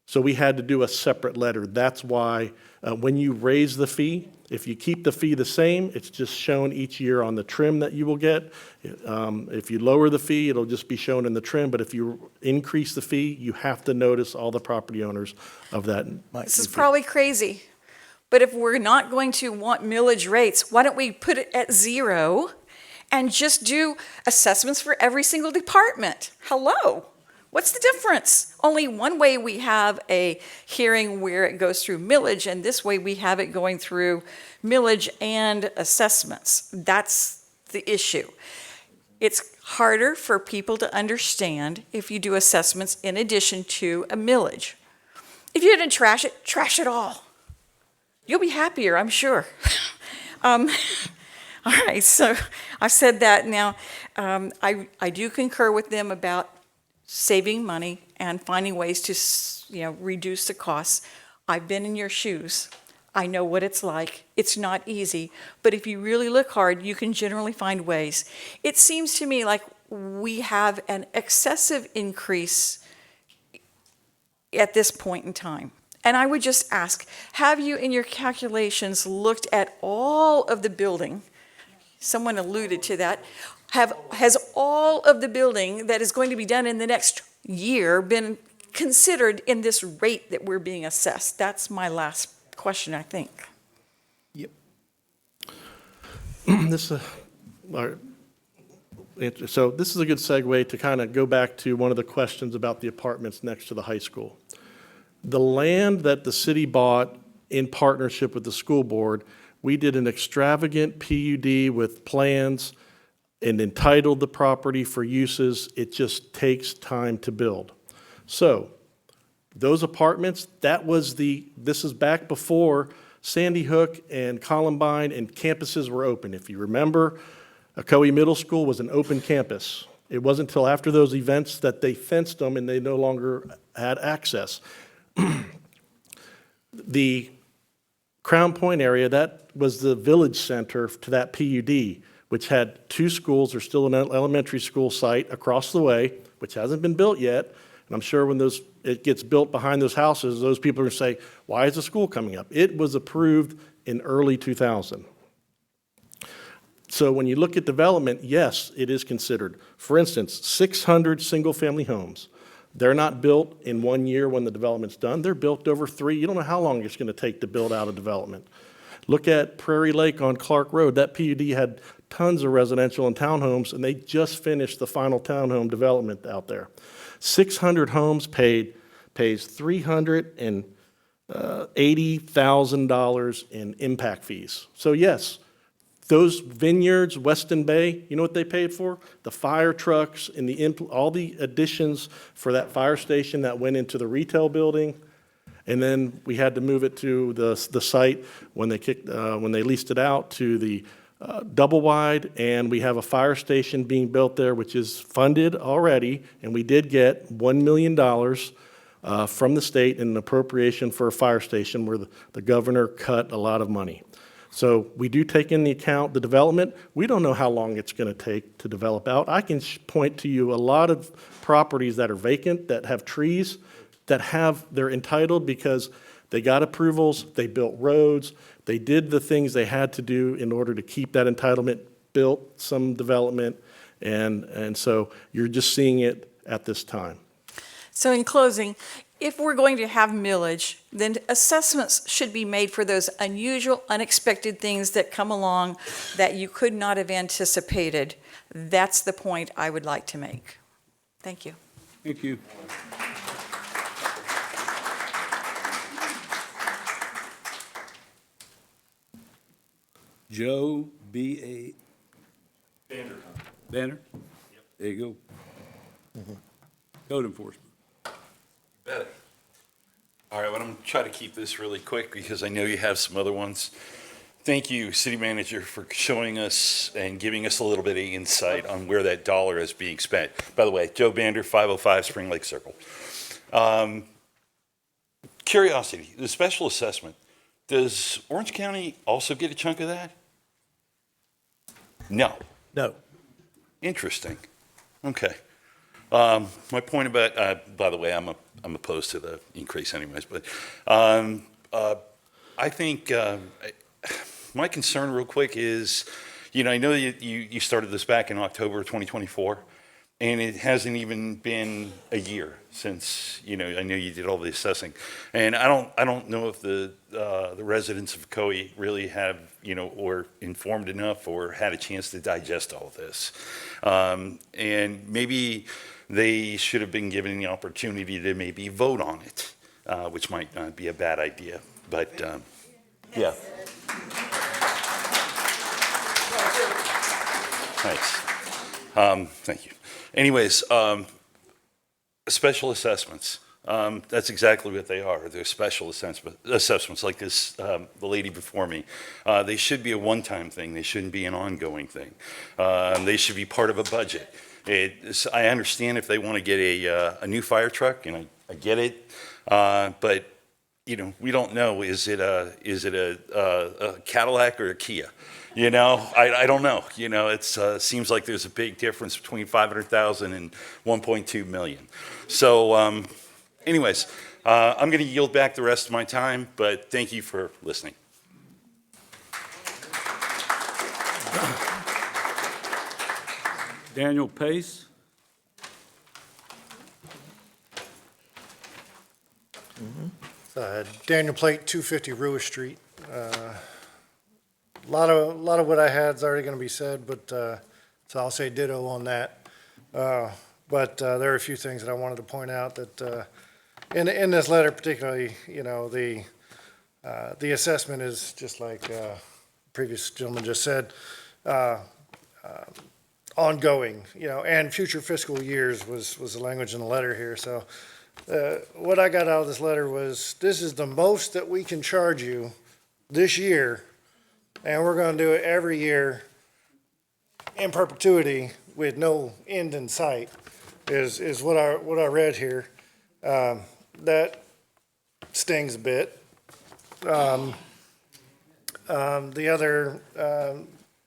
So we had to do a separate letter. That's why when you raise the fee, if you keep the fee the same, it's just shown each year on the trim that you will get. If you lower the fee, it'll just be shown in the trim. But if you increase the fee, you have to notice all the property owners of that. This is probably crazy, but if we're not going to want millage rates, why don't we put it at 0 and just do assessments for every single department? Hello? What's the difference? Only one way we have a hearing where it goes through millage, and this way we have it going through millage and assessments. That's the issue. It's harder for people to understand if you do assessments in addition to a millage. If you didn't trash it all. You'll be happier, I'm sure. All right, so I've said that. Now, I do concur with them about saving money and finding ways to, reduce the costs. I've been in your shoes. I know what it's like. It's not easy, but if you really look hard, you can generally find ways. It seems to me like we have an excessive increase at this point in time. And I would just ask, have you in your calculations looked at all of the building? Someone alluded to that. Has all of the building that is going to be done in the next year been considered in this rate that we're being assessed? That's my last question, I think. Yep. So this is a good segue to kind of go back to one of the questions about the apartments next to the high school. The land that the city bought in partnership with the school board, we did an extravagant PUD with plans and entitled the property for uses. It just takes time to build. So those apartments, this is back before Sandy Hook and Columbine and campuses were open. If you remember, Ocoee Middle School was an open campus. It wasn't until after those events that they fenced them and they no longer had access. The Crown Point area, that was the village center to that PUD, which had 2 schools. There's still an elementary school site across the way, which hasn't been built yet. And I'm sure when it gets built behind those houses, those people are going to say, why is the school coming up? It was approved in early 2000. So when you look at development, yes, it is considered. For instance, 600 single-family homes. They're not built in 1 year when the development's done. They're built over 3. You don't know how long it's going to take to build out a development. Look at Prairie Lake on Clark Road. That PUD had tons of residential and townhomes, and they just finished the final townhome development out there. 600 homes pays $380,000 in impact fees. So yes, those vineyards, Weston Bay, you know what they paid for? The fire trucks and all the additions for that fire station that went into the retail building. And then we had to move it to the site when they leased it out to the double wide, and we have a fire station being built there, which is funded already, and we did get $1 million from the state in an appropriation for a fire station where the governor cut a lot of money. So we do take into account the development. We don't know how long it's going to take to develop out. I can point to you a lot of properties that are vacant, that have trees, they're entitled because they got approvals, they built roads, they did the things they had to do in order to keep that entitlement, built some development, and so you're just seeing it at this time. So in closing, if we're going to have millage, then assessments should be made for those unusual, unexpected things that come along that you could not have anticipated. That's the point I would like to make. Thank you. Thank you. Joe B.A. Banner? There you go. Code enforcement. Better. All right, well, I'm going to try to keep this really quick because I know you have some other ones. Thank you, City Manager, for showing us and giving us a little bit of insight on where that dollar is being spent. By the way, Joe Bander, 505 Spring Lake Circle. Curiosity, the special assessment, does Orange County also get a chunk of that? No. No. Interesting. Okay. My point about, by the way, I'm opposed to the increase anyways, but I think my concern real quick is, I know you started this back in October of 2024, and it hasn't even been a year since, I know you did all the assessing. And I don't know if the residents of Ocoee really have, or informed enough or had a chance to digest all of this. And maybe they should have been given the opportunity to maybe vote on it, which might not be a bad idea, but, yeah. Thanks. Thank you. Anyways, special assessments. That's exactly what they are. They're special assessments like this, the lady before me. They should be a one-time thing. They shouldn't be an ongoing thing. They should be part of a budget. I understand if they want to get a new fire truck, and I get it, but we don't know. Is it a Cadillac or a Kia? I don't know. It seems like there's a big difference between 500,000 and 1.2 million. So, anyways, I'm going to yield back the rest of my time, but thank you for listening. Daniel Pace. Daniel Plate, 250 Ruish Street. A lot of what I had's already going to be said, but so I'll say ditto on that. But there are a few things that I wanted to point out that in this letter, particularly, the assessment is just like previous gentleman just said, ongoing, and future fiscal years was the language in the letter here. So what I got out of this letter was, this is the most that we can charge you this year, and we're going to do it every year in perpetuity with no end in sight, is what I read here. That stings a bit. The other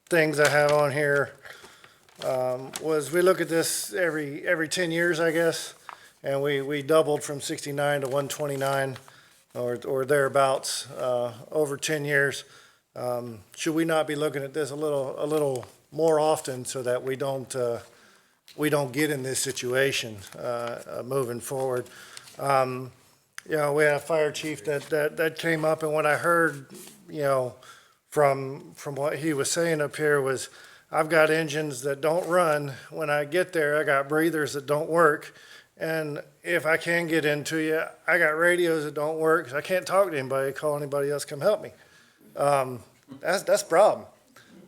things I have on here was we look at this every 10 years, I guess, and we doubled from 69 to 129 or thereabouts over 10 years. Should we not be looking at this a little more often so that we don't get in this situation moving forward? We had a fire chief that came up, and what I heard, from what he was saying up here was, I've got engines that don't run. When I get there, I got breathers that don't work. And if I can get into you, I got radios that don't work. I can't talk to anybody, call anybody else, come help me. That's a problem.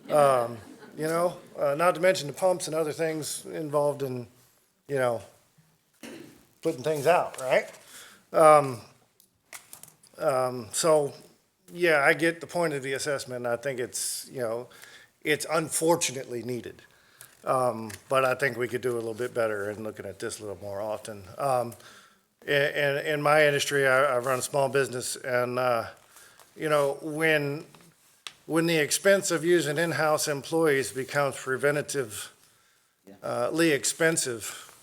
Not to mention the pumps and other things involved in, putting things out, right? So, yeah, I get the point of the assessment. And I think it's, it's unfortunately needed. But I think we could do a little bit better in looking at this a little more often. In my industry, I run a small business, and, you know, when the expense of using in-house employees becomes preventatively expensive,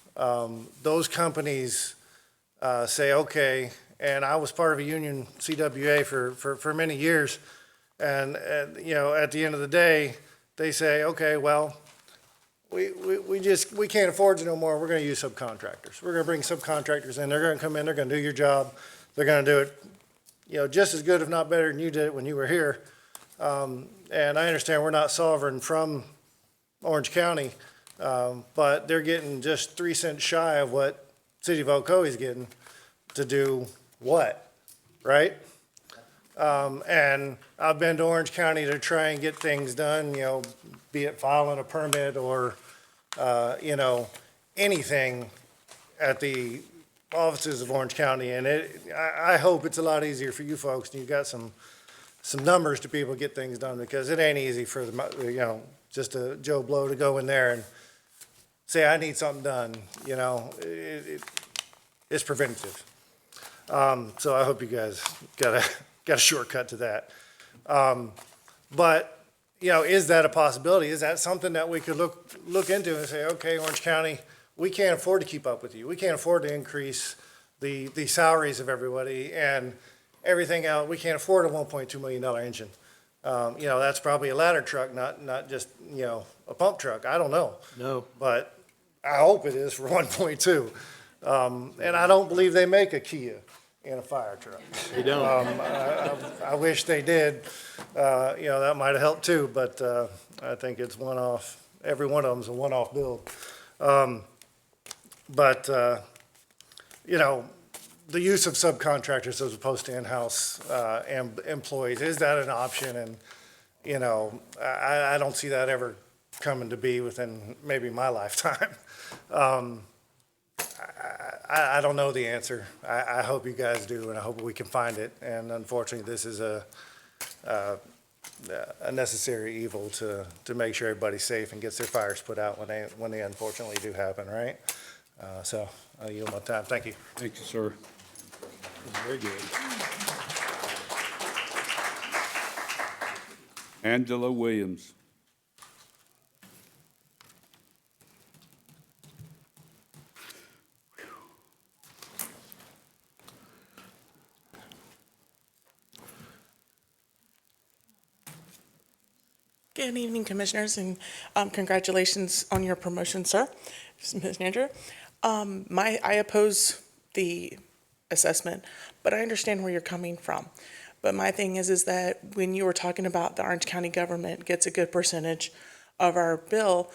those companies say, okay, and I was part of a union CWA for many years, and, you know, at the end of the day, they say, okay, well, we can't afford you no more, we're gonna use subcontractors. We're gonna bring subcontractors in, they're gonna come in, they're gonna do your job, they're gonna do it, you know, just as good, if not better than you did it when you were here. And I understand we're not sovereign from Orange County, but they're getting just 3 cents shy of what City of Ocoee is getting to do what, right? And I've been to Orange County to try and get things done, you know, be it filing a permit or, you know, anything at the offices of Orange County. And I hope it's a lot easier for you folks, and you've got some numbers to be able to get things done, because it ain't easy for the, you know, just a Joe Blow to go in there and say, I need something done, you know, it's preventative. So I hope you guys got a shortcut to that. But, you know, is that a possibility? Is that something that we could look into and say, okay, Orange County, we can't afford to keep up with you. We can't afford to increase the salaries of everybody and everything else. We can't afford a $1.2 million engine. You know, that's probably a ladder truck, not just, you know, a pump truck. I don't know. No. But I hope it is for 1.2. And I don't believe they make a Kia in a fire truck. They don't. I wish they did. You know, that might have helped too, but I think it's one-off. Every one of them's a one-off build. But you know, the use of subcontractors as opposed to in-house employees, is that an option? And, you know, I don't see that ever coming to be within maybe my lifetime. I don't know the answer. I hope you guys do, and I hope we can find it. And unfortunately, this is a necessary evil to make sure everybody's safe and gets their fires put out when they unfortunately do happen, right? So I'll yield my time. Thank you. Thank you, sir. Very good. Angela Williams. Good evening, Commissioners, and congratulations on your promotion, sir, Ms. Manager. I oppose the assessment, but I understand where you're coming from. But my thing is that when you were talking about the Orange County government gets a good percentage of our bill,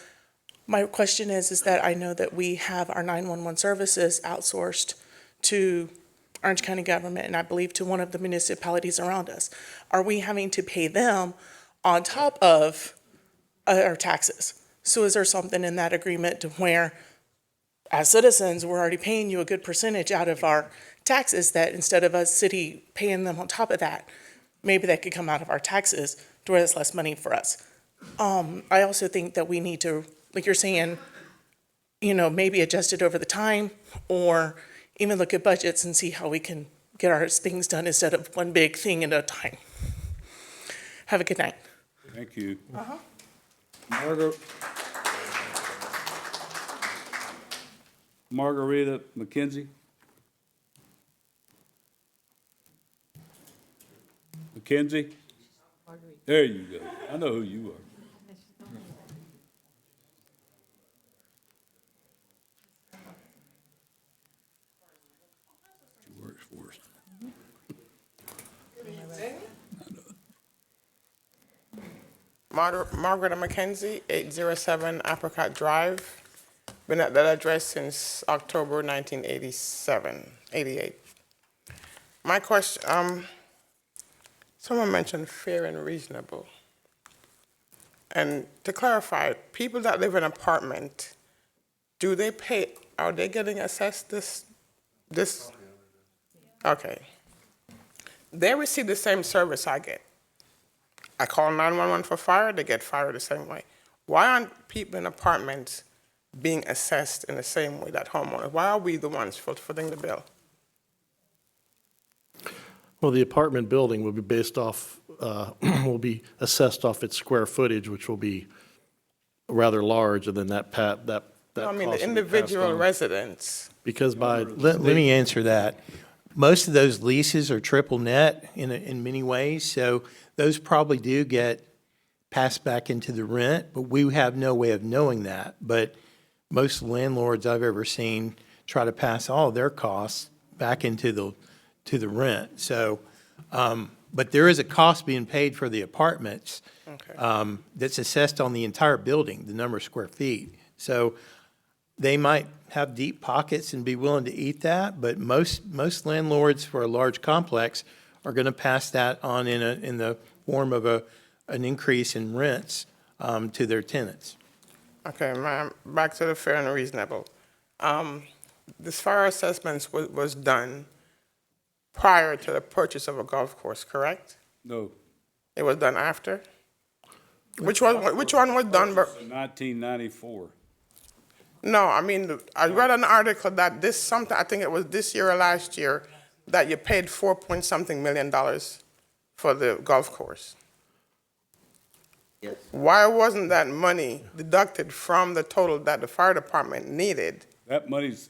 my question is that I know that we have our 911 services outsourced to Orange County government, and I believe to one of the municipalities around us. Are we having to pay them on top of our taxes? So is there something in that agreement to where, as citizens, we're already paying you a good percentage out of our taxes, that instead of us city paying them on top of that, maybe that could come out of our taxes to where it's less money for us? I also think that we need to, like you're saying, you know, maybe adjust it over the time, or even look at budgets and see how we can get our things done instead of one big thing at a time. Have a good night. Thank you. Uh-huh. Margarita McKenzie. McKenzie? There you go. I know who you are. She works for us. Margaret McKenzie, 807 Apricot Drive. Been at that address since October 1988. My question, someone mentioned fair and reasonable. And to clarify, people that live in an apartment, do they pay, are they getting assessed this? Okay. They receive the same service I get. I call 911 for fire, they get fire the same way. Why aren't people in apartments being assessed in the same way that homeowners? Why are we the ones footing the bill? Well, the apartment building will be based off, will be assessed off its square footage, which will be rather large, and then that No, I mean, the cost will be passed individual on. residents. Because by. Let me answer that. Most of those leases are triple net in many ways, so those probably do get passed back into the rent, but we have no way of knowing that. But most landlords I've ever seen try to pass all of their costs back into the rent. So, but there is a cost being paid for the apartments that's assessed on the entire building, the number of square feet. So they might have deep pockets and be willing to eat that, but most landlords for a large complex are going to pass that on in the form of an increase in rents to their tenants. Okay, ma'am, back to the fair and reasonable. This fire assessments was done prior to the purchase of a golf course, correct? No. It was done after? Which one was done? 1994. No, I mean, I read an article that I think it was this year or last year, that you paid $4.something million for the golf course. Yes. Why wasn't that money deducted from the total that the fire department needed? That money's,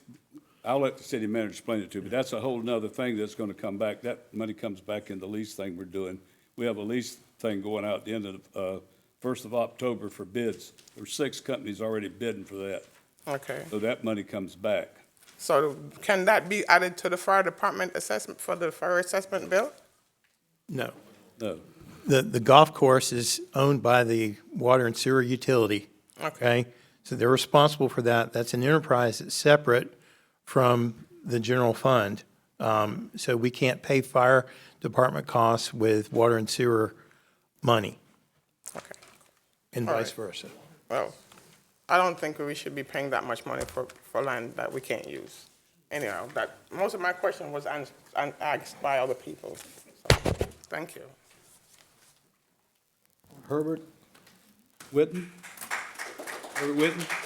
I'll let the city manager explain it to you, but that's a whole nother thing that's gonna come back. That money comes back in the lease thing we're doing. We have a lease thing going out at the end of, 1st of October for bids. There's 6 companies already bidding for that. Okay. So that money comes back. So can that be added to the fire department assessment for the fire assessment bill? No. No. The golf course is owned by the water and sewer utility. Okay? So they're responsible for that. That's an enterprise that's separate from the general fund. So we can't pay fire department costs with water and sewer money. Okay. And All vice right. versa. Well, I don't think we should be paying that much money for land that we can't use. Anyhow, most of my question was asked by other people. So, thank you. Herbert Witten? Herbert Witten?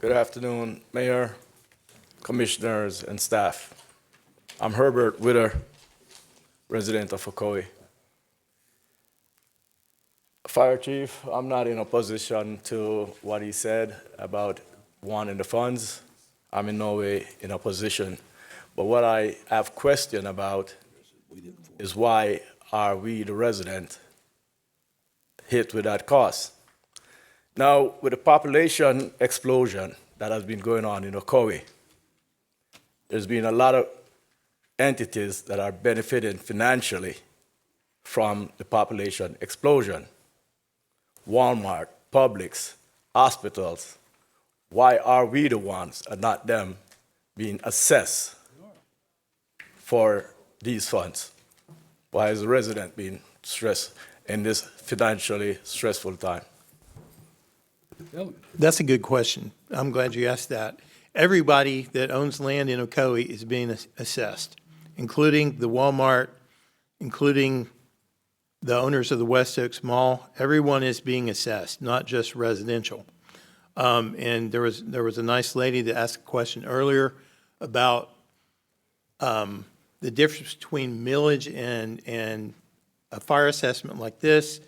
Good afternoon, Mayor, Commissioners, and staff. I'm Herbert Witter, resident of Ocoee. Fire Chief, I'm not in opposition to what he said about wanting the funds. I'm in no way in opposition. But what I have question about is why are we, the resident, hit with that cost? Now, with the population explosion that has been going on in Ocoee, there's been a lot of entities that are benefiting financially from the population explosion. Walmart, Publix, hospitals. Why are we the ones and not them being assessed for these funds? Why is the resident being stressed in this financially stressful time? That's a good question. I'm glad you asked that. Everybody that owns land in Ocoee is being assessed, including the Walmart, including the owners of the West Oaks Mall. Everyone is being assessed, not just residential. And there was a nice lady that asked a question earlier about the difference between millage and a fire assessment like this.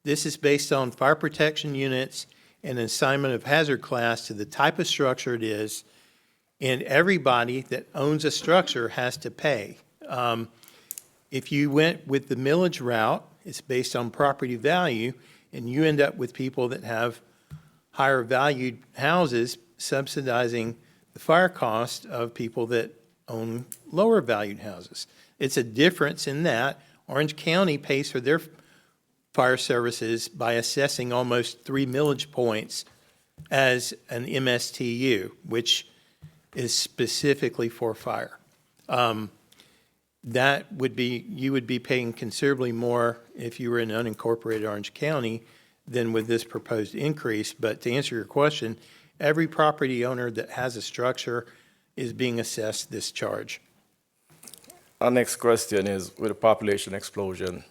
This is based on fire protection units and assignment of hazard class to the type of structure it is, and everybody that owns a structure has to pay. If you went with the millage route, it's based on property value, and you end up with people that have higher valued houses subsidizing the fire cost of people that own lower valued houses. It's a difference in that. Orange County pays for their fire services by assessing almost 3 millage points as an MSTU, which is specifically for fire. That would be, you would be paying considerably more if you were in unincorporated Orange County than with this proposed increase. But to answer your question, every property owner that has a structure is being assessed this charge. Our next question is, with the population explosion,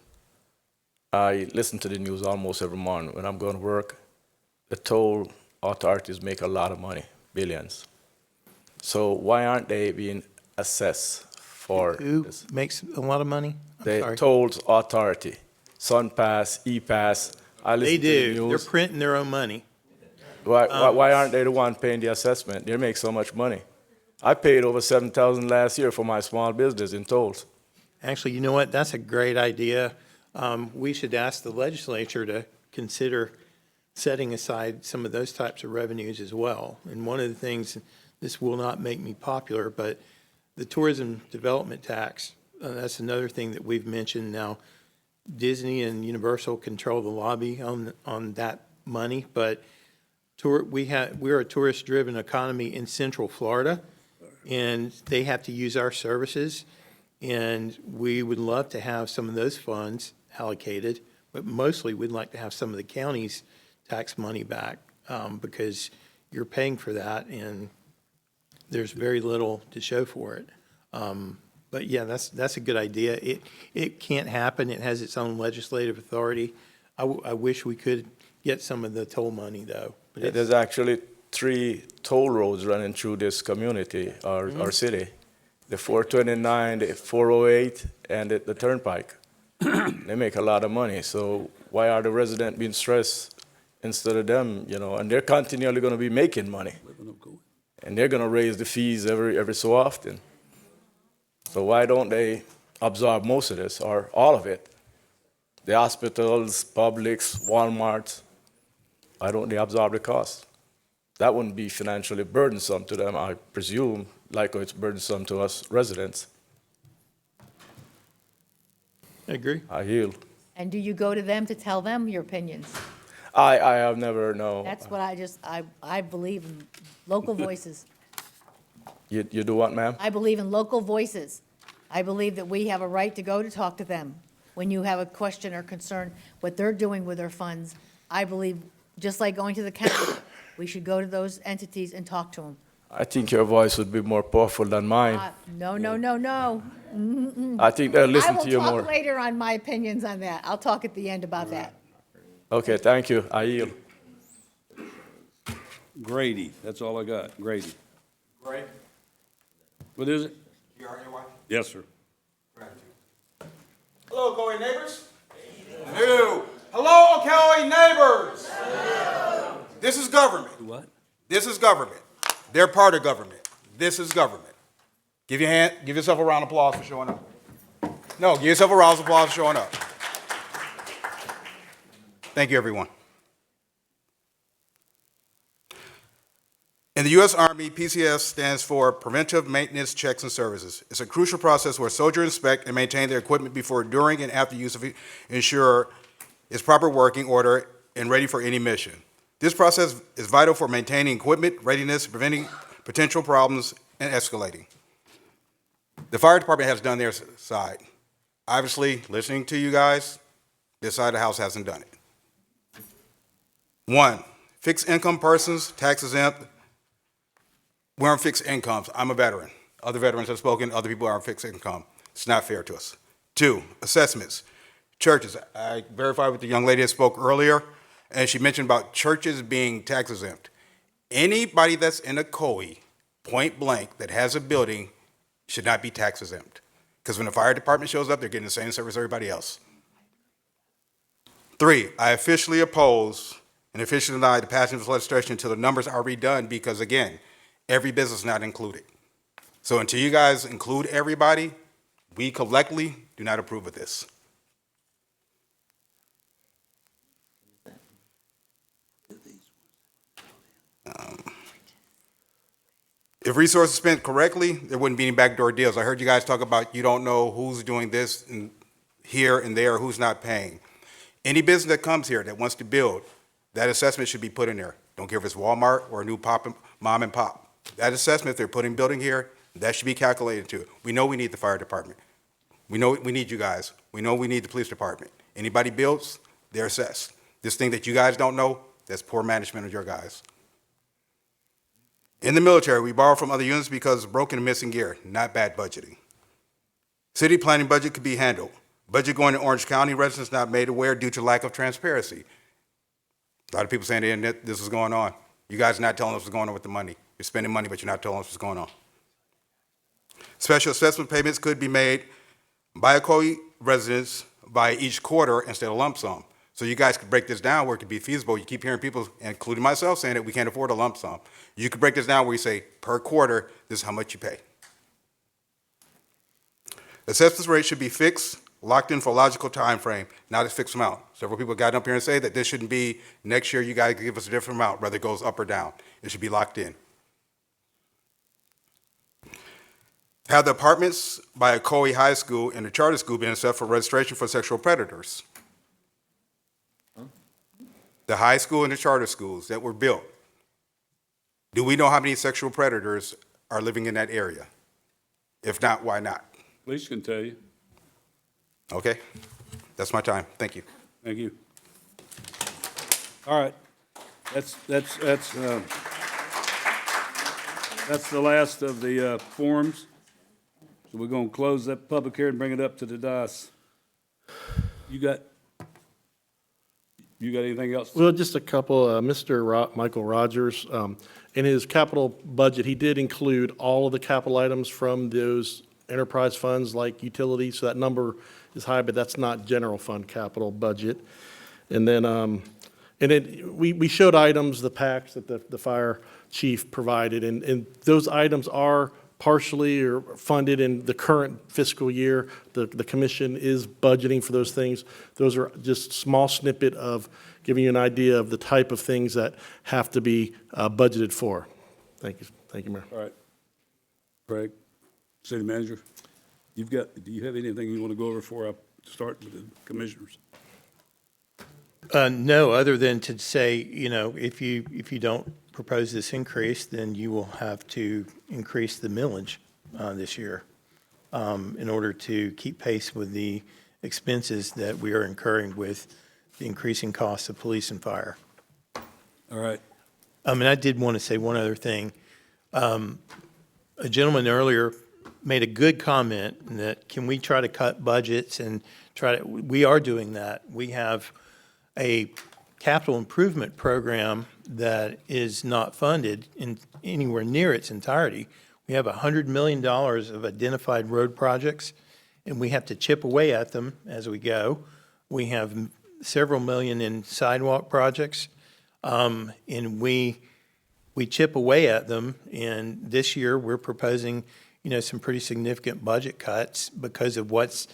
I listen to the news almost every morning. When I'm going to work, the toll authorities make a lot of money, billions. So why aren't they being assessed for Who this? makes a lot of money? I'm The sorry. tolls authority, SunPass, ePass. I They listen to the do. news. They're printing their own money. Why aren't they the one paying the assessment? They make so much money. I paid over $7,000 last year for my small business in tolls. Actually, you know what? That's a great idea. We should ask the legislature to consider setting aside some of those types of revenues as well. And one of the things, this will not make me popular, but the tourism development tax, that's another thing that we've mentioned now. Disney and Universal control the lobby on that money, but we're a tourist-driven economy in Central Florida, and they have to use our services. And we would love to have some of those funds allocated, but mostly we'd like to have some of the county's tax money back, because you're paying for that and there's very little to show for it. But yeah, that's a good idea. It can't happen. It has its own legislative authority. I wish we could get some of the toll money though. But There's actually 3 toll roads running through this community, our city. The 429, the 408, and the Turnpike. They make a lot of money, so why are the residents being stressed instead of them, and they're continually gonna be making money. And they're gonna raise the fees every so often. So why don't they absorb most of this, or all of it? The hospitals, Publix, Walmart, why don't they absorb the cost? That wouldn't be financially burdensome to them, I presume, like it's burdensome to us residents. I agree. I yield. And do you go to them to tell them your opinions? I have never, no. That's what I believe in local voices. You do what, ma'am? I believe in local voices. I believe that we have a right to go to talk to them. When you have a question or concern, what they're doing with their funds, I believe, just like going to the county, we should go to those entities and talk to them. I think your voice would be more powerful than mine. No, no, no, no. Mm-mm. I think they'll listen to you I will more. talk later on my opinions on that. I'll talk at the end about that. Okay, thank you. I yield. Grady, that's all I got, Grady. Right? What is it? You are your wife? Yes, sir. Hello, Ocoee neighbors. No. Hello, Ocoee neighbors. This is government. What? This is government. They're part of government. This is government. Give yourself a round of applause for showing up. No, give yourself a round of applause for showing up. Thank you, everyone. In the U.S. Army, PCS stands for Preventive Maintenance Checks and Services. It's a crucial process where soldiers inspect and maintain their equipment before, during, and after use of it, ensure its proper working order and ready for any mission. This process is vital for maintaining equipment readiness, preventing potential problems, and escalating. The fire department has done their side. Obviously, listening to you guys, this side of the house hasn't done it. 1, fixed income persons, tax exempt. We're on fixed incomes. I'm a veteran. Other veterans have spoken. Other people are on fixed income. It's not fair to us. 2, assessments. Churches. I verified with the young lady that spoke earlier, and she mentioned about churches being tax exempt. Anybody that's in Ocoee, point blank, that has a building should not be tax exempt. Because when the fire department shows up, they're getting the same service as everybody else. 3, I officially oppose and officially deny the passage of this legislation until the numbers are redone because, again, every business is not included. So until you guys include everybody, we collectively do not approve of this. If resources spent correctly, there wouldn't be any backdoor deals. I heard you guys talk about you don't know who's doing this and here and there, who's not paying. Any business that comes here that wants to build, that assessment should be put in there. Don't care if it's Walmart or a new mom and pop. That assessment, if they're putting building here, that should be calculated too. We know we need the fire department. We know we need you guys. We know we need the police department. Anybody builds, they're assessed. This thing that you guys don't know, that's poor management of your guys. In the military, we borrow from other units because of broken and missing gear, not bad budgeting. City planning budget could be handled. Budget going to Orange County residents not made aware due to lack of transparency. A lot of people saying they didn't know this was going on. You guys are not telling us what's going on with the money. You're spending money, but you're not telling us what's going on. Special assessment payments could be made by Ocoee residents by each quarter instead of lump sum. So you guys could break this down where it could be feasible. You keep hearing people, including myself, saying that we can't afford a lump sum. You could break this down where you say, per quarter, this is how much you pay. Assessment rate should be fixed, locked in for a logical time frame, not a fixed amount. Several people got up here and say that this shouldn't be next year, you guys give us a different amount, whether it goes up or down. It should be locked in. Have the apartments by Ocoee High School and the charter school been set for registration for sexual predators? The high school and the charter schools that were built, do we know how many sexual predators are living in that area? If not, why not? Police can tell you. Okay, that's my time. Thank you. Thank you. All right, that's the last of the forums. So we're gonna close that public hearing and bring it up to the dais. You got anything else? Well, just a couple. Mr. Michael Rogers, in his capital budget, he did include all of the capital items from those enterprise funds like utilities. So that number is high, but that's not general fund capital budget. And then, we showed items, the packs that the fire chief provided, and those items are partially or funded in the current fiscal year. The commission is budgeting for those things. Those are just small snippet of giving you an idea of the type of things that have to be budgeted for. Thank you, Mayor. All right. Craig, city manager, do you have anything you want to go over before I start with the commissioners? No, other than to say, if you don't propose this increase, then you will have to increase the millage this year in order to keep pace with the expenses that we are incurring with the increasing costs of police and fire. All right. I did want to say one other thing. A gentleman earlier made a good comment that can we try to cut budgets and we are doing that. We have a capital improvement program that is not funded in anywhere near its entirety. We have $100 million of identified road projects, and we have to chip away at them as we go. We have several million in sidewalk projects, and we chip away at them. And this year, we're proposing, some pretty significant budget cuts because of what's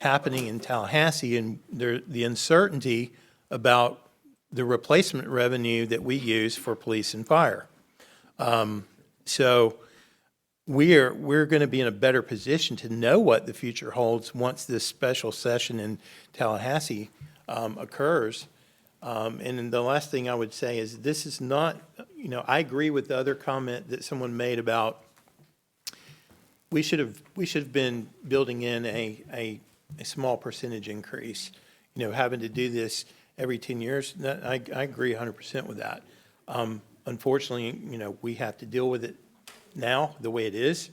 happening in Tallahassee and the uncertainty about the replacement revenue that we use for police and fire. So we're going to be in a better position to know what the future holds once this special session in Tallahassee occurs. And then the last thing I would say is this is not, I agree with the other comment that someone made about we should have been building in a small percentage increase, having to do this every 10 years. I agree 100% with that. Unfortunately, we have to deal with it now the way it is,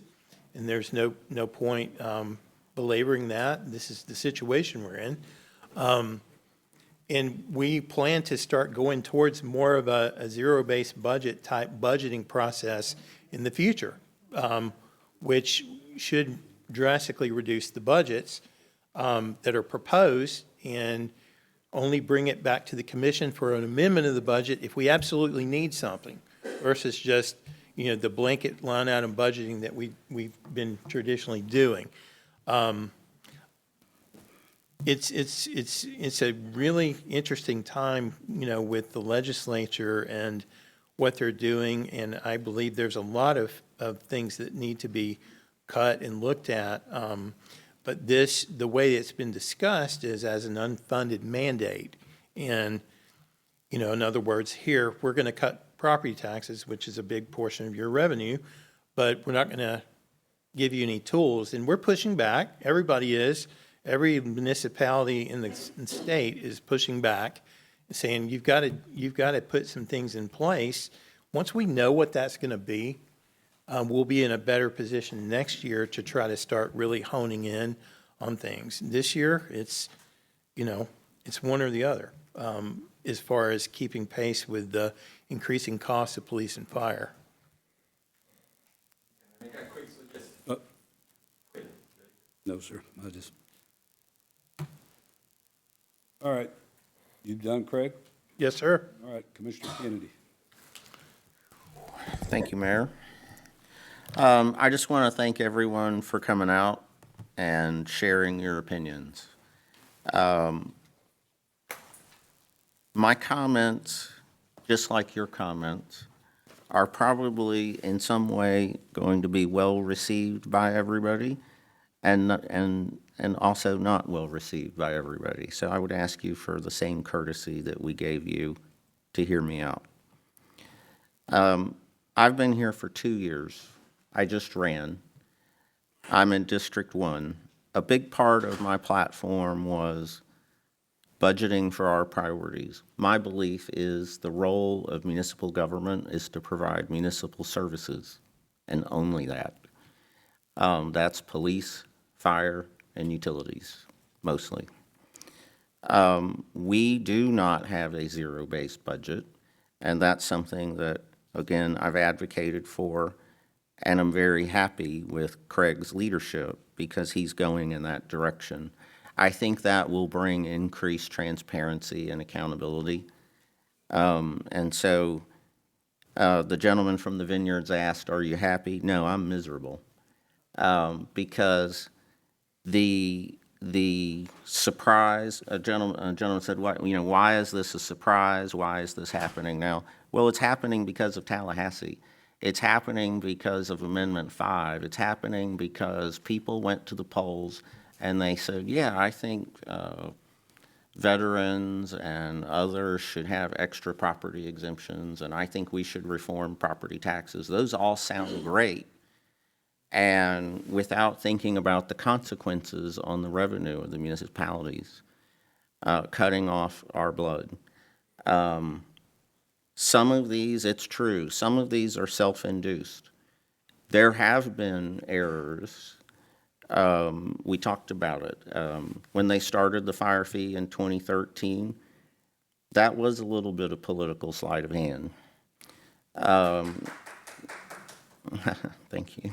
and there's no point belaboring that. This is the situation we're in. And we plan to start going towards more of a zero-based budget type budgeting process in the future, which should drastically reduce the budgets that are proposed and only bring it back to the commission for an amendment of the budget if we absolutely need something versus just, the blanket line item budgeting that we've been traditionally doing. It's a really interesting time, with the legislature and what they're doing, and I believe there's a lot of things that need to be cut and looked at. But the way it's been discussed is as an unfunded mandate. And, in other words, here, we're going to cut property taxes, which is a big portion of your revenue, but we're not going to give you any tools. And we're pushing back. Everybody is. Every municipality in the state is pushing back saying you've got to put some things in place. Once we know what that's going to be, we'll be in a better position next year to try to start really honing in on things. This year, it's one or the other, as far as keeping pace with the increasing costs of police and fire. No, sir, all right. You done, Craig? Yes, sir. All right, Commissioner Kennedy. Thank you, Mayor. I just want to thank everyone for coming out and sharing your opinions. My comments, just like your comments, are probably in some way going to be well received by everybody and also not well received by everybody. So I would ask you for the same courtesy that we gave you to hear me out. I've been here for 2 years. I just ran. I'm in District 1. A big part of my platform was budgeting for our priorities. My belief is the role of municipal government is to provide municipal services, and only that. That's police, fire, and utilities, mostly. We do not have a zero-based budget, and that's something that, again, I've advocated for, and I'm very happy with Craig's leadership because he's going in that direction. I think that will bring increased transparency and accountability. And so the gentleman from the Vineyards asked, are you happy? No, I'm miserable. Because the surprise, a gentleman said, why is this a surprise? Why is this happening now? Well, it's happening because of Tallahassee. It's happening because of Amendment 5. It's happening because people went to the polls and they said, yeah, I think veterans and others should have extra property exemptions, and I think we should reform property taxes. Those all sound great, and without thinking about the consequences on the revenue of the municipalities, cutting off our blood. Some of these, it's true, some of these are self-induced. There have been errors. We talked about it. When they started the fire fee in 2013, that was a little bit of political sleight of hand. Thank you.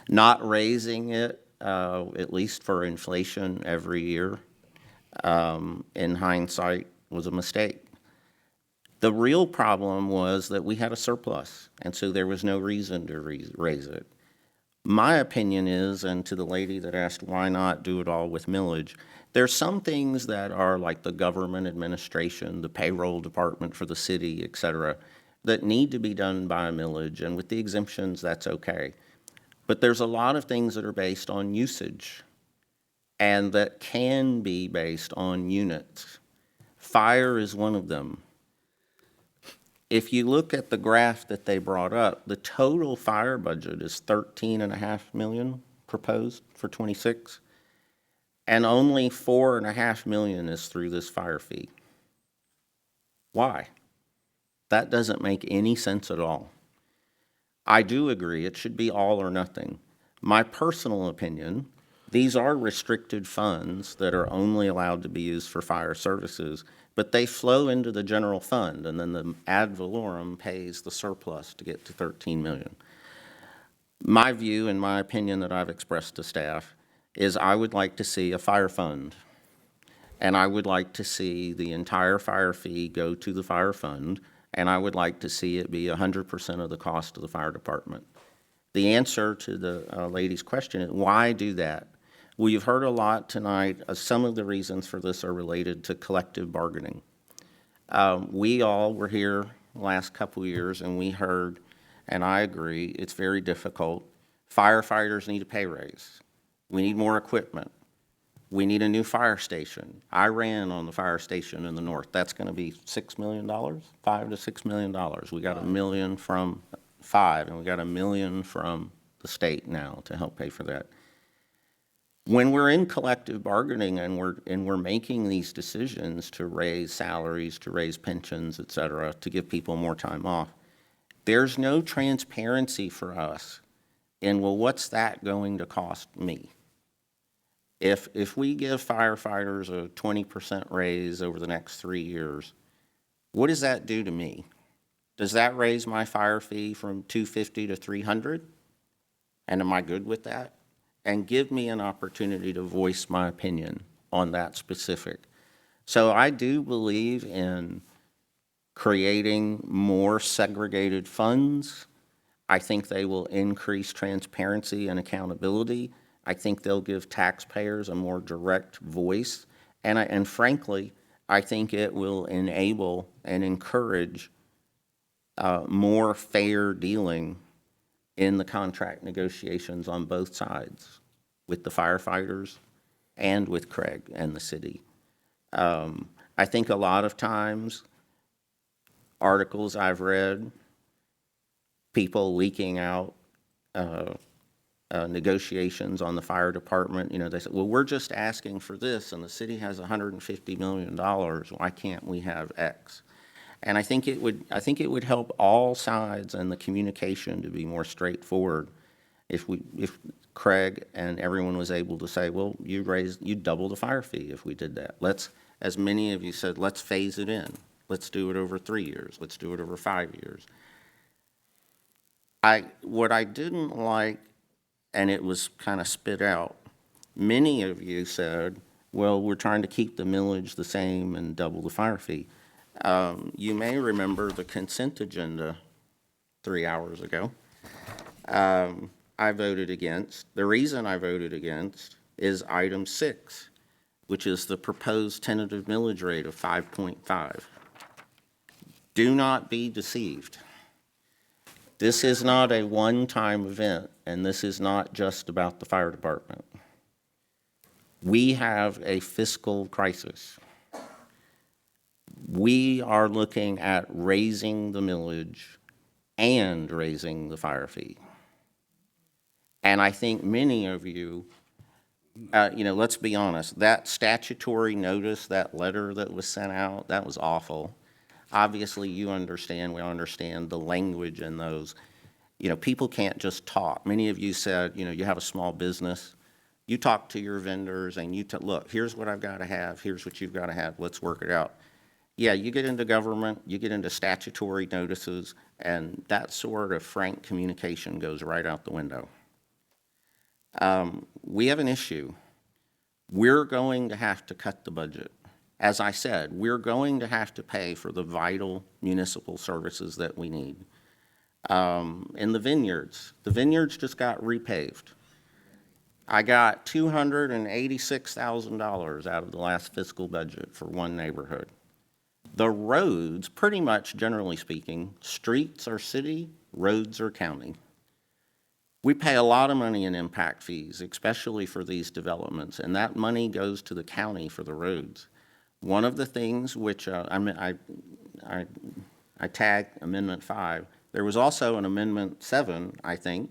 Not raising it, at least for inflation every year, in hindsight, was a mistake. The real problem was that we had a surplus, and so there was no reason to raise it. My opinion is, and to the lady that asked why not do it all with millage, there's some things that are like the government administration, the payroll department for the city, et cetera, that need to be done by a millage, and with the exemptions, that's okay. But there's a lot of things that are based on usage and that can be based on units. Fire is one of them. If you look at the graph that they brought up, the total fire budget is $13.5 million proposed for 26, and only $4.5 million is through this fire fee. Why? That doesn't make any sense at all. I do agree it should be all or nothing. My personal opinion, these are restricted funds that are only allowed to be used for fire services, but they flow into the general fund, and then the ad valorem pays the surplus to get to $13 million. My view and my opinion that I've expressed to staff is I would like to see a fire fund, and I would like to see the entire fire fee go to the fire fund, and I would like to see it be 100% of the cost of the fire department. The answer to the lady's question is, why do that? Well, you've heard a lot tonight. Some of the reasons for this are related to collective bargaining. We all were here the last couple years, and we heard, and I agree, it's very difficult. Firefighters need a pay raise. We need more equipment. We need a new fire station. I ran on the fire station in the north. That's going to be $6 million, $5 to $6 million. We got $1 million from 5, and we got $1 million from the state now to help pay for that. When we're in collective bargaining and we're making these decisions to raise salaries, to raise pensions, et cetera, to give people more time off, there's no transparency for us in, well, what's that going to cost me? If we give firefighters a 20% raise over the next 3 years, what does that do to me? Does that raise my fire fee from $250 to $300? And am I good with that? And give me an opportunity to voice my opinion on that specific. So I do believe in creating more segregated funds. I think they will increase transparency and accountability. I think they'll give taxpayers a more direct voice. And frankly, I think it will enable and encourage more fair dealing in the contract negotiations on both sides, with the firefighters and with Craig and the city. I think a lot of times, articles I've read, people leaking out negotiations on the fire department, they say, well, we're just asking for this, and the city has $150 million. Why can't we have X? And I think it would help all sides and the communication to be more straightforward if Craig and everyone was able to say, well, you double the fire fee if we did that. Let's, as many of you said, let's phase it in. Let's do it over 3 years. Let's do it over 5 years. What I didn't like, and it was kind of spit out, many of you said, well, we're trying to keep the millage the same and double the fire fee. You may remember the consent agenda 3 hours ago. I voted against. The reason I voted against is item 6, which is the proposed tentative millage rate of 5.5. Do not be deceived. This is not a one-time event, and this is not just about the fire department. We have a fiscal crisis. We are looking at raising the millage and raising the fire fee. And I think many of you, let's be honest, that statutory notice, that letter that was sent out, that was awful. Obviously, we understand the language in those. People can't just talk. Many of you said, you have a small business. You talk to your vendors and look, here's what I've got to have, here's what you've got to have, let's work it out. Yeah, you get into government, you get into statutory notices, and that sort of frank communication goes right out the window. We have an issue. We're going to have to cut the budget. As I said, we're going to have to pay for the vital municipal services that we need. In the vineyards just got repaved. I got $286,000 out of the last fiscal budget for one neighborhood. The roads, pretty much generally speaking, streets are city, roads are county. We pay a lot of money in impact fees, especially for these developments, and that money goes to the county for the roads. One of the things which I tagged Amendment 5, there was also an Amendment 7, I think,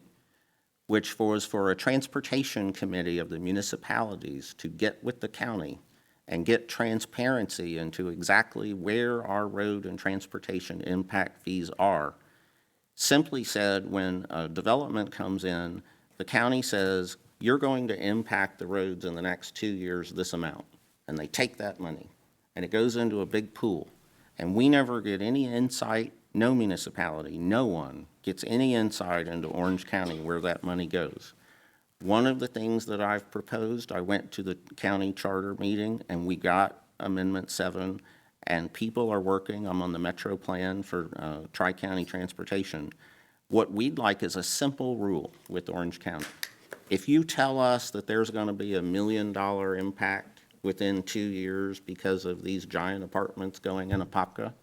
which was for a transportation committee of the municipalities to get with the county and get transparency into exactly where our road and transportation impact fees are. Simply said, when a development comes in, the county says, you're going to impact the roads in the next 2 years this amount. And they take that money, and it goes into a big pool. And we never get any insight, no municipality, no one gets any insight into Orange County where that money goes. One of the things that I've proposed, I went to the county charter meeting, and we got Amendment 7, and people are working. I'm on the Metro Plan for Tri-County Transportation. What we'd like is a simple rule with Orange County. If you tell us that there's going to be $1 million impact within 2 years because of these giant apartments going in Apopka,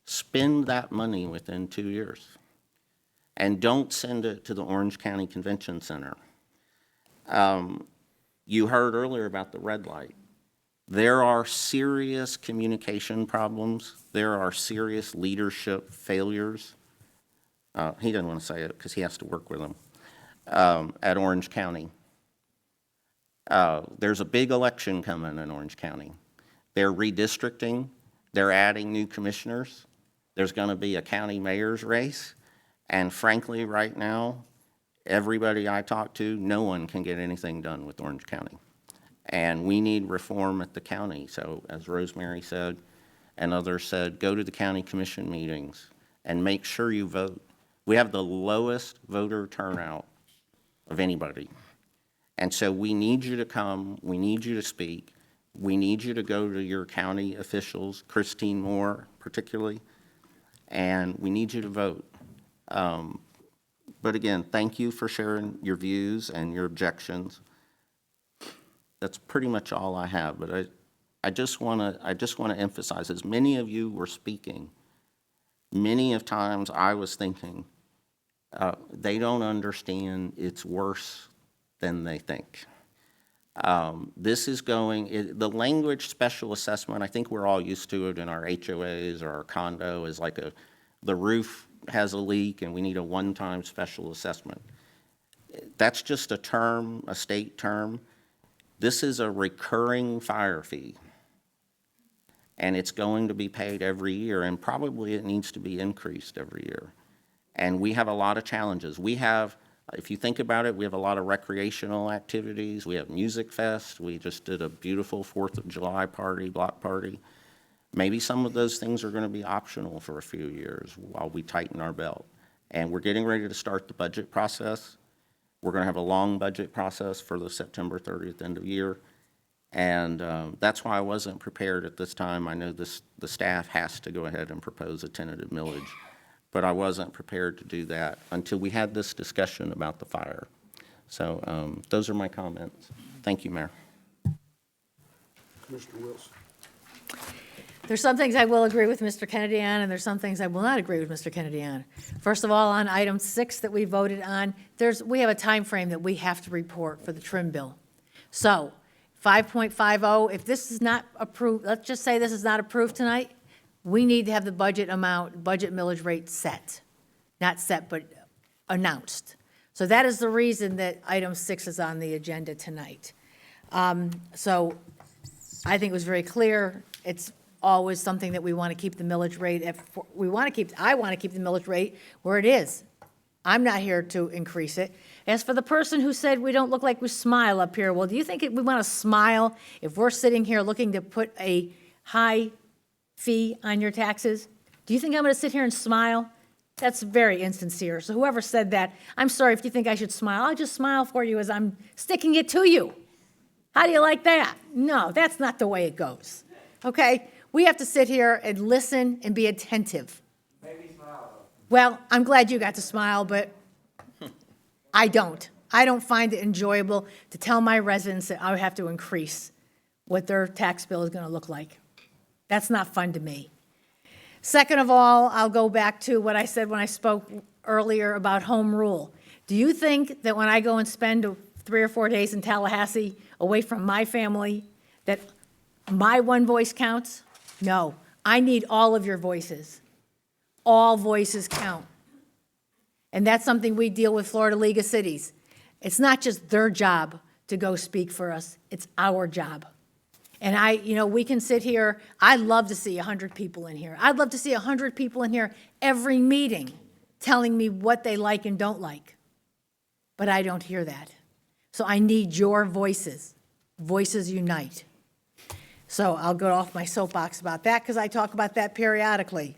spend that money within 2 years. And don't send it to the Orange County Convention Center. You heard earlier about the red light. There are serious communication problems. There are serious leadership failures. He doesn't want to say it because he has to work with them at Orange County. There's a big election coming in Orange County. They're redistricting, they're adding new commissioners, there's going to be a county mayor's race, and frankly, right now, everybody I talk to, no one can get anything done with Orange County. And we need reform at the county. So as Rosemary said, and others said, go to the county commission meetings and make sure you vote. We have the lowest voter turnout of anybody. And so we need you to come, we need you to speak, we need you to go to your county officials, Christine Moore particularly, and we need you to vote. But again, thank you for sharing your views and your objections. That's pretty much all I have, but I just want to emphasize, as many of you were speaking, many of times I was thinking, they don't understand it's worse than they think. This is the language special assessment, I think we're all used to it in our HOAs or our condo, is like the roof has a leak and we need a one-time special assessment. That's just a term, a state term. This is a recurring fire fee. And it's going to be paid every year, and probably it needs to be increased every year. And we have a lot of challenges. We have, if you think about it, we have a lot of recreational activities. We have Music Fest. We just did a beautiful 4th of July party, block party. Maybe some of those things are going to be optional for a few years while we tighten our belt. And we're getting ready to start the budget process. We're going to have a long budget process for the September 30th end of year. And that's why I wasn't prepared at this time. I know the staff has to go ahead and propose a tentative millage, but I wasn't prepared to do that until we had this discussion about the fire. So those are my comments. Thank you, Mayor. Commissioner Wilson. There's some things I will agree with Mr. Kennedy on, and there's some things I will not agree with Mr. Kennedy on. First of all, on item 6 that we voted on, we have a time frame that we have to report for the trim bill. So 5.50, if this is not approved, let's just say this is not approved tonight, we need to have the budget amount, budget millage rate set. Not set, but announced. So that is the reason that item 6 is on the agenda tonight. So I think it was very clear. It's always something that we want to keep the millage rate at. I want to keep the millage rate where it is. I'm not here to increase it. As for the person who said we don't look like we smile up here, well, do you think we want to smile if we're sitting here looking to put a high fee on your taxes? Do you think I'm going to sit here and smile? That's very insincere. So whoever said that, I'm sorry if you think I should smile. I'll just smile for you as I'm sticking it to you. How do you like that? No, that's not the way it goes. Okay? We have to sit here and listen and be attentive. Maybe smile. Well, I'm glad you got to smile, but I don't. I don't find it enjoyable to tell my residents that I have to increase what their tax bill is going to look like. That's not fun to me. Second of all, I'll go back to what I said when I spoke earlier about home rule. Do you think that when I go and spend 3 or 4 days in Tallahassee away from my family, that my one voice counts? No. I need all of your voices. All voices count. And that's something we deal with Florida League of Cities. It's not just their job to go speak for us. It's our job. And we can sit here. I'd love to see 100 people in here. I'd love to see 100 people in here every meeting telling me what they like and don't like. But I don't hear that. So I need your voices. Voices unite. So I'll go off my soapbox about that because I talk about that periodically.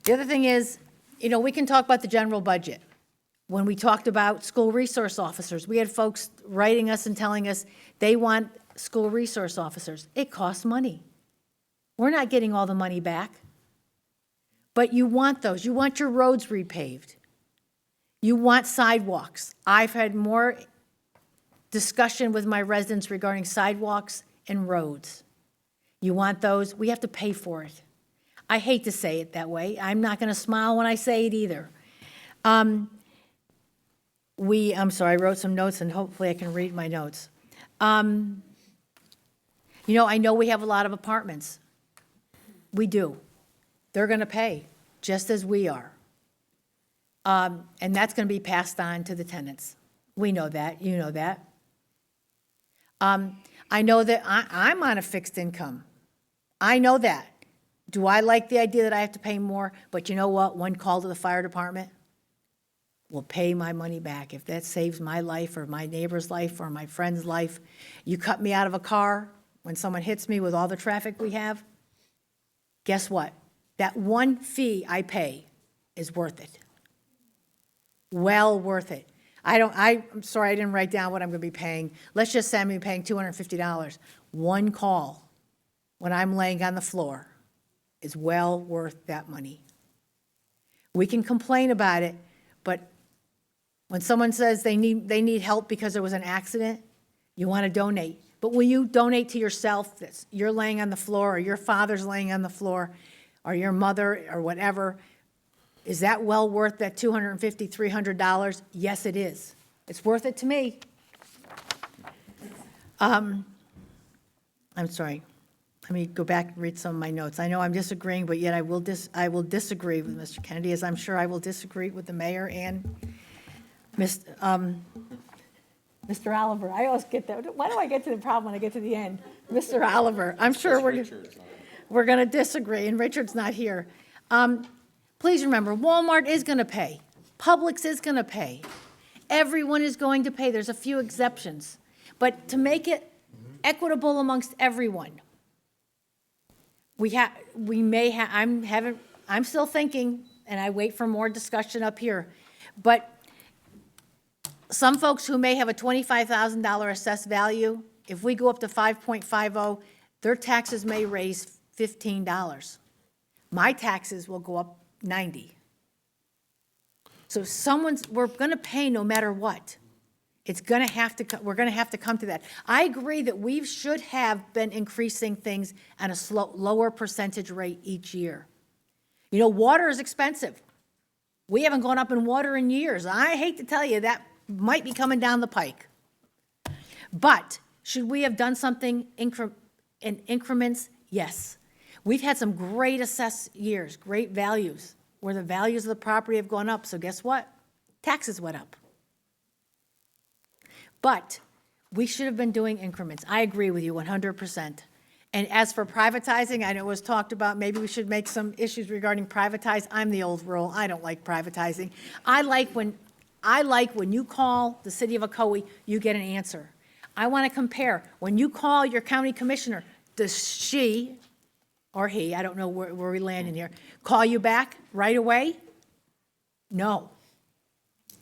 The other thing is, we can talk about the general budget. When we talked about school resource officers, we had folks writing us and telling us they want school resource officers. It costs money. We're not getting all the money back. But you want those. You want your roads repaved. You want sidewalks. I've had more discussion with my residents regarding sidewalks and roads. You want those? We have to pay for it. I hate to say it that way. I'm not going to smile when I say it either. I'm sorry, I wrote some notes and hopefully I can read my notes. I know we have a lot of apartments. We do. They're going to pay just as we are. And that's going to be passed on to the tenants. We know that. You know that. I know that I'm on a fixed income. I know that. Do I like the idea that I have to pay more? But you know what? One call to the fire department will pay my money back. If that saves my life or my neighbor's life or my friend's life, you cut me out of a car when someone hits me with all the traffic we have, guess what? That one fee I pay is worth it. Well worth it. I'm sorry I didn't write down what I'm going to be paying. Let's just say I'm going to be paying $250. One call when I'm laying on the floor is well worth that money. We can complain about it, but when someone says they need help because there was an accident, you want to donate. But will you donate to yourself that you're laying on the floor or your father's laying on the floor or your mother or whatever? Is that well worth that $250, $300? Yes, it is. It's worth it to me. I'm sorry. Let me go back and read some of my notes. I know I'm disagreeing, but yet I will disagree with Mr. Kennedy, as I'm sure I will disagree with the mayor and Mr. Oliver. I always get that. Why do I get to the problem when I get to the end? Mr. Oliver. I'm sure we're going to disagree, and Richard's not here. Please remember, Walmart is going to pay. Publix is going to pay. Everyone is going to pay. There's a few exceptions. But to make it equitable amongst everyone, I'm still thinking, and I wait for more discussion up here, but some folks who may have a $25,000 assessed value, if we go up to 5.50, their taxes may raise $15. My taxes will go up $90. So we're going to pay no matter what. We're going to have to come to that. I agree that we should have been increasing things at a lower percentage rate each year. You know, water is expensive. We haven't gone up in water in years. I hate to tell you, that might be coming down the pike. But should we have done something in increments? Yes. We've had some great assessed years, great values, where the values of the property have gone up. So guess what? Taxes went up. But we should have been doing increments. I agree with you 100%. And as for privatizing, I know it was talked about, maybe we should make some issues regarding privatize. I'm the old rule. I don't like privatizing. I like when you call the city of Ocoee, you get an answer. I want to compare. When you call your county commissioner, does she or he, I don't know where we land in here, call you back right away? No.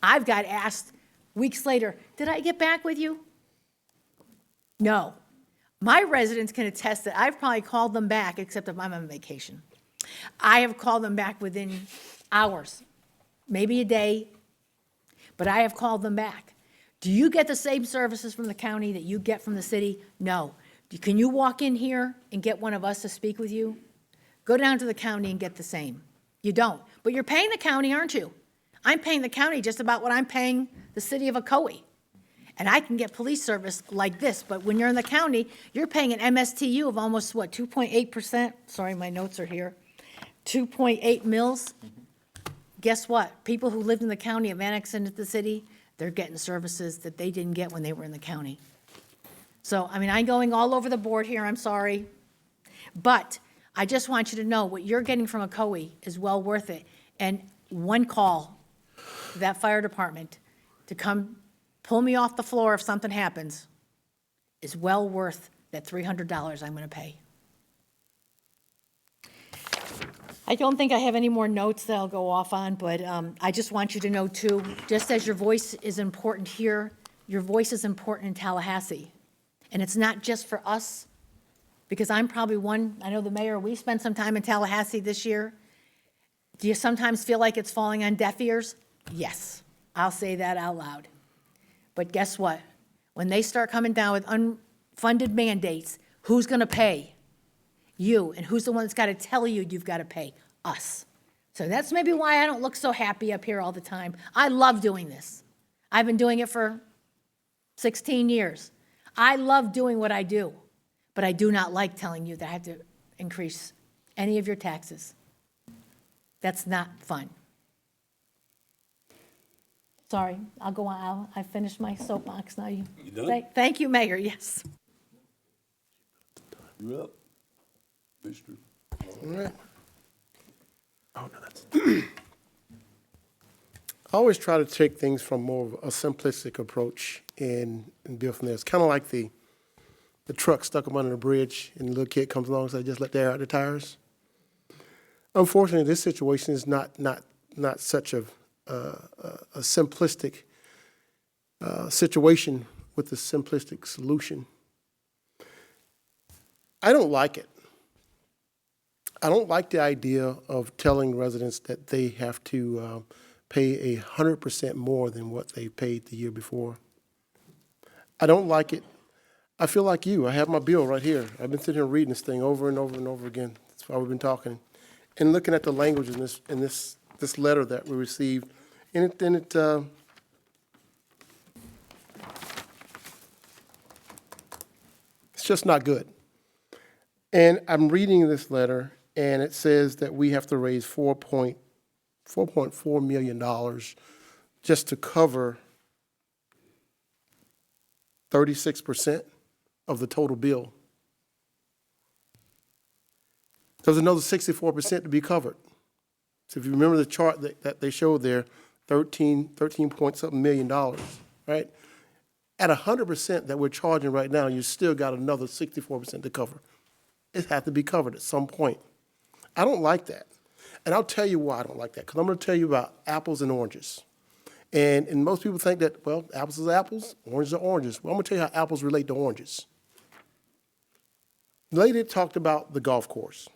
I've got asked weeks later, did I get back with you? No. My residents can attest that I've probably called them back, except if I'm on vacation. I have called them back within hours, maybe a day, but I have called them back. Do you get the same services from the county that you get from the city? No. Can you walk in here and get one of us to speak with you? Go down to the county and get the same. You don't. But you're paying the county, aren't you? I'm paying the county just about what I'm paying the city of Ocoee. And I can get police service like this, but when you're in the county, you're paying an MSTU of almost, 2.8%? Sorry, my notes are here. 2.8 mils. Guess what? People who lived in the county have annexed into the city, they're getting services that they didn't get when they were in the county. So, I mean, I'm going all over the board here, I'm sorry. But I just want you to know what you're getting from Ocoee is well worth it. And one call to that fire department to come pull me off the floor if something happens is well worth that $300 I'm going to pay. I don't think I have any more notes that I'll go off on, but I just want you to know, too, just as your voice is important here, your voice is important in Tallahassee. And it's not just for us, because I'm probably one, I know the mayor, we spent some time in Tallahassee this year. Do you sometimes feel like it's falling on deaf ears? Yes, I'll say that out loud. But guess what? When they start coming down with unfunded mandates, who's going to pay? You. And who's the one that's got to tell you you've got to pay? Us. So that's maybe why I don't look so happy up here all the time. I love doing this. I've been doing it for 16 years. I love doing what I do, but I do not like telling you that I have to increase any of your taxes. That's not fun. Sorry, I'll go on. I finished my soapbox now. You done? Thank you, Mayor, yes. You up? Commissioner? All right. Oh, no, that's. I always try to take things from more of a simplistic approach and build from there. It's kind of like the truck stuck up under the bridge and the little kid comes along and says, just let the air out the tires. Unfortunately, this situation is not such a simplistic situation with a simplistic solution. I don't like it. I don't like the idea of telling residents that they have to pay 100% more than what they paid the year before. I don't like it. I feel like you. I have my bill right here. I've been sitting here reading this thing over and over and over again. That's why we've been talking. And looking at the language in this letter that we received, and it's just not good. And I'm reading this letter, and it says that we have to raise $4.4 million just to cover 36% of the total bill. There's another 64% to be covered. So if you remember the chart that they showed there, 13 point something million dollars, right? At 100% that we're charging right now, you still got another 64% to cover. It has to be covered at some point. I don't like that. And I'll tell you why I don't like that, because I'm going to tell you about apples and oranges. And most people think that, well, apples are apples, oranges are oranges. Well, I'm going to tell you how apples relate to oranges. The lady talked about the golf course.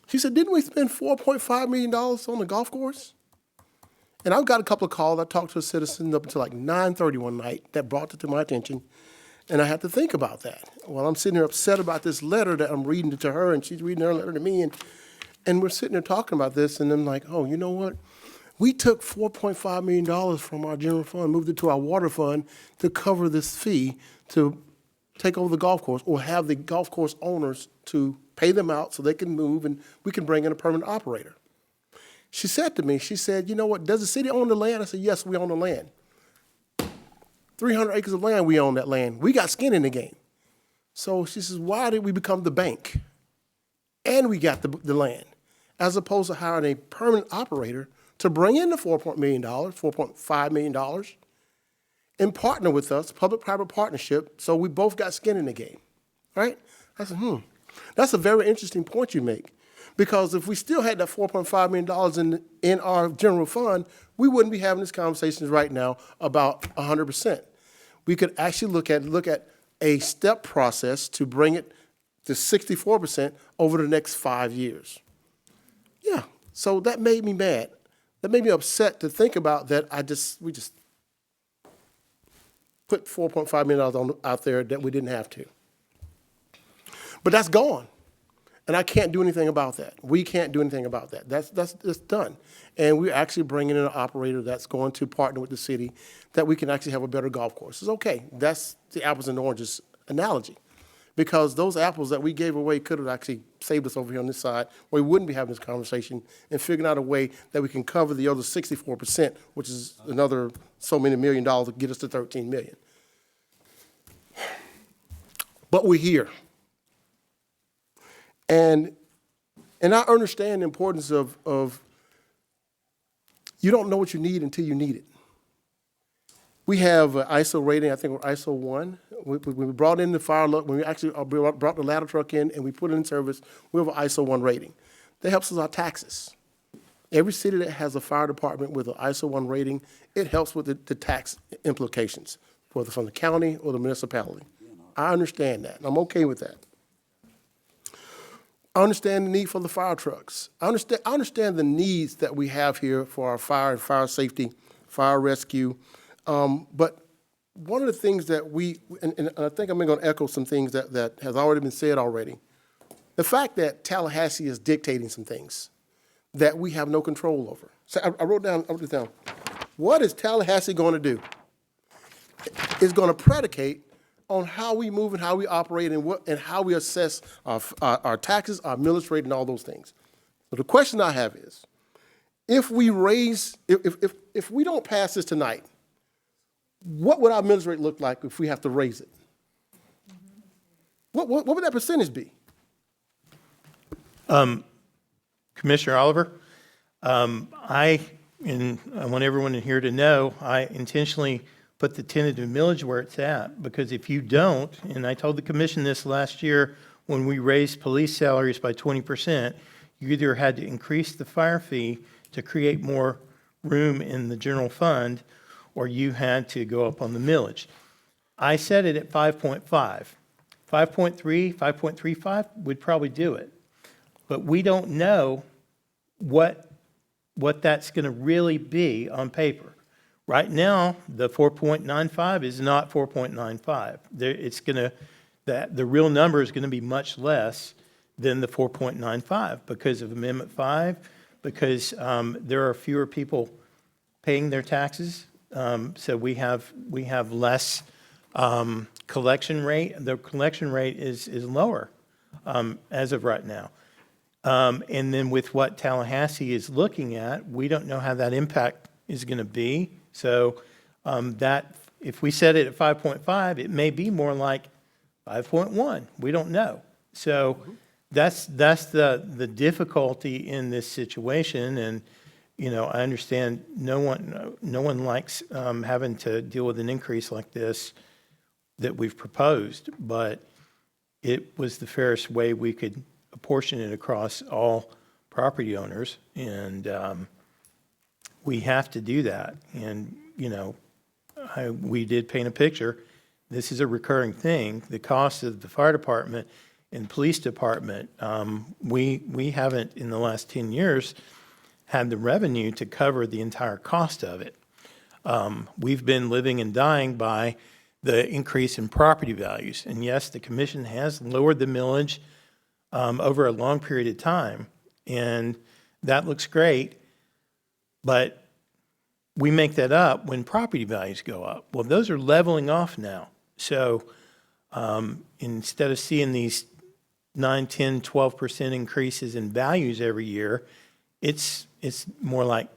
She said, didn't we spend $4.5 million on the golf course? And I've got a couple of calls. I talked to a citizen up until like 9:30 one night that brought it to my attention. And I had to think about that. Well, I'm sitting here upset about this letter that I'm reading to her, and she's reading her letter to me. And we're sitting there talking about this, and I'm like, oh, you know what? We took $4.5 million from our general fund, moved it to our water fund to cover this fee to take over the golf course, or have the golf course owners to pay them out so they can move and we can bring in a permanent operator. She said to me, she said, you know what, does the city own the land? I said, yes, we own the land. 300 acres of land, we own that land. We got skin in the game. So she says, why did we become the bank? And we got the land, as opposed to hiring a permanent operator to bring in the $4.5 million, and partner with us, public-private partnership, so we both got skin in the game, right? I said, that's a very interesting point you make, because if we still had that $4.5 million in our general fund, we wouldn't be having this conversation right now about 100%. We could actually look at a step process to bring it to 64% over the next 5 years. Yeah, so that made me mad. That made me upset to think about that. We just put $4.5 million out there that we didn't have to. But that's gone. And I can't do anything about that. We can't do anything about that. That's done. And we're actually bringing in an operator that's going to partner with the city that we can actually have a better golf course. It's okay. That's the apples and oranges analogy. Because those apples that we gave away could have actually saved us over here on this side, where we wouldn't be having this conversation and figuring out a way that we can cover the other 64%, which is another so many $1 million to get us to 13 million. But we're here. And I understand the importance of you don't know what you need until you need it. We have an ISO rating, I think we're ISO 1. When we brought in the when we actually brought the ladder truck in and we put it in service, we have an ISO 1 rating. That helps us with our taxes. Every city that has a fire department with an ISO 1 rating, it helps with the tax implications, whether from the county or the municipality. I understand that, and I'm okay with that. I understand the need for the fire trucks. I understand the needs that we have here for our fire and fire safety, fire rescue. But one of the things that and I think I'm going to echo some things that has already been said already. The fact that Tallahassee is dictating some things that we have no control over. So I wrote it down. What is Tallahassee going to do? It's going to predicate on how we move and how we operate and how we assess our taxes, our millage rate, and all those things. So the question I have is, if we raise, if we don't pass this tonight, what would our millage rate look like if we have to raise it? What would that percentage be? Commissioner Oliver, I want everyone in here to know, I intentionally put the tentative millage where it's at, because if you don't, and I told the commission this last year when we raised police salaries by 20%, you either had to increase the fire fee to create more room in the general fund, or you had to go up on the millage. I set it at 5.5. 5.3, 5.35 would probably do it. But we don't know what that's going to really be on paper. Right now, the 4.95 is not 4.95. It's going to, the real number is going to be much less than the 4.95 because of Amendment 5, because there are fewer people paying their taxes. So we have less collection rate. The collection rate is lower as of right now. And then with what Tallahassee is looking at, we don't know how that impact is going to be. So that if we set it at 5.5, it may be more like 5.1. We don't know. So that's the difficulty in this situation. And I understand no one likes having to deal with an increase like this that we've proposed, but it was the fairest way we could apportion it across all property owners, and we have to do that. And we did paint a picture. This is a recurring thing. The cost of the fire department and police department, we haven't in the last 10 years had the revenue to cover the entire cost of it. We've been living and dying by the increase in property values. And yes, the commission has lowered the millage over a long period of time, and that looks great, but we make that up when property values go up. Well, those are leveling off now. So instead of seeing these 9, 10, 12% increases in values every year, it's more like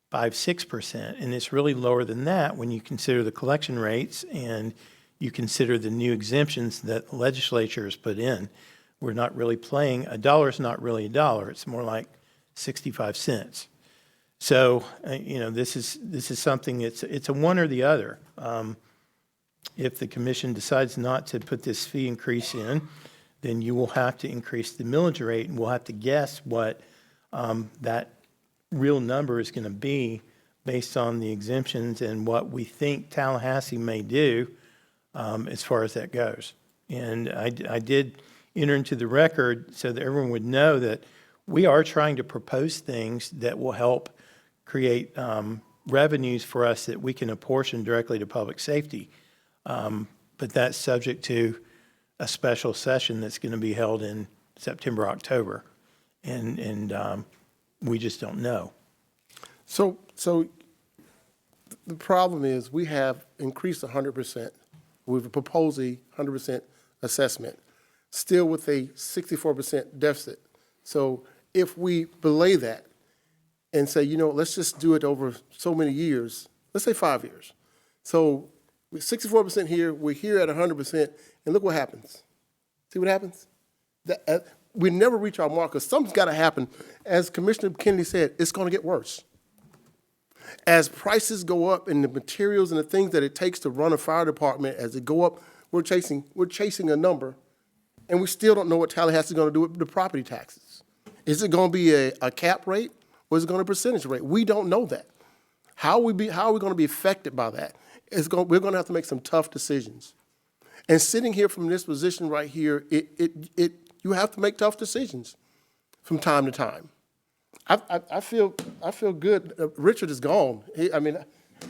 5, 6%, and it's really lower than that when you consider the collection rates and you consider the new exemptions that the legislature has put in. We're not really playing, $1 is not really $1, it's more like 65 cents. So, this is something, it's a one or the other. If the commission decides not to put this fee increase in, then you will have to increase the millage rate, and we'll have to guess what that real number is going to be based on the exemptions and what we think Tallahassee may do as far as that goes. And I did enter into the record so that everyone would know that we are trying to propose things that will help create revenues for us that we can apportion directly to public safety. But that's subject to a special session that's going to be held in September, October. And we just don't know. So the problem is we have increased 100%. We've proposed a 100% assessment, still with a 64% deficit. So if we belay that and say, let's just do it over so many years, let's say 5 years. So with 64% here, we're here at 100%, and look what happens. See what happens? We never reach our mark, because something's got to happen. As Commissioner Kennedy said, it's going to get worse. As prices go up and the materials and the things that it takes to run a fire department, as they go up, we're chasing a number, and we still don't know what Tallahassee is going to do with the property taxes. Is it going to be a cap rate, or is it going to be a percentage rate? We don't know that. How are we going to be affected by that? We're going to have to make some tough decisions. And sitting here from this position right here, you have to make tough decisions from time to time. I feel good. Richard is gone.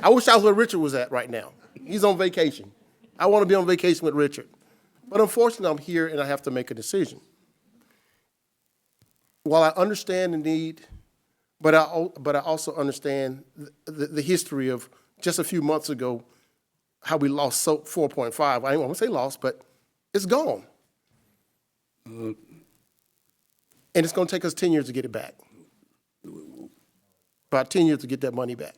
I wish I was where Richard was at right now. He's on vacation. I want to be on vacation with Richard. But unfortunately, I'm here and I have to make a decision. While I understand the need, but I also understand the history of just a few months ago, how we lost 4.5. I don't want to say lost, but it's gone. And it's going to take us 10 years to get it back. about 10 years to get that money back.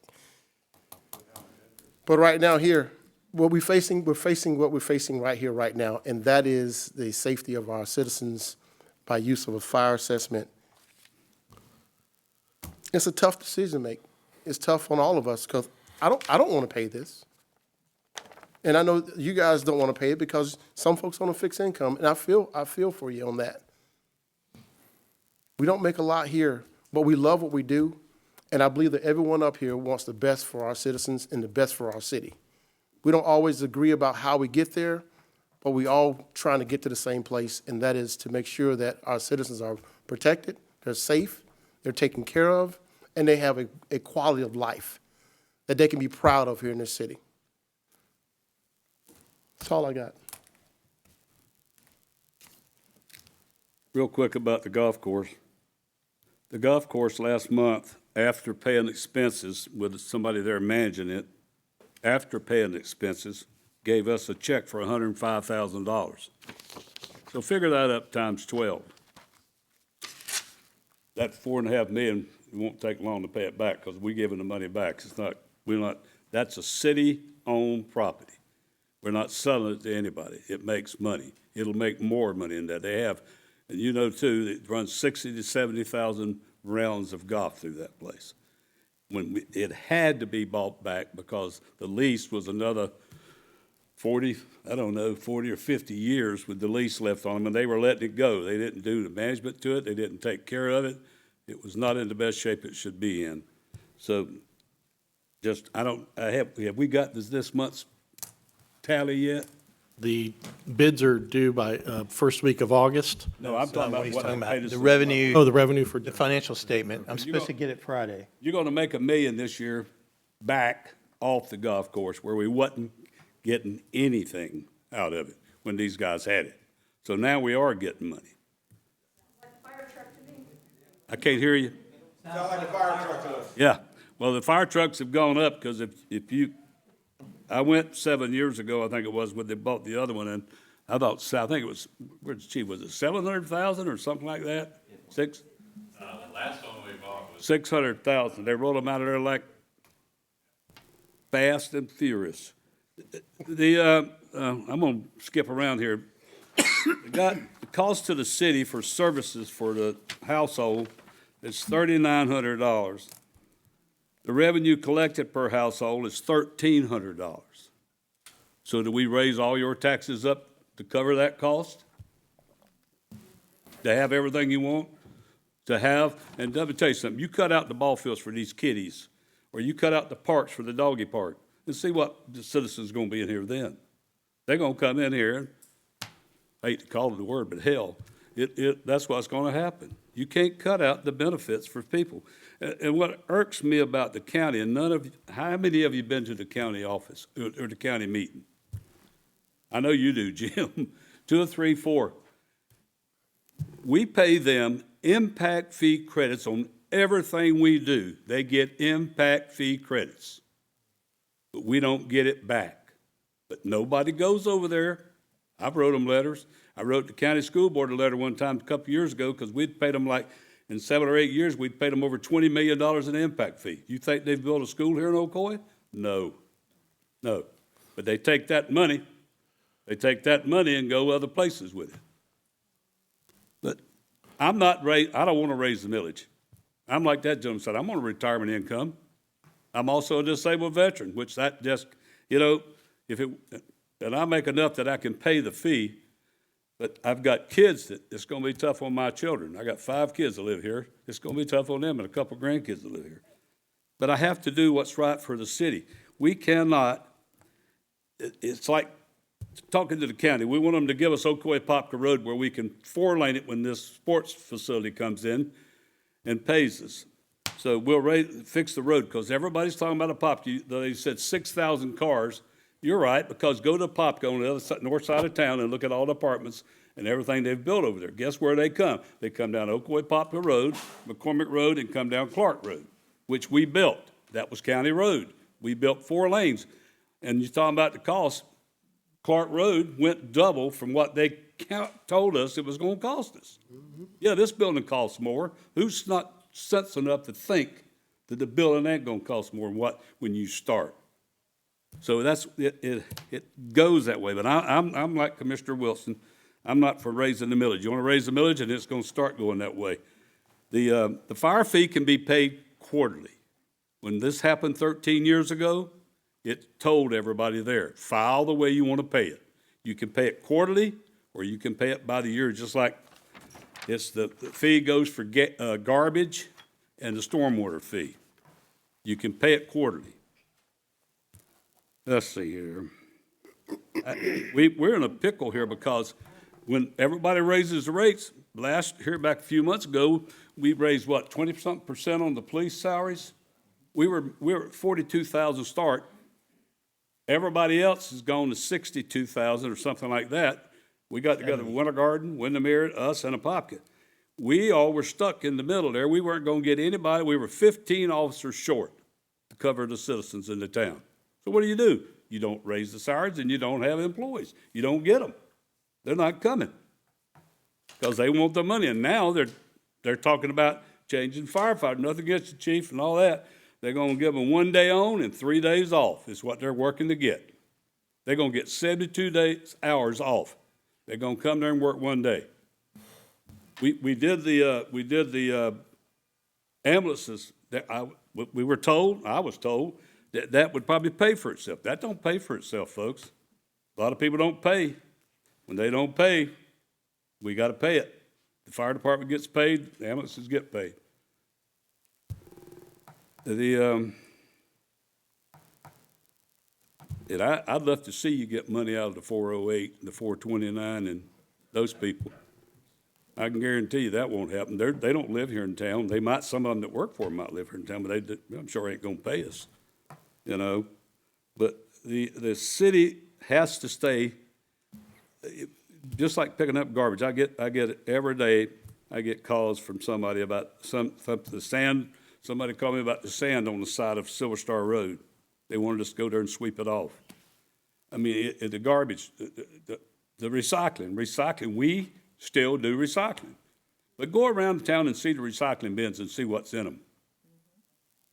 But right now here, we're facing what we're facing right here, right now, and that is the safety of our citizens by use of a fire assessment. It's a tough decision to make. It's tough on all of us because I don't want to pay this. And I know you guys don't want to pay it because some folks on a fixed income, and I feel for you on that. We don't make a lot here, but we love what we do, and I believe that everyone up here wants the best for our citizens and the best for our city. We don't always agree about how we get there, but we all trying to get to the same place, and that is to make sure that our citizens are protected, they're safe, they're taken care of, and they have a quality of life that they can be proud of here in this city. That's all I got. Real quick about the golf course. The golf course last month, after paying expenses with somebody there managing it, after paying expenses, gave us a check for $105,000. So figure that up times 12. That $4.5 million, it won't take long to pay it back because we're giving the money back. That's a city-owned property. We're not selling it to anybody. It makes money. It'll make more money than that. They have, and you know too, it runs 60 to 70,000 rounds of golf through that place. It had to be bought back because the lease was another 40 or 50 years with the lease left on them, and they were letting it go. They didn't do the management to it. They didn't take care of it. It was not in the best shape it should be in. So have we got this month's tally yet? The bids are due by first week of August. No, I'm talking about what I paid us. The revenue. Oh, the revenue for. The financial statement. I'm supposed to get it Friday. You're going to make $1 million this year back off the golf course where we wasn't getting anything out of it when these guys had it. So now we are getting money. I can't hear you. Sounds like a fire truck to us. Yeah. Well, the fire trucks have gone up because I went 7 years ago, I think it was, when they bought the other one, and I think it was, where's the chief, was it 700,000 or something like that? The last one we bought was 600,000. They rolled them out of there like fast and furious. I'm going to skip around here. The cost to the city for services for the household is $3,900. The revenue collected per household is $1,300. So do we raise all your taxes up to cover that cost? To have everything you want? And let me tell you something, you cut out the ball fields for these kiddies, or you cut out the parks for the doggy park, and see what the citizens are going to be in here then. They're going to come in here, I hate to call it a word, but hell, that's what's going to happen. You can't cut out the benefits for people. And what irks me about the county, and how many of you been to the county office or the county meeting? I know you do, Jim. 2 or 3, 4. We pay them impact fee credits on everything we do. They get impact fee credits, but we don't get it back. But nobody goes over there. I've wrote them letters. I wrote the county school board a letter one time a couple years ago because we'd paid them in 7 or 8 years, we'd paid them over $20 million in impact fee. You think they've built a school here in Ocoee? No. But they take that money and go other places with it. But I don't want to raise the millage. I'm like that gentleman said, I'm on a retirement income. I'm also a disabled veteran, which that just, and I make enough that I can pay the fee. But I've got kids that it's going to be tough on my children. I got 5 kids that live here. It's going to be tough on them and a couple of grandkids that live here. But I have to do what's right for the city. We cannot, it's like talking to the county. We want them to give us Ocoee Popka Road where we can 4-lane it when this sports facility comes in and pays us. So we'll fix the road because everybody's talking about a Popka. They said 6,000 cars. You're right, because go to Popka on the other side, north side of town and look at all the apartments and everything they've built over there. Guess where they come? They come down Ocoee Popka Road, McCormick Road, and come down Clark Road, which we built. That was county road. We built 4 lanes. And you're talking about the cost. Clark Road went double from what they told us it was going to cost us. Yeah, this building costs more. Who's not sense enough to think that the building ain't gonna cost more than what, when you start. So it goes that way, but I'm like Commissioner Wilson, I'm not for raising the millage. You wanna raise the millage, and it's gonna start going that way. The fire fee can be paid quarterly. When this happened 13 years ago, it told everybody there, file the way you wanna pay it. You can pay it quarterly, or you can pay it by the year, just like the fee goes for garbage and the stormwater fee. You can pay it quarterly. Let's see here. We're in a pickle here because when everybody raises the rates, back a few months ago, we raised what, 20-something% on the police salaries? We were at 42,000 start. Everybody else has gone to 62,000 or something like that. We got together with Winter Garden, Windermere, us, and Apopka. We all were stuck in the middle there. We weren't going to get anybody. We were 15 officers short to cover the citizens in the town. So what do? You don't raise the salaries and you don't have employees. You don't get them. They're not coming because they want the money. And now they're talking about changing firefighter. Nothing against the chief and all that. They're going to give them 1 day on and 3 days off is what they're working to get. They're going to get 72 hours off. They're going to come there and work 1 day. We did the ambulances. We were told, I was told, that would probably pay for itself. That don't pay for itself, folks. A lot of people don't pay. When they don't pay, we got to pay it. The fire department gets paid, the ambulances get paid. And I'd love to see you get money out of the 408 and the 429 and those people. I can guarantee you that won't happen. They don't live here in town. They might, some of them that work for them might live here in town, but I'm sure ain't gonna pay us, you know. But the city has to stay, just like picking up garbage. I get it every day. I get calls from somebody about the sand. Somebody called me about the sand on the side of Silver Star Road. They wanted us to go there and sweep it off. I mean, the garbage, the recycling, we still do recycling. But go around town and see the recycling bins and see what's in them.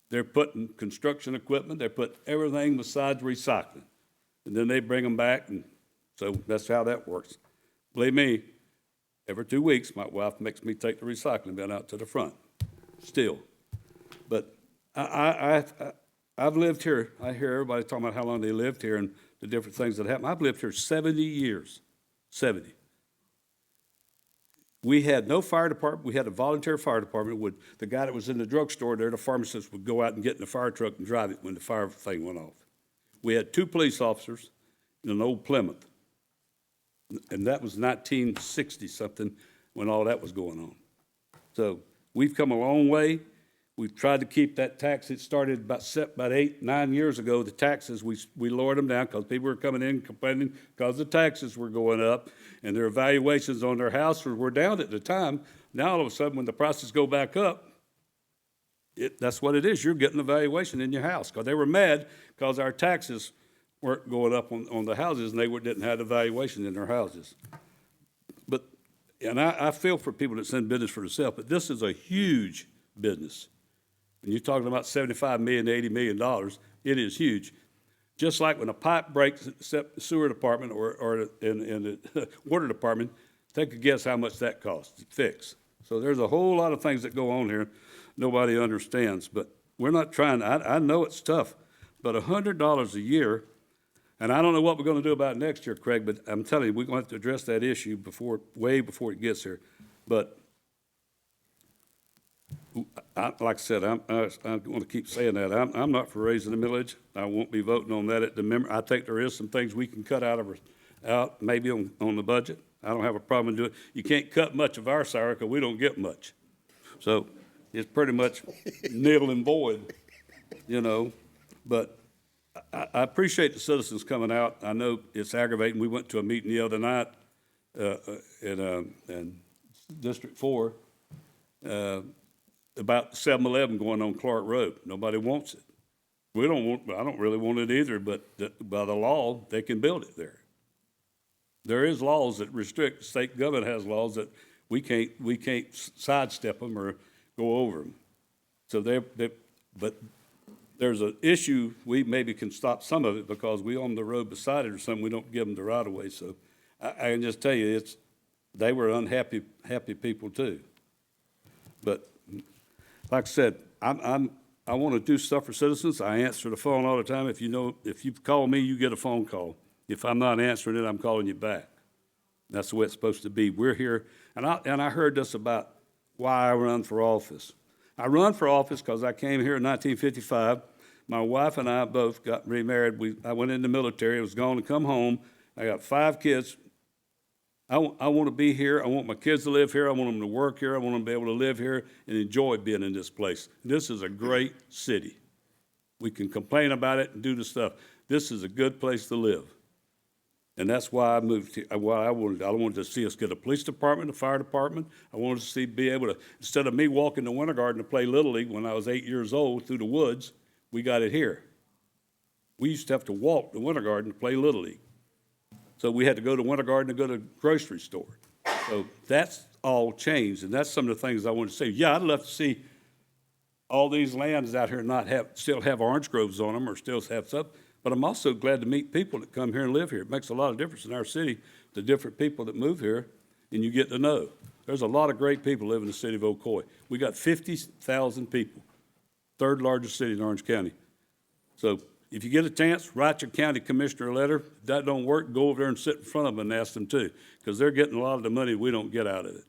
They're putting construction equipment, they're putting everything besides recycling. And then they bring them back, and so that's how that works. Believe me, every 2 weeks, my wife makes me take the recycling bin out to the front, still. But I've lived here. I hear everybody talking about how long they lived here and the different things that happen. I've lived here 70 years, 70. We had no fire department. We had a volunteer fire department. The guy that was in the drugstore there, the pharmacist, would go out and get in the fire truck and drive it when the fire thing went off. We had 2 police officers in an old Plymouth. And that was 1960-something when all that was going on. So we've come a long way. We've tried to keep that tax. It started about 8, 9 years ago. The taxes, we lowered them down because people were coming in complaining because the taxes were going up and their valuations on their house were down at the time. Now, all of a sudden, when the prices go back up, that's what it is. You're getting a valuation in your house because they were mad because our taxes weren't going up on the houses and they didn't have the valuation in their houses. And I feel for people that's in business for themselves, but this is a huge business. When you're talking about $75 million to $80 million, it is huge. Just like when a pipe breaks at the sewer department or in the water department, take a guess how much that costs to fix. So there's a whole lot of things that go on here nobody understands. But we're not trying, I know it's tough, but $100 a year, and I don't know what we're going to do about it next year, Craig, but I'm telling you, we're going to have to address that issue way before it gets here. But like I said, I'm going to keep saying that. I'm not for raising the millage. I won't be voting on that at the member. I think there is some things we can cut out maybe on the budget. I don't have a problem doing it. You can't cut much of our salary because we don't get much. So it's pretty much nil and void, you know. But I appreciate the citizens coming out. I know it's aggravating. We went to a meeting the other night in District 4 about 7-Eleven going on Clark Road. Nobody wants it. I don't really want it either, but by the law, they can build it there. There is laws that restrict, the state government has laws that we can't sidestep them or go over them. So But there's an issue, we maybe can stop some of it because we own the road beside it or something, we don't give them the right of way. So I can just tell you, they were happy people too. But like I said, I want to do stuff for citizens. I answer the phone all the time. If you call me, you get a phone call. If I'm not answering it, I'm calling you back. That's the way it's supposed to be. We're here, and I heard this about why I run for office. I run for office because I came here in 1955. My wife and I both got remarried. I went in the military. I was going to come home. I got 5 kids. I want to be here. I want my kids to live here. I want them to work here. I want them to be able to live here and enjoy being in this place. This is a great city. We can complain about it and do the stuff. This is a good place to live. And that's why I moved here. I wanted to see us get a police department, a fire department. I wanted to be able to, instead of me walking to Winter Garden to play Little League when I was 8 years old through the woods, we got it here. We used to have to walk to Winter Garden to play Little League. So we had to go to Winter Garden to go to the grocery store. So that's all changed, and that's some of the things I wanted to say. Yeah, I'd love to see all these lands out here still have orange groves on them or still have stuff, but I'm also glad to meet people that come here and live here. It makes a lot of difference in our city, the different people that move here, and you get to know. There's a lot of great people live in the city of Ocoee. We got 50,000 people, third largest city in Orange County. So if you get a chance, write your county commissioner a letter. If that don't work, go over there and sit in front of them and ask them too, because they're getting a lot of the money we don't get out of it.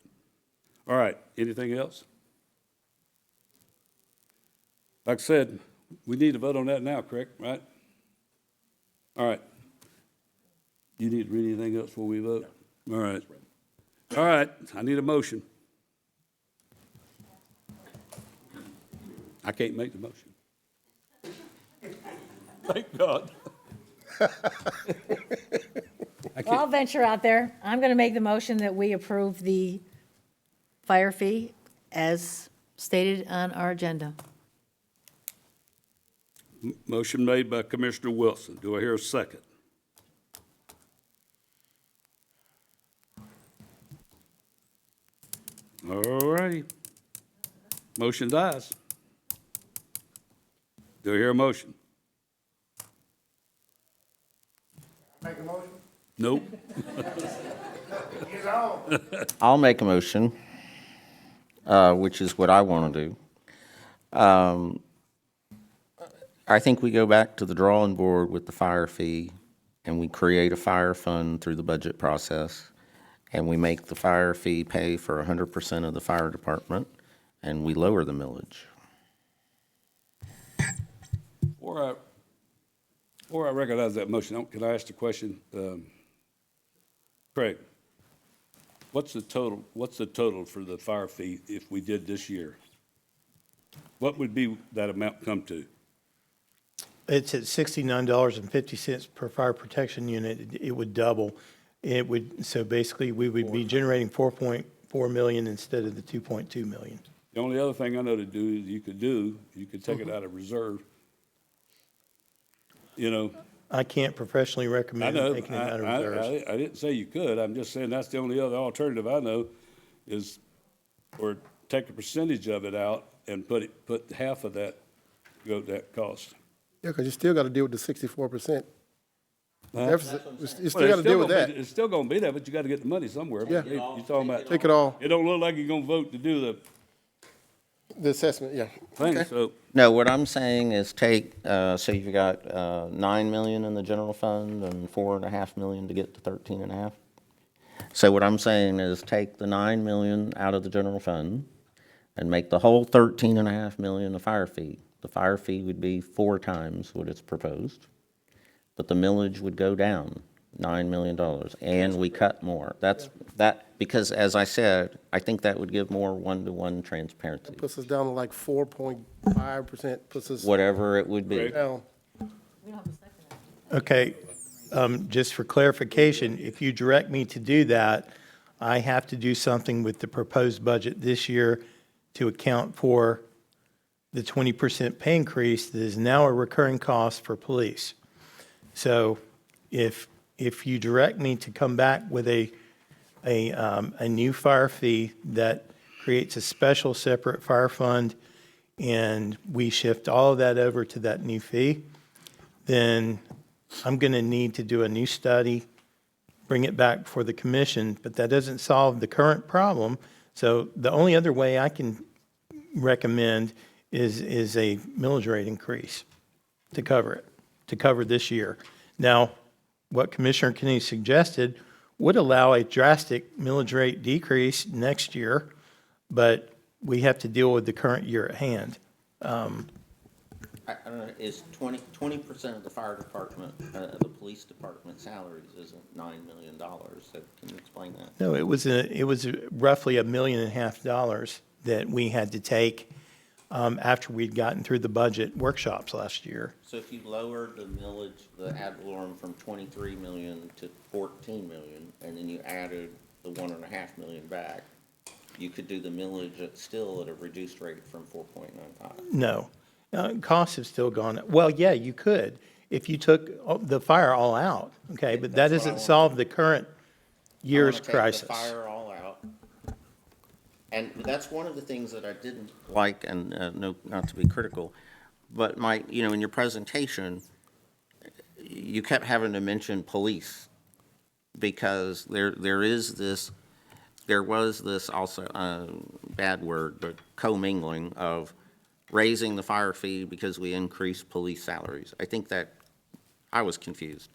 All right, anything else? Like I said, we need to vote on that now, correct, right? All right. You need to read anything else before we vote? All right. All right, I need a motion. I can't make the motion. Thank God. Well, I'll venture out there. I'm going to make the motion that we approve the fire fee as stated on our agenda. Motion made by Commissioner Wilson. Do I hear a second? All righty. Motion dies. Do I hear a motion? Make a motion? Nope. I'll make a motion, which is what I want to do. I think we go back to the drawing board with the fire fee, and we create a fire fund through the budget process, and we make the fire fee pay for 100% of the fire department, and we lower the millage. Before I recognize that motion, can I ask the question? Craig, what's the total for the fire fee if we did this year? What would be that amount come to? It's at $69.50 per fire protection unit. It would double. So basically, we would be generating 4.4 million instead of the 2.2 million. The only other thing I know to do is you could take it out of reserve. You know. I can't professionally recommend taking it out of reserves. I didn't say you could. I'm just saying that's the only other alternative I know is, or take a percentage of it out and put half of that go to that cost. Yeah, because you still got to deal with the 64% deficit. You still Well, got to deal with that. It's still going to be there, but you got to get the money somewhere. Yeah. You're talking about. Take it all. It don't look like you're going to vote to do The assessment, yeah. thing, Okay. so. No, what I'm saying is take, so you've got 9 million in the general fund and 4.5 million to get to 13.5. So what I'm saying is take the 9 million out of the general fund and make the whole 13.5 million a fire fee. The fire fee would be 4 times what it's proposed, but the millage would go down $9 million, and we cut more. Because as I said, I think that would give more one-to-one transparency. Puts us down to like 4.5%, puts us. Whatever it would be. Down. Okay, just for clarification, if you direct me to do that, I have to do something with the proposed budget this year to account for the 20% pay increase that is now a recurring cost for police. So if you direct me to come back with a new fire fee that creates a special separate fire fund and we shift all of that over to that new fee, then I'm going to need to do a new study, bring it back before the commission, but that doesn't solve the current problem. So the only other way I can recommend is a millage rate increase to cover it, to cover this year. Now, what Commissioner Kinney suggested would allow a drastic millage rate decrease next year, but we have to deal with the current year at hand. I don't know, is 20% of the fire department, the police department salaries isn't $9 million. So can you explain that? No, it was roughly $1.5 million that we had to take after we'd gotten through the budget workshops last year. So if you lowered the millage, the ad valorem from 23 million to 14 million, and then you added the 1.5 million back, you could do the millage still at a reduced rate from 4.95. No, costs have still gone up. Well, yeah, you could if you took the fire all out, okay, but that doesn't solve the current year's crisis. The fire all out. And that's one of the things that I didn't like, and no, not to be critical, but in your presentation, you kept having to mention police because there was this also, bad word, but commingling of raising the fire fee because we increased police salaries. I think that I was confused.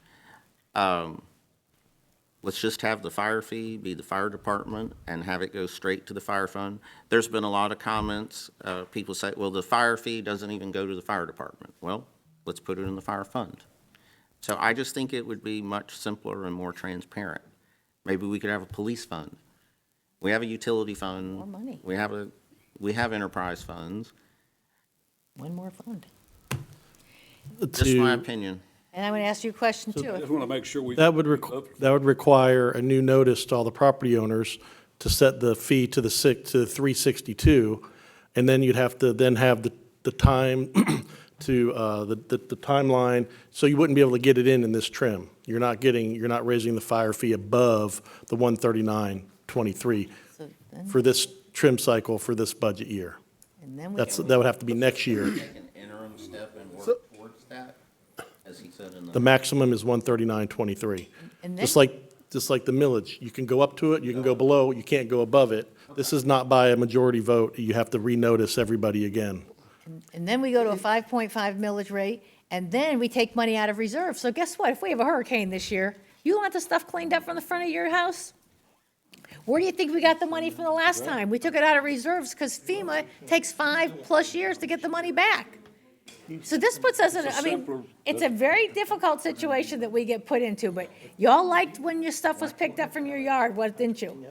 Let's just have the fire fee be the fire department and have it go straight to the fire fund. There's been a lot of comments. People say, well, the fire fee doesn't even go to the fire department. Well, let's put it in the fire fund. So I just think it would be much simpler and more transparent. Maybe we could have a police fund. We have a utility fund. More money. We have enterprise funds. One more fund. Just my opinion. And I'm going to ask you a question too. I just want to make sure we. That would require a new notice to all the property owners to set the fee to the 362, and then you'd have to then have the time to the timeline, so you wouldn't be able to get it in this trim. You're not raising the fire fee above the 139.23 for this trim cycle for this budget year. And then That would have to be next year. Take an interim step and work towards that, as he said in The maximum is 139.23. And then- Just like the millage, you can go up to it, you can go below, you can't go above it. This is not by a majority vote, you have to renotice everybody again. And then we go to a 5.5 millage rate, and then we take money out of reserve. So guess what? If we have a hurricane this year, you want the stuff cleaned up from the front of your house? Where do you think we got the money from the last time? We took it out of reserves because FEMA takes 5+ years to get the money back. So this puts us in, it's a very difficult situation that we get put into, but y'all liked when your stuff was picked up from your yard, what, didn't you?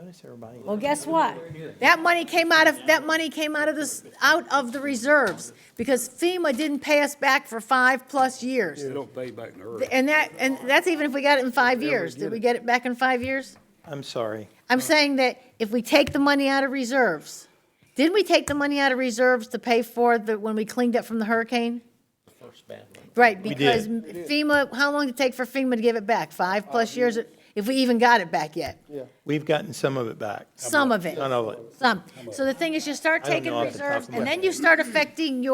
Well, guess what? That money came out of the reserves because FEMA didn't pay us back for 5+ years. They don't pay back in a hurry. And that's even if we got it in 5 years. Did we get it back in 5 years? I'm sorry. I'm saying that if we take the money out of reserves, didn't we take the money out of reserves to pay for when we cleaned up from the hurricane? First bad one. Right, We because did. FEMA, how long did it take for FEMA to give it back? 5+ years, if we even got it back yet? We've gotten some of it back. Some of it. None of it. Some. So the thing is, you start I don't taking know off the top reserves, of my and then head. you start affecting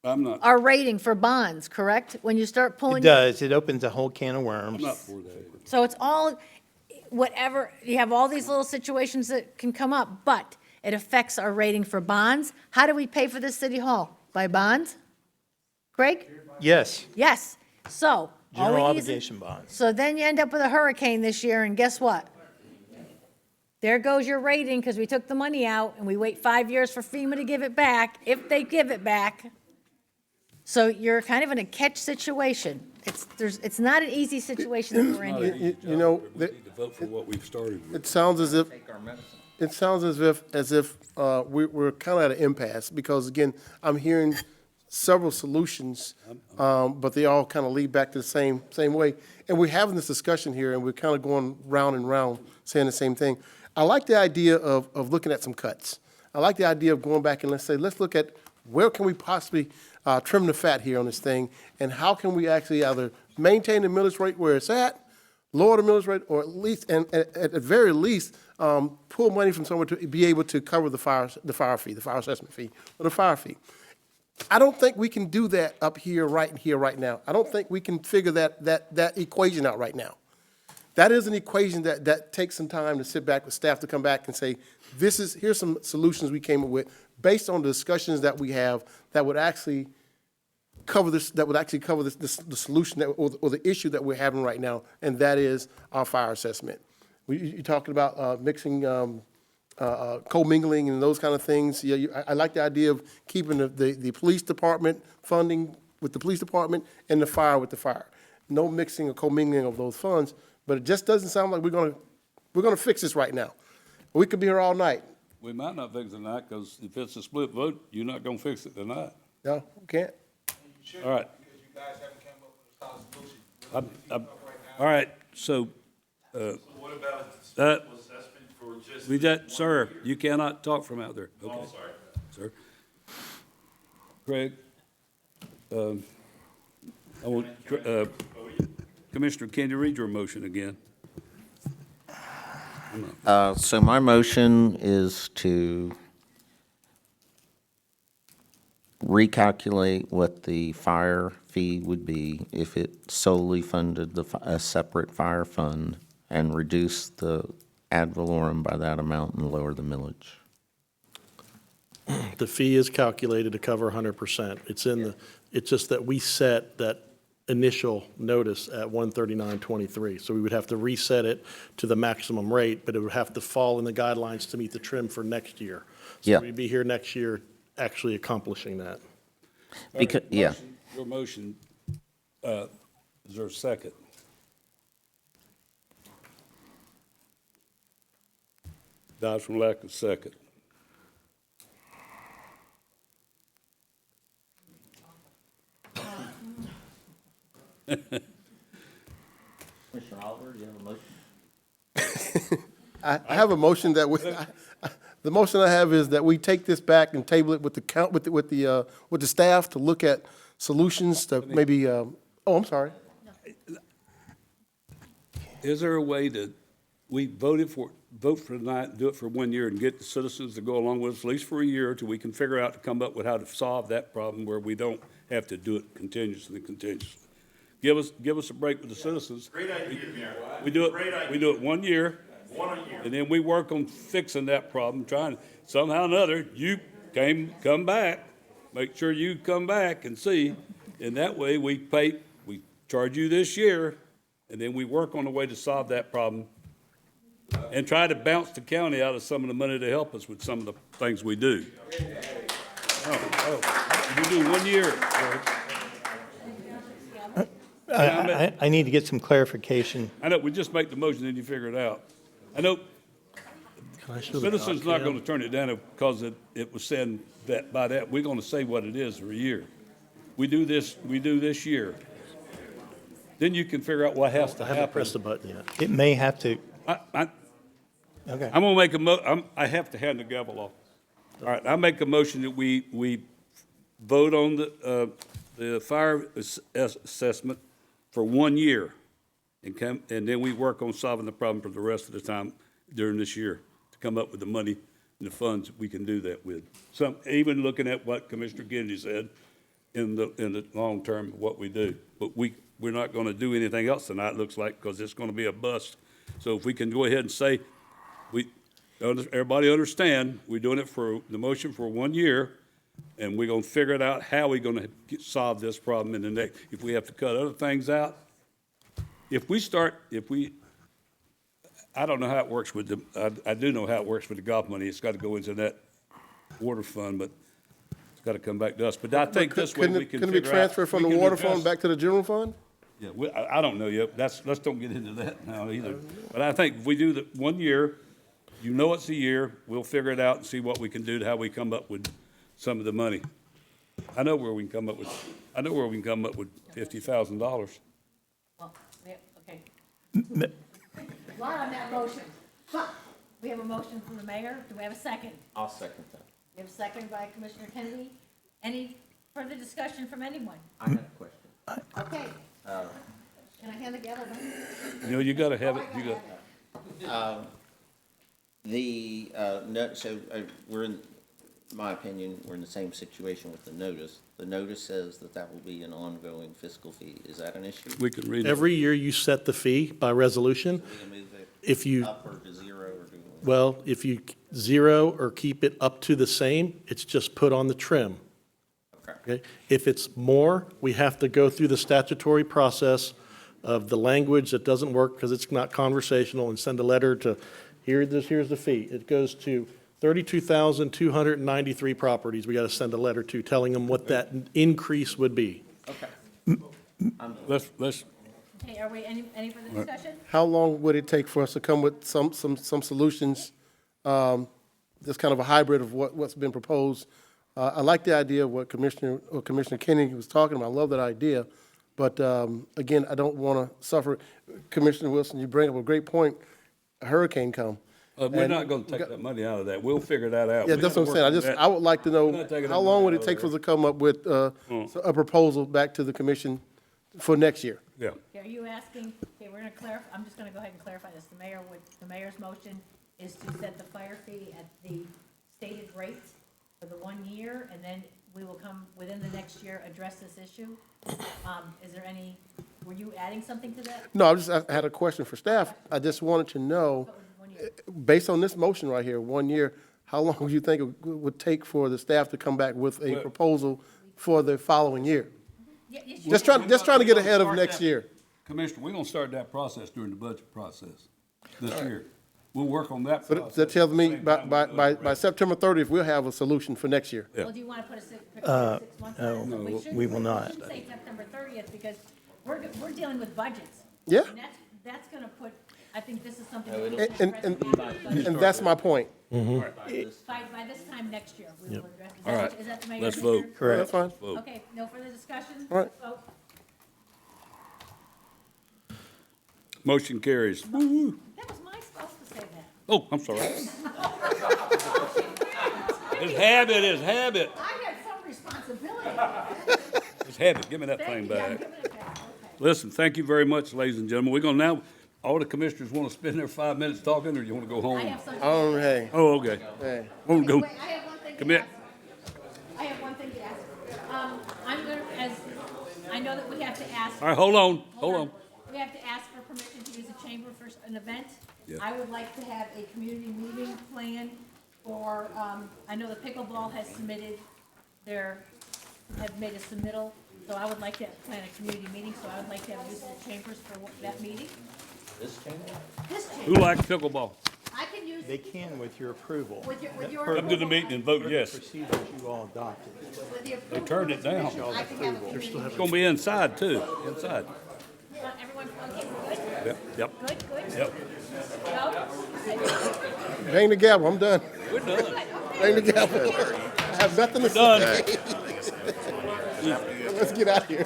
I'm not, our rating for bonds, correct? When you start It pulling. does. It opens a whole can of worms. I'm not for that. So it's all, whatever, you have all these little situations that can come up, but it affects our rating for bonds. How do we pay for this city hall? By bonds? Craig? Yes, Yes. So. all general we need is- obligation bonds. So then you end up with a hurricane this year, and guess what? There goes your rating, because we took the money out, and we wait 5 years for FEMA to give it back, if they give it back. So you're kind of in a catch situation. It's not an easy situation that we're in here. You know, We need to vote for what we've started with. it sounds as if, Take our medicine. it sounds as if we're kind of at an impasse, because again, I'm hearing several solutions, but they all kind of lead back to the same way. And we're having this discussion here, and we're kind of going round and round, saying the same thing. I like the idea of looking at some cuts. I like the idea of going back and let's look at where can we possibly trim the fat here on this thing, and how can we actually either maintain the millage rate where it's at, lower the millage rate, or at least, and at the very least, pull money from somewhere to be able to cover the fire fee, the fire assessment fee, or the fire fee. I don't think we can do that up here, right now. I don't think we can figure that equation out right now. That is an equation that takes some time to sit back with staff to come back and say, here's some solutions we came up with based on the discussions that we have that would actually cover this, the solution or the issue that we're having right now, and that is our fire assessment. You're talking about mixing, commingling and those kind of things. Yeah, I like the idea of keeping the police department funding with the police department and the fire with the fire. No mixing or commingling of those funds, but it just doesn't sound like we're gonna fix this right now. We could be here all night. We might not fix it tonight, because if it's a split vote, you're not gonna fix it tonight. No, we can't. All right. All right, so, What about that, assessment for just? we got, sir, you cannot talk from out there. Oh, Okay, sorry. sir. Craig, I want, Commissioner, can you read your motion again? So my motion is to recalculate what the fire fee would be if it solely funded a separate fire fund, and reduce the ad valorem by that amount and lower the millage. The fee is calculated to cover 100%. It's just that we set that initial notice at 139.23. So we would have to reset it to the maximum rate, but it would have to fall in the guidelines to meet the trim for next year. So Yeah. we'd be here next year actually accomplishing that. Because, yeah. Your motion, is there a second? Dies from lack of second. Commissioner Oliver, do you have a motion? I have a motion that the motion I have is that we take this back and table it with the staff to look at solutions to maybe, I'm sorry. Is there a way we vote for tonight, and do it for 1 year, and get the citizens to go along with us at least for a year till we can figure out to come up with how to solve that problem where we don't have to do it continuously. Give us a break with the citizens. Great idea, Mayor. We do it 1 year. And then we work on fixing that problem, trying, somehow or another, you come back, make sure you come back and see, and that way we charge you this year, and then we work on a way to solve that problem, and try to bounce the county out of some of the money to help us with some of the things we do. We do 1 year. I need to get some clarification. I know, we just make the motion and you figure it out. I know citizens not gonna turn it down because it was said that by that, we're gonna say what it is for a year. We do this year. Then you can figure out what has to I haven't happen. pressed the button yet. It may have to, I'm gonna make I have to hand the gavel off. All right, I make a motion that we vote on the fire assessment for 1 year, and then we work on solving the problem for the rest of the time during this year to come up with the money and the funds we can do that with. Even looking at what Commissioner Kennedy said in the long term of what we do. But we're not gonna do anything else tonight, it looks like, because it's gonna be a bust. So if we can go ahead and say, everybody understand, we're doing it for the motion for 1 year, and we're gonna figure it out how we're gonna solve this problem in the next, if we have to cut other things out. I don't know how it works with I do know how it works with the golf money. It's gotta go into that water fund, but it's gotta come back to us. But I think this way we can figure out. Couldn't it be transferred from the water fund back to the general fund? Yeah, I don't know yet. Let's don't get into that now either. But I think if we do the 1 year, it's a year, we'll figure it out and see what we can do to how we come up with some of the money. I know where we can come up with $50,000. Well, okay. Lot on that motion, but we have a motion from the mayor. Do we have a second? I'll second that. We have a second by Commissioner Kennedy. Any further discussion from anyone? I have a question. Okay. Can I hand the gavel back? You know, you gotta have it, you got, We're in my opinion, we're in the same situation with the notice. The notice says that that will be an ongoing fiscal fee. Is that an issue? we can read it. Every year you set the fee by resolution. We can move it If you, up or to zero or do we? well, if you zero or keep it up to the same, it's just put on the trim. Okay? If it's more, we have to go through the statutory process of the language that doesn't work because it's not conversational and send a letter to, here's the fee. It goes to 32,293 properties. We got to send a letter to telling them what that increase would be. Okay. Let's, Okay, are we, any further discussion? How long would it take for us to come with some solutions, this kind of a hybrid of what's been proposed? I like the idea of what Commissioner Kennedy was talking about. I love that idea. But, again, I don't want to suffer. Commissioner Wilson, you bring up a great point. A hurricane come. we're not gonna take that money out of that. We'll figure that out. Yeah, We that's gotta what I'm work saying. on that. I would like to We're know, not taking how that long money would out it of take for there. us to come up with a proposal back to the commission for next year? Yeah. Are you asking, okay, we're gonna clarify, I'm just gonna go ahead and clarify this. The mayor's motion is to set the fire fee at the stated rate for the 1 year, and then we will come within the next year, address this issue. Is there any, were you adding something to that? No, I had a question for staff. I just wanted to know, based on this motion right here, 1 year, how long do you think it would take for the staff to come back with a proposal for the following year? Just trying to get ahead of next year. Commissioner, we're gonna start that process during the budget process this year. We'll work on that So process. that tells me Same time we do it. by September 30th, we'll have a solution for next year. Yeah. Well, do you wanna put a 6 months? no, shouldn't we will say- not. We should say September 30th, because we're dealing with budgets. Yeah. And that's gonna put, I think this is something. No, that we it'll- should address in the budget. And that's my point. By this time next year, we will address. All right, Is that the mayor's? let's answer? vote. Correct. That's fine. Vote. Okay, no further discussion? All right. Vote. Motion carries. That was my supposed to say that. Oh, I'm sorry. It's habit, it's habit. I had some responsibility. It's habit. Give me that thing Thank you, I'm back. giving it back. Okay. Listen, thank you very much, ladies and gentlemen. We're gonna now, all the commissioners wanna spend their 5 minutes talking, or you wanna go home? I have something. Hey, Oh, okay. hey. Wanna go? Wait, I have one thing to Commit. ask. I have one thing to ask. I'm gonna, I know that we have to ask. All right, hold on. We have to ask for permission to use the chamber for an event. Yeah. I would like to have a community meeting plan for, I know the pickleball has submitted have made a submittal, so I would like to plan a community meeting, so I would like to have use of the chambers for that meeting. This Who chamber, likes pickleball? I can use, They can with your approval. with your. Come to the meeting and vote yes. Procedures you all adopted. With the They approval turned of it the down. commission, I can have a community It's meeting. gonna be inside too, inside. Everyone, okay, we're good? Yep. Good? Yep. Go? Bang the gavel, I'm done. We're done. Bang the gavel. I have nothing to Done. say. Let's get out of here.